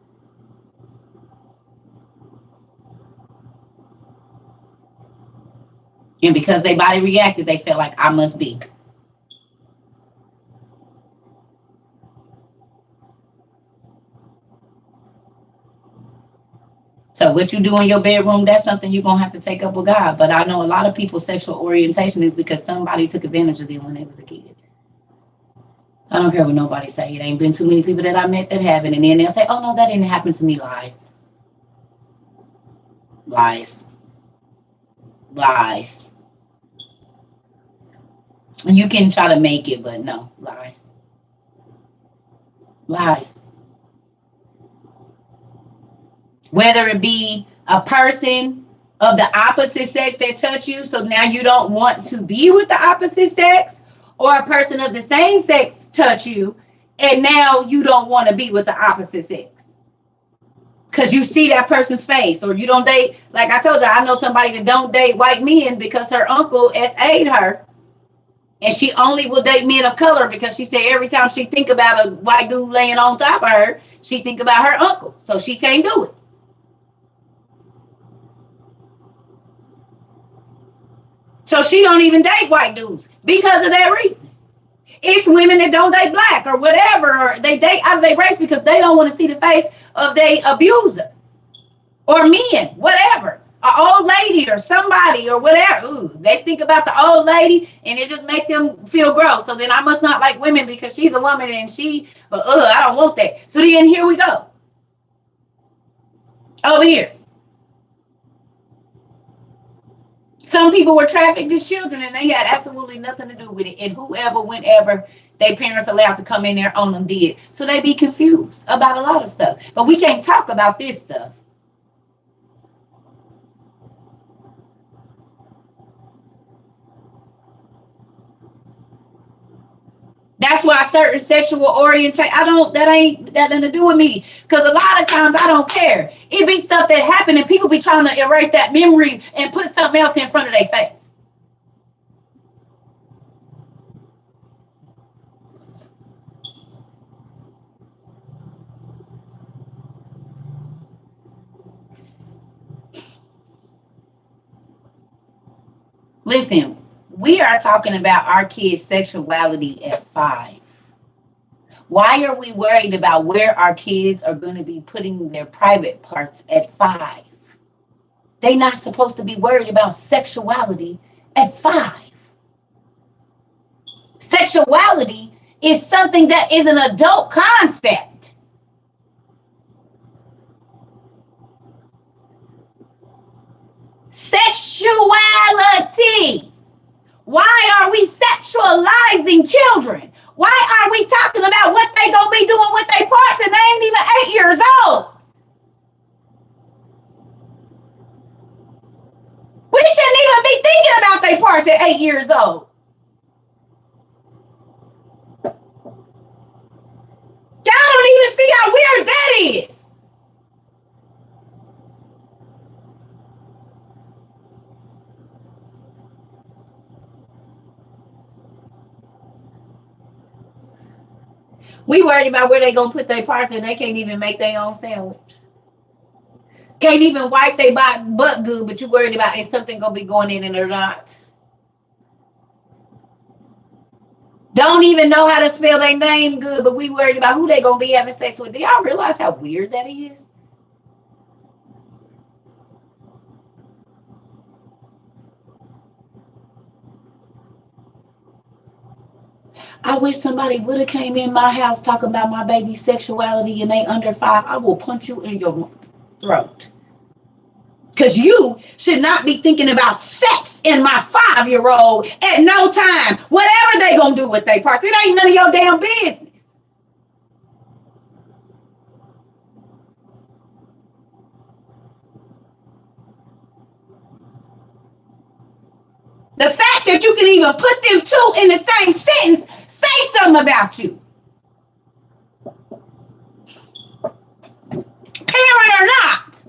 And because their body reacted, they felt like I must be. So what you do in your bedroom, that's something you're going to have to take up with God. But I know a lot of people's sexual orientation is because somebody took advantage of them when they was a kid. I don't care what nobody say. It ain't been too many people that I met that haven't. And then they'll say, oh, no, that didn't happen to me. Lies. Lies. Lies. And you can try to make it, but no, lies. Lies. Whether it be a person of the opposite sex that touch you, so now you don't want to be with the opposite sex, or a person of the same sex touch you, and now you don't want to be with the opposite sex. Because you see that person's face, or you don't date. Like I told you, I know somebody that don't date white men because her uncle SA'd her. And she only will date men of color because she said every time she think about a white dude laying on top of her, she think about her uncle. So she can't do it. So she don't even date white dudes because of that reason. It's women that don't date black or whatever, or they date out of their race because they don't want to see the face of their abuser. Or men, whatever. An old lady or somebody or whatever. Ooh, they think about the old lady and it just make them feel gross. So then I must not like women because she's a woman and I don't want that. So then here we go. Over here. Some people were trafficked as children and they had absolutely nothing to do with it. And whoever, whenever their parents allowed to come in there on them did. So they be confused about a lot of stuff. But we can't talk about this stuff. That's why certain sexual orientation, that ain't nothing to do with me. Because a lot of times I don't care. It be stuff that happened and people be trying to erase that memory and put something else in front of their face. Listen, we are talking about our kids' sexuality at 5. Why are we worried about where our kids are going to be putting their private parts at 5? They're not supposed to be worried about sexuality at 5. Sexuality is something that is an adult concept. Sexuality. Why are we sexualizing children? Why are we talking about what they gonna be doing with their parts and they ain't even 8 years old? We shouldn't even be thinking about their parts at 8 years old. Y'all don't even see how weird that is. We worried about where they gonna put their parts and they can't even make their own sandwich. Can't even wipe their butt good, but you worried about is something gonna be going in it or not. Don't even know how to spell their name good, but we worried about who they gonna be having sex with. Do y'all realize how weird that is? I wish somebody would have came in my house talking about my baby's sexuality and they under 5. I will punch you in your throat. Because you should not be thinking about sex in my 5-year-old at no time. Whatever they gonna do with their parts, it ain't none of your damn business. The fact that you can even put them two in the same sentence say something about you. Parent or not.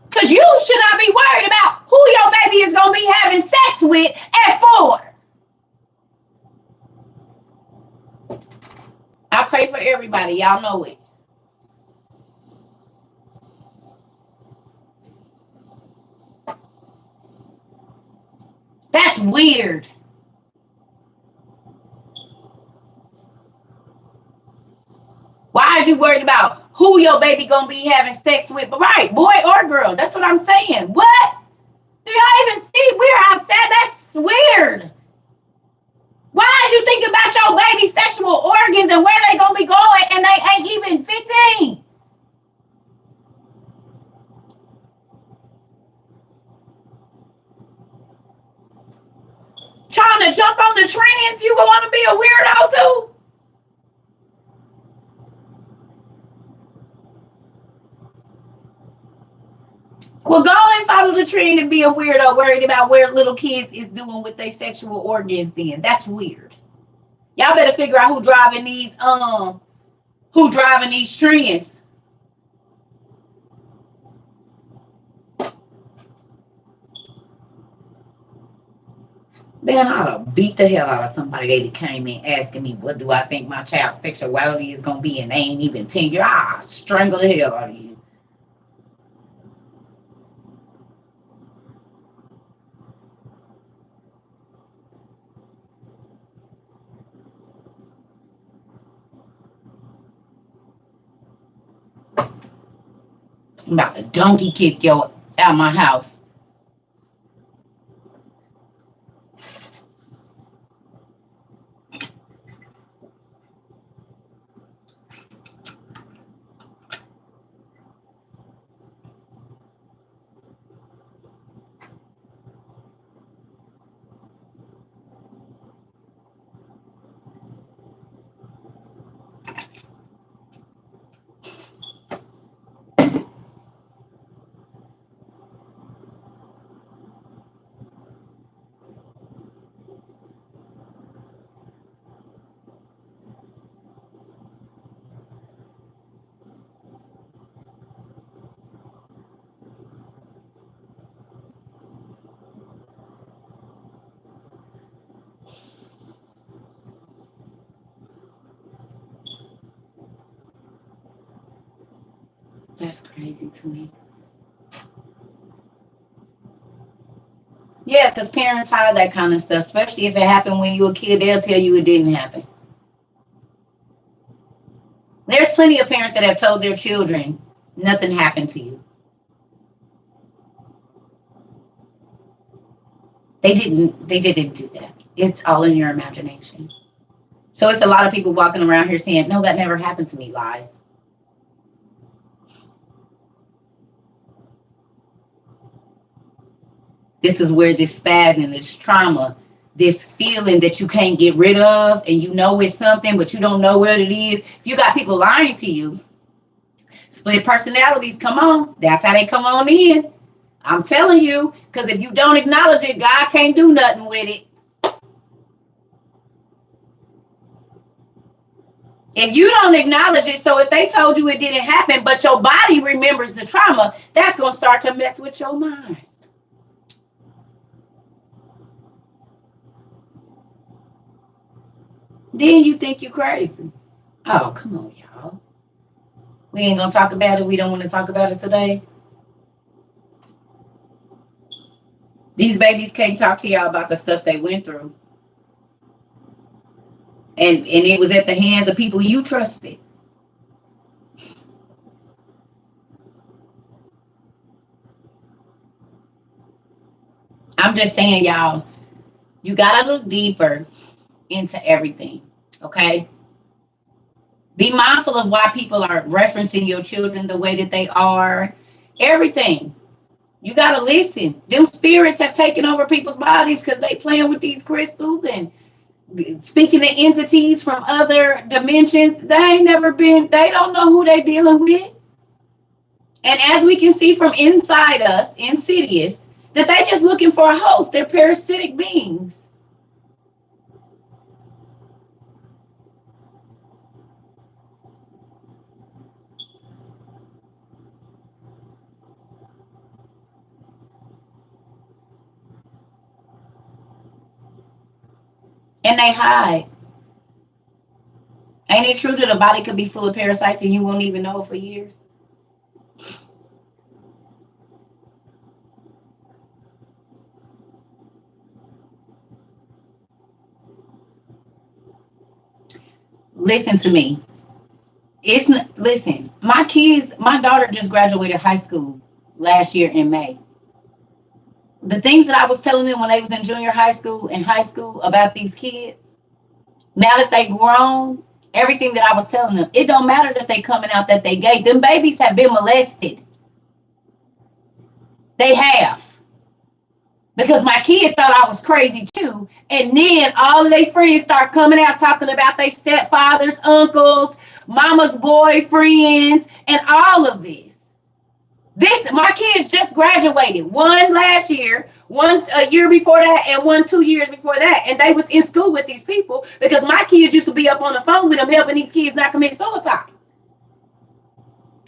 Because you should not be worried about who your baby is going to be having sex with at 4. I pray for everybody. Y'all know it. That's weird. Why are you worried about who your baby going to be having sex with? But right, boy or girl. That's what I'm saying. What? Do y'all even see where I said that's weird? Why is you thinking about your baby's sexual organs and where they gonna be going and they ain't even 15? Trying to jump on the trends, you gonna want to be a weirdo too? Well, go and follow the trend and be a weirdo worried about where little kids is doing with their sexual organs then. That's weird. Y'all better figure out who driving these trends. Man, I ought to beat the hell out of somebody that came in asking me what do I think my child's sexuality is gonna be and they ain't even 10 years. I'll strangle the hell out of you. I'm about to donkey kick your out my house. That's crazy to me. Yeah, because parents hide that kind of stuff, especially if it happened when you were a kid. They'll tell you it didn't happen. There's plenty of parents that have told their children nothing happened to you. They didn't do that. It's all in your imagination. So it's a lot of people walking around here saying, no, that never happened to me. Lies. This is where this spasm, this trauma, this feeling that you can't get rid of, and you know it's something, but you don't know what it is. If you got people lying to you, split personalities, come on. That's how they come on in. I'm telling you, because if you don't acknowledge it, God can't do nothing with it. If you don't acknowledge it, so if they told you it didn't happen, but your body remembers the trauma, that's going to start to mess with your mind. Then you think you're crazy. Oh, come on, y'all. We ain't going to talk about it. We don't want to talk about it today. These babies can't talk to y'all about the stuff they went through. And it was at the hands of people you trusted. I'm just saying, y'all, you got to look deeper into everything, okay? Be mindful of why people are referencing your children the way that they are. Everything. You got to listen. Them spirits have taken over people's bodies because they playing with these crystals and speaking to entities from other dimensions. They don't know who they're dealing with. And as we can see from inside us, insidious, that they just looking for a host. They're parasitic beings. And they hide. Ain't it true that a body could be full of parasites and you won't even know it for years? Listen to me. Listen, my daughter just graduated high school last year in May. The things that I was telling them when they was in junior high school and high school about these kids, now that they grown, everything that I was telling them, it don't matter that they coming out that they gay. Them babies have been molested. They have. Because my kids thought I was crazy too. And then all of their friends start coming out talking about their stepfathers, uncles, mama's boyfriends, and all of this. My kids just graduated. One last year, one a year before that, and one 2 years before that. And they was in school with these people because my kids used to be up on the phone with them helping these kids not commit suicide.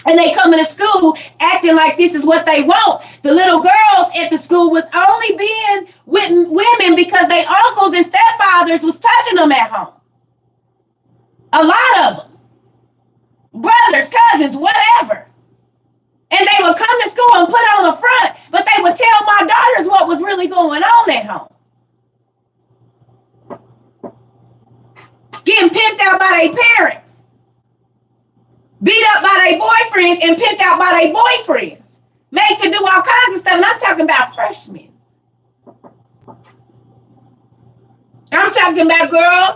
And they coming to school acting like this is what they want. The little girls at the school was only being with women because their uncles and stepfathers was touching them at home. A lot of them. Brothers, cousins, whatever. And they would come to school and put on a front, but they would tell my daughters what was really going on at home. Getting pimped out by their parents. Beat up by their boyfriends and pimped out by their boyfriends. Made to do all kinds of stuff. And I'm talking about freshmen. I'm talking about girls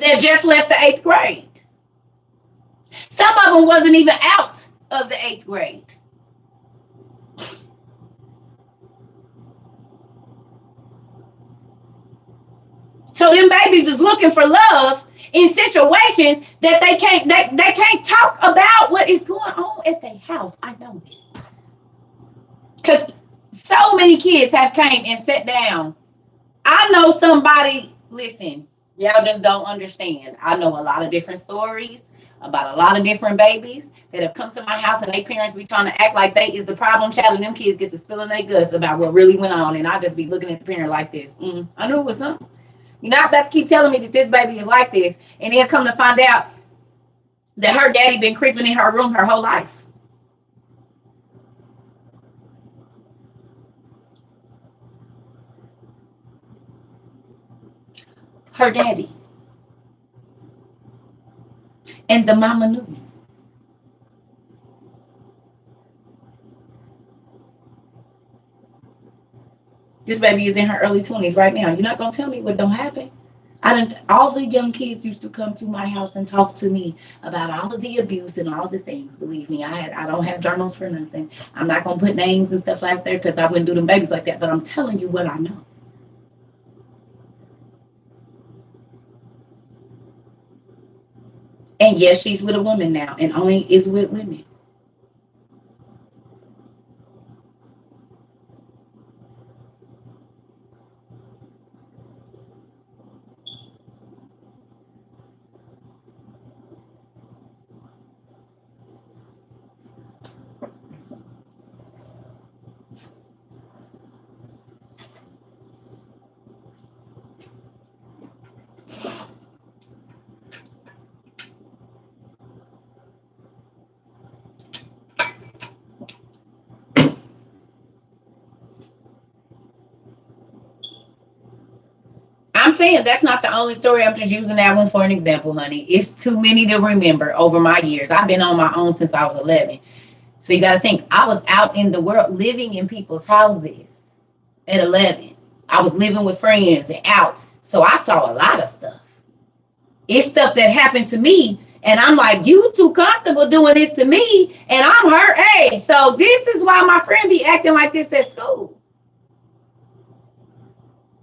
that just left the 8th grade. Some of them wasn't even out of the 8th grade. So them babies is looking for love in situations that they can't talk about what is going on at their house. I know this. Because so many kids have came and sat down. I know somebody, listen, y'all just don't understand. I know a lot of different stories about a lot of different babies that have come to my house and their parents be trying to act like they is the problem child and them kids get to spilling their guts about what really went on. And I just be looking at the parent like this. I knew it was something. You're not about to keep telling me that this baby is like this. And then come to find out that her daddy been creeping in her room her whole life. her daddy. And the mama knew. This baby is in her early 20s right now. You're not going to tell me what don't happen. All the young kids used to come to my house and talk to me about all of the abuse and all the things. Believe me, I don't have journals for nothing. I'm not going to put names and stuff like that because I wouldn't do them babies like that. But I'm telling you what I know. And yes, she's with a woman now and only is with women. I'm saying that's not the only story. I'm just using that one for an example, honey. It's too many to remember over my years. I've been on my own since I was 11. So you got to think, I was out in the world living in people's houses at 11. I was living with friends and out. So I saw a lot of stuff. It's stuff that happened to me. And I'm like, you too comfortable doing this to me. And I'm her age. So this is why my friend be acting like this at school.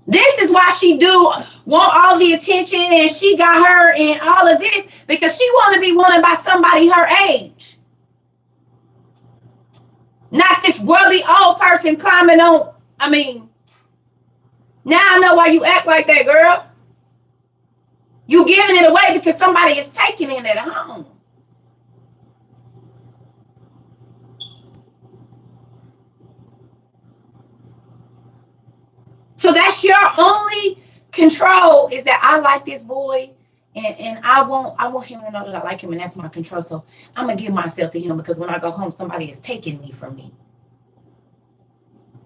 This is why she do want all the attention and she got her in all of this because she want to be wanted by somebody her age. Not this grubby old person climbing on. Now I know why you act like that, girl. You giving it away because somebody is taking it at home. So that's your only control is that I like this boy and I want him to know that I like him and that's my control. So I'm going to give myself to him because when I go home, somebody is taking me from me.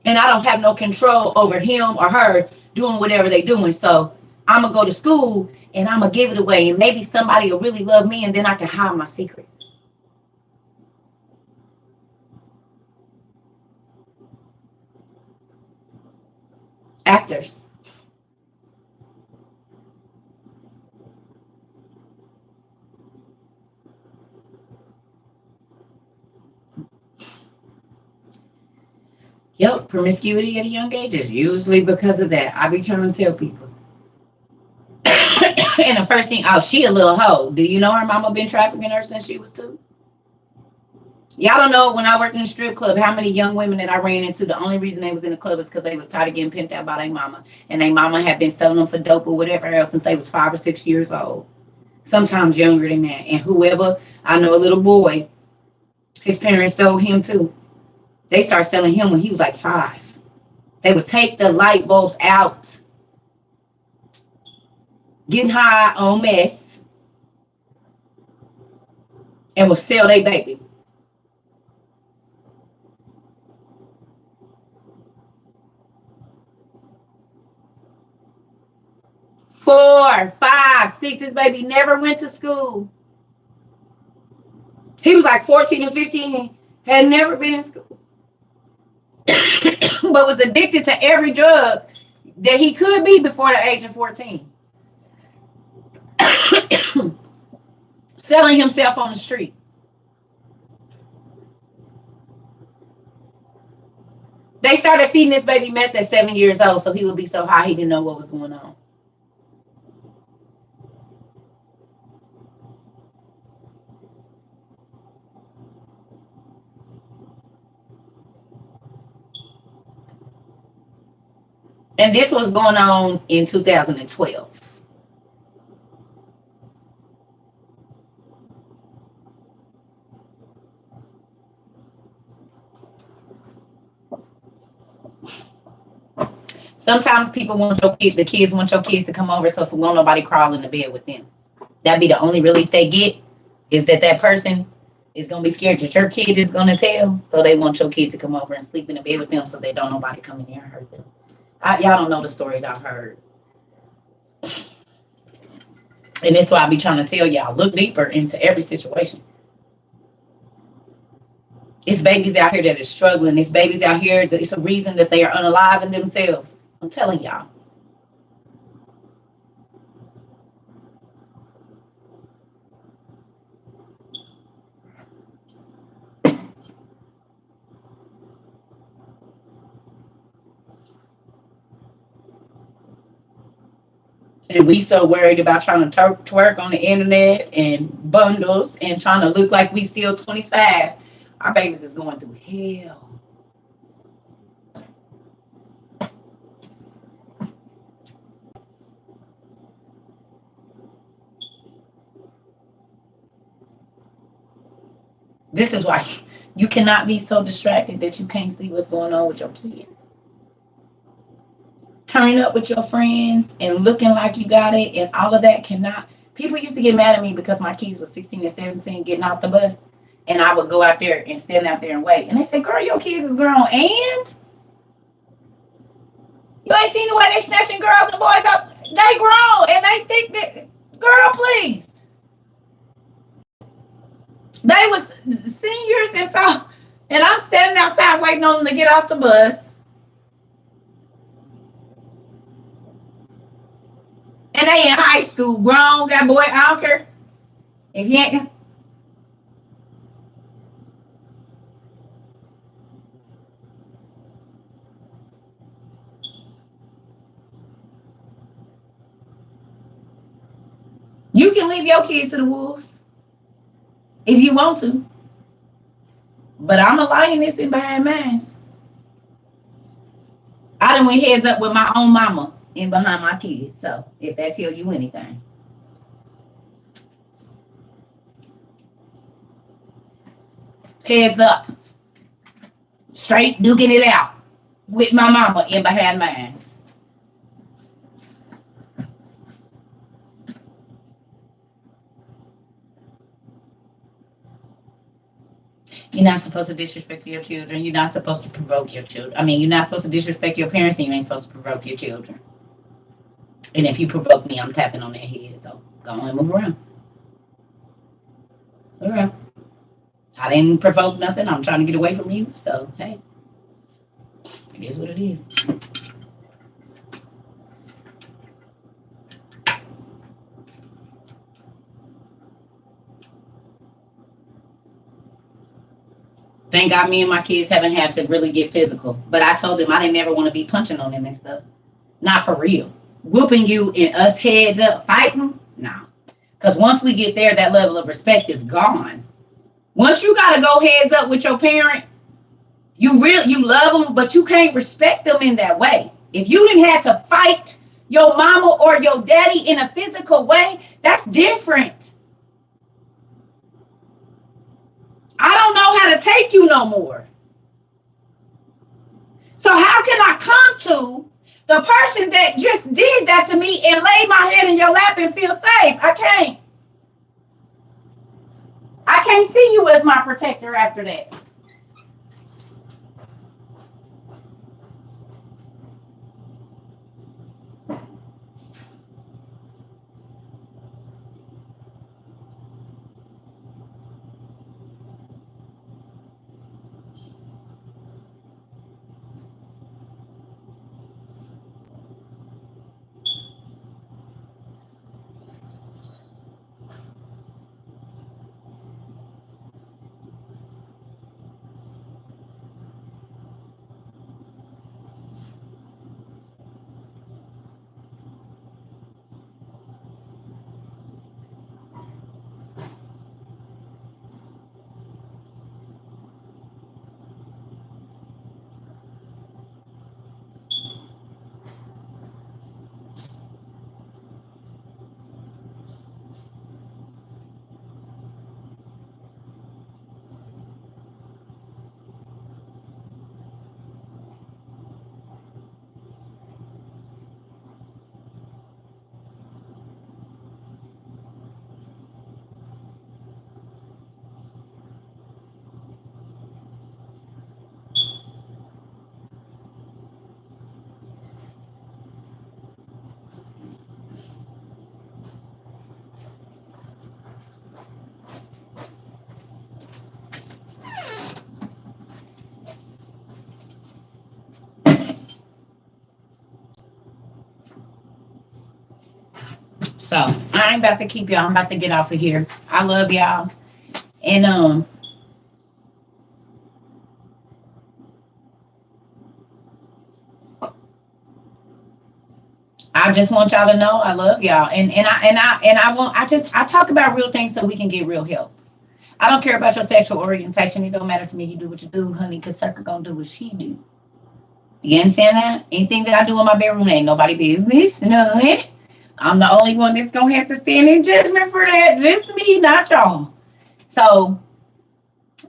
And I don't have no control over him or her doing whatever they're doing. So I'm going to go to school and I'm going to give it away. And maybe somebody will really love me and then I can hide my secret. Actors. Yep, promiscuity at a young age is usually because of that. I be trying to tell people. And the first thing, she a little hoe. Do you know her mama been trafficking her since she was 2? Y'all don't know when I worked in the strip club how many young women that I ran into. The only reason they was in the club is because they was tired of getting pimped out by their mama. And their mama had been selling them for dope or whatever else since they was 5 or 6 years old. Sometimes younger than that. And whoever, I know a little boy, his parents sold him too. They started selling him when he was like 5. They would take the light bulbs out, getting high on meth, and would sell their baby. Four, 5, 6. This baby never went to school. He was like 14 and 15, had never been in school. But was addicted to every drug that he could be before the age of 14. Selling himself on the street. They started feeding this baby meth at 7 years old, so he would be so high he didn't know what was going on. And this was going on in 2012. Sometimes people want the kids want your kids to come over so won't nobody crawl in the bed with them. That'd be the only relief they get is that person is going to be scared that your kid is going to tell. So they want your kid to come over and sleep in the bed with them so they don't nobody come in here and hurt them. Y'all don't know the stories I've heard. And that's why I be trying to tell y'all, look deeper into every situation. It's babies out here that are struggling. It's babies out here that it's a reason that they are unalive in themselves. I'm telling y'all. And we so worried about trying to twerk on the internet and bundles and trying to look like we still 25. Our babies is going through hell. This is why you cannot be so distracted that you can't see what's going on with your kids. Turning up with your friends and looking like you got it and all of that cannot. People used to get mad at me because my kids was 16 and 17 getting off the bus. And I would go out there and stand out there and wait. And they say, girl, your kids is grown. And you ain't seen the way they snatching girls and boys up. They grown. And they think that, girl, please. They was seniors and so, and I'm standing outside waiting on them to get off the bus. And they in high school, grown, got boy, I don't care. If you ain't, you can leave your kids to the wolves if you want to. But I'm a lioness in behind mine. I done went heads up with my own mama in behind my kids. So if that tell you anything. Heads up. Straight duking it out with my mama in behind mine. You're not supposed to disrespect your children. You're not supposed to provoke your children. I mean, you're not supposed to disrespect your parents, and you ain't supposed to provoke your children. And if you provoke me, I'm tapping on their head. So go on and move around. All right. I didn't provoke nothing. I'm trying to get away from you. So, hey, it is what it is. Thank God me and my kids haven't had to really get physical. But I told them I didn't ever want to be punching on them and stuff. Not for real. Whooping you and us heads up fighting? No. Because once we get there, that level of respect is gone. Once you got to go heads up with your parent, you love them, but you can't respect them in that way. If you didn't have to fight your mama or your daddy in a physical way, that's different. I don't know how to take you no more. So how can I come to the person that just did that to me and lay my head in your lap and feel safe? I can't. I can't see you as my protector after that. So I ain't about to keep y'all. I'm about to get off of here. I love y'all. And I just want y'all to know I love y'all. I talk about real things so we can get real help. I don't care about your sexual orientation. It don't matter to me. You do what you do, honey, because Circle gonna do what she do. You understand that? Anything that I do in my bedroom ain't nobody business. None. I'm the only one that's gonna have to stand in judgment for that. Just me, not y'all. So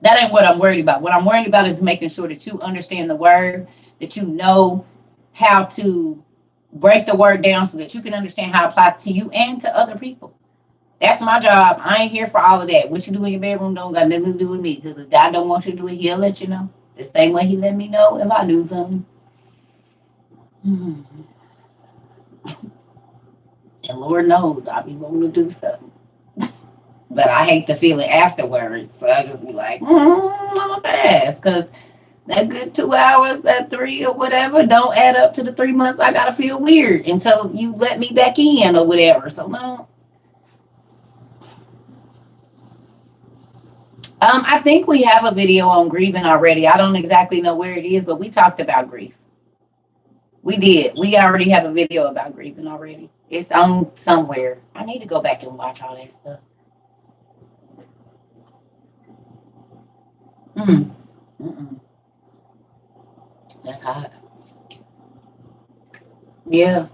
that ain't what I'm worried about. What I'm worried about is making sure that you understand the word, that you know how to break the word down so that you can understand how it applies to you and to other people. That's my job. I ain't here for all of that. What you do in your bedroom don't got nothing to do with me. Because if God don't want you to do it, he'll let you know. The same way he let me know if I do something. And Lord knows I'll be wanting to do something. But I hate the feeling afterwards. So I just be like, I'm gonna pass. Because that good 2 hours, that 3 or whatever, don't add up to the 3 months I gotta feel weird until you let me back in or whatever. So no. I think we have a video on grieving already. I don't exactly know where it is, but we talked about grief. We did. We already have a video about grieving already. It's on somewhere. I need to go back and watch all that stuff. Mm-mm. That's hot. Yeah.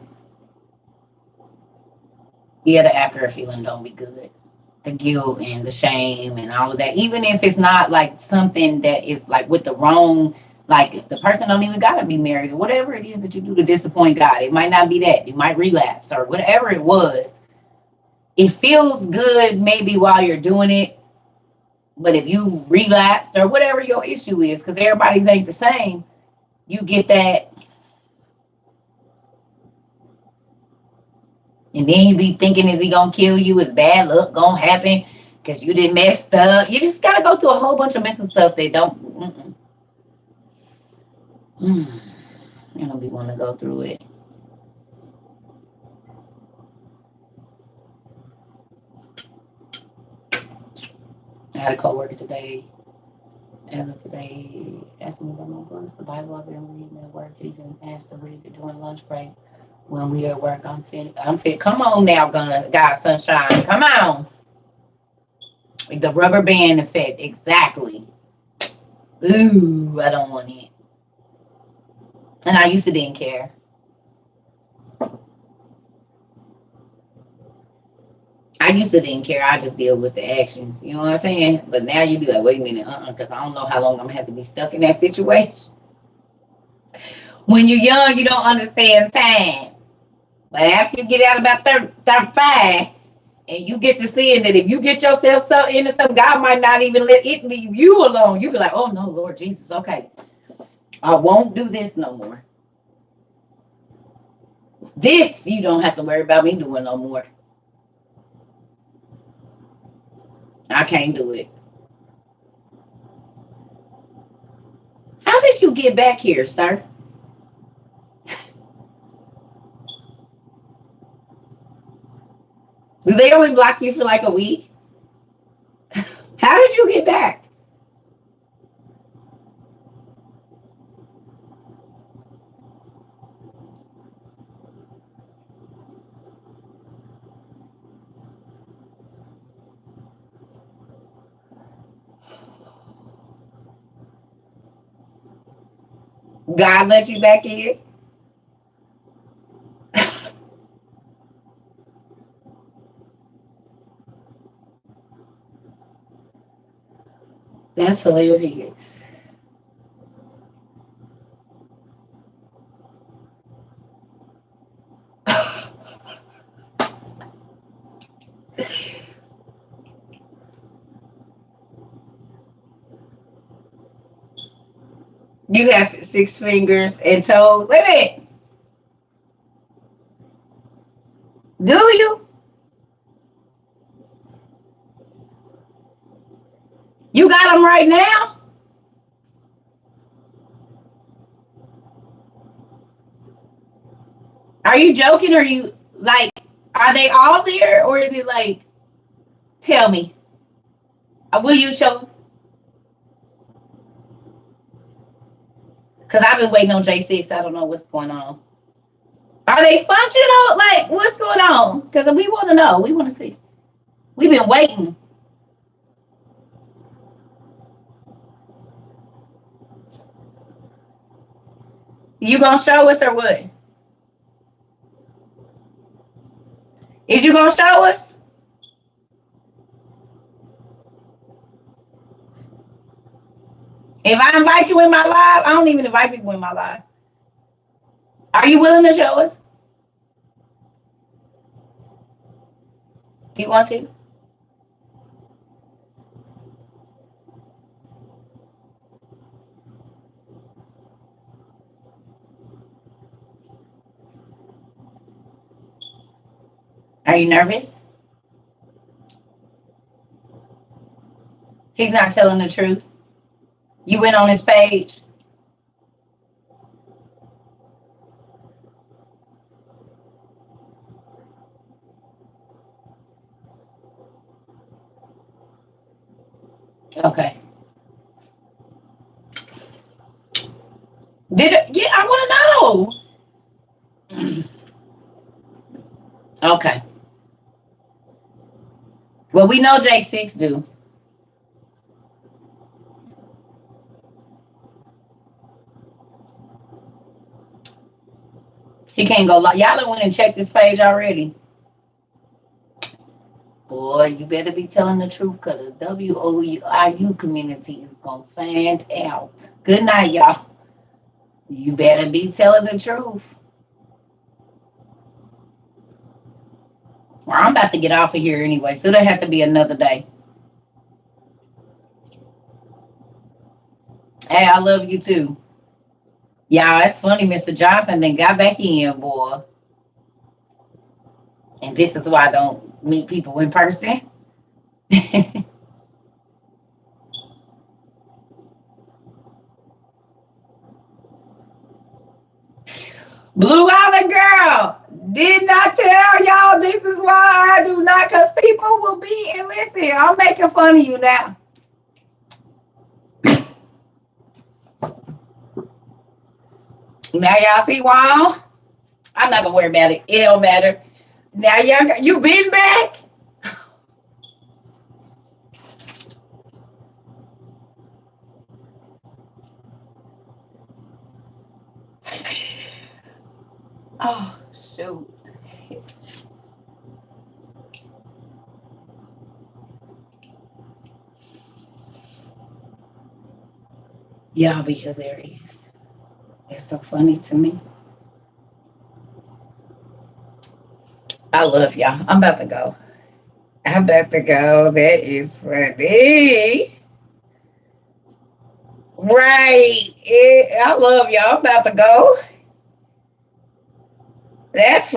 Yeah, the after feeling don't be good. The guilt and the shame and all of that. Even if it's not like something that is like with the wrong, like it's the person don't even gotta be married or whatever it is that you do to disappoint God. It might not be that. You might relapse or whatever it was. It feels good maybe while you're doing it, but if you relapsed or whatever your issue is, because everybody's ain't the same, you get that. And then you be thinking, is he gonna kill you? Is bad luck gonna happen because you didn't messed up? You just gotta go through a whole bunch of mental stuff that don't. You don't be want to go through it. I had a coworker today. As of today, asked me about my books, the Bible I've been reading at work. He been asked to read it during lunch break. When we at work, I'm fit. Come on now, God Sunshine. Come on. The rubber band effect, exactly. Ooh, I don't want it. And I used to didn't care. I used to didn't care. I just deal with the actions. You know what I'm saying? But now you be like, wait a minute, because I don't know how long I'm gonna have to be stuck in that situation. When you're young, you don't understand time. But after you get out about 35, and you get to seeing that if you get yourself into something, God might not even let it leave you alone. You be like, oh no, Lord Jesus, okay. I won't do this no more. This you don't have to worry about me doing no more. I can't do it. How did you get back here, sir? Do they only block you for like a week? How did you get back? God let you back in? That's hilarious. You have 6 fingers and toes. Wait a minute. Do you? You got them right now? Are you joking or are Are they all there, or is it like, tell me? Will you show us? Because I've been waiting on J6. I don't know what's going on. Are they functional? Like, what's going on? Because we want to know. We want to see. We've been waiting. You gonna show us or what? Is you gonna show us? If I invite you in my live, I don't even invite people in my live. Are you willing to show us? You want to? Are you nervous? He's not telling the truth. You went on his page. Okay. Did it? Yeah, I want to know. Okay. Well, we know J6 do. He can't go. Y'all done went and checked this page already. Boy, you better be telling the truth, because the WOIU community is going to find out. Good night, y'all. You better be telling the truth. Well, I'm about to get off of here anyway, so it'll have to be another day. Hey, I love you too. Y'all, it's funny, Mr. Johnson then got back in, boy. And this is why I don't meet people in person. Blue Island girl, did not tell y'all this is why I do not, because people will be, and listen, I'm making fun of you now. Now y'all see why? I'm not gonna worry about it. It don't matter. Now y'all, you been back? Oh, shoot. Y'all be hilarious. It's so funny to me. I love y'all. I'm about to go. I'm about to go. That is funny. Right. I love y'all. I'm about to go. That's funny.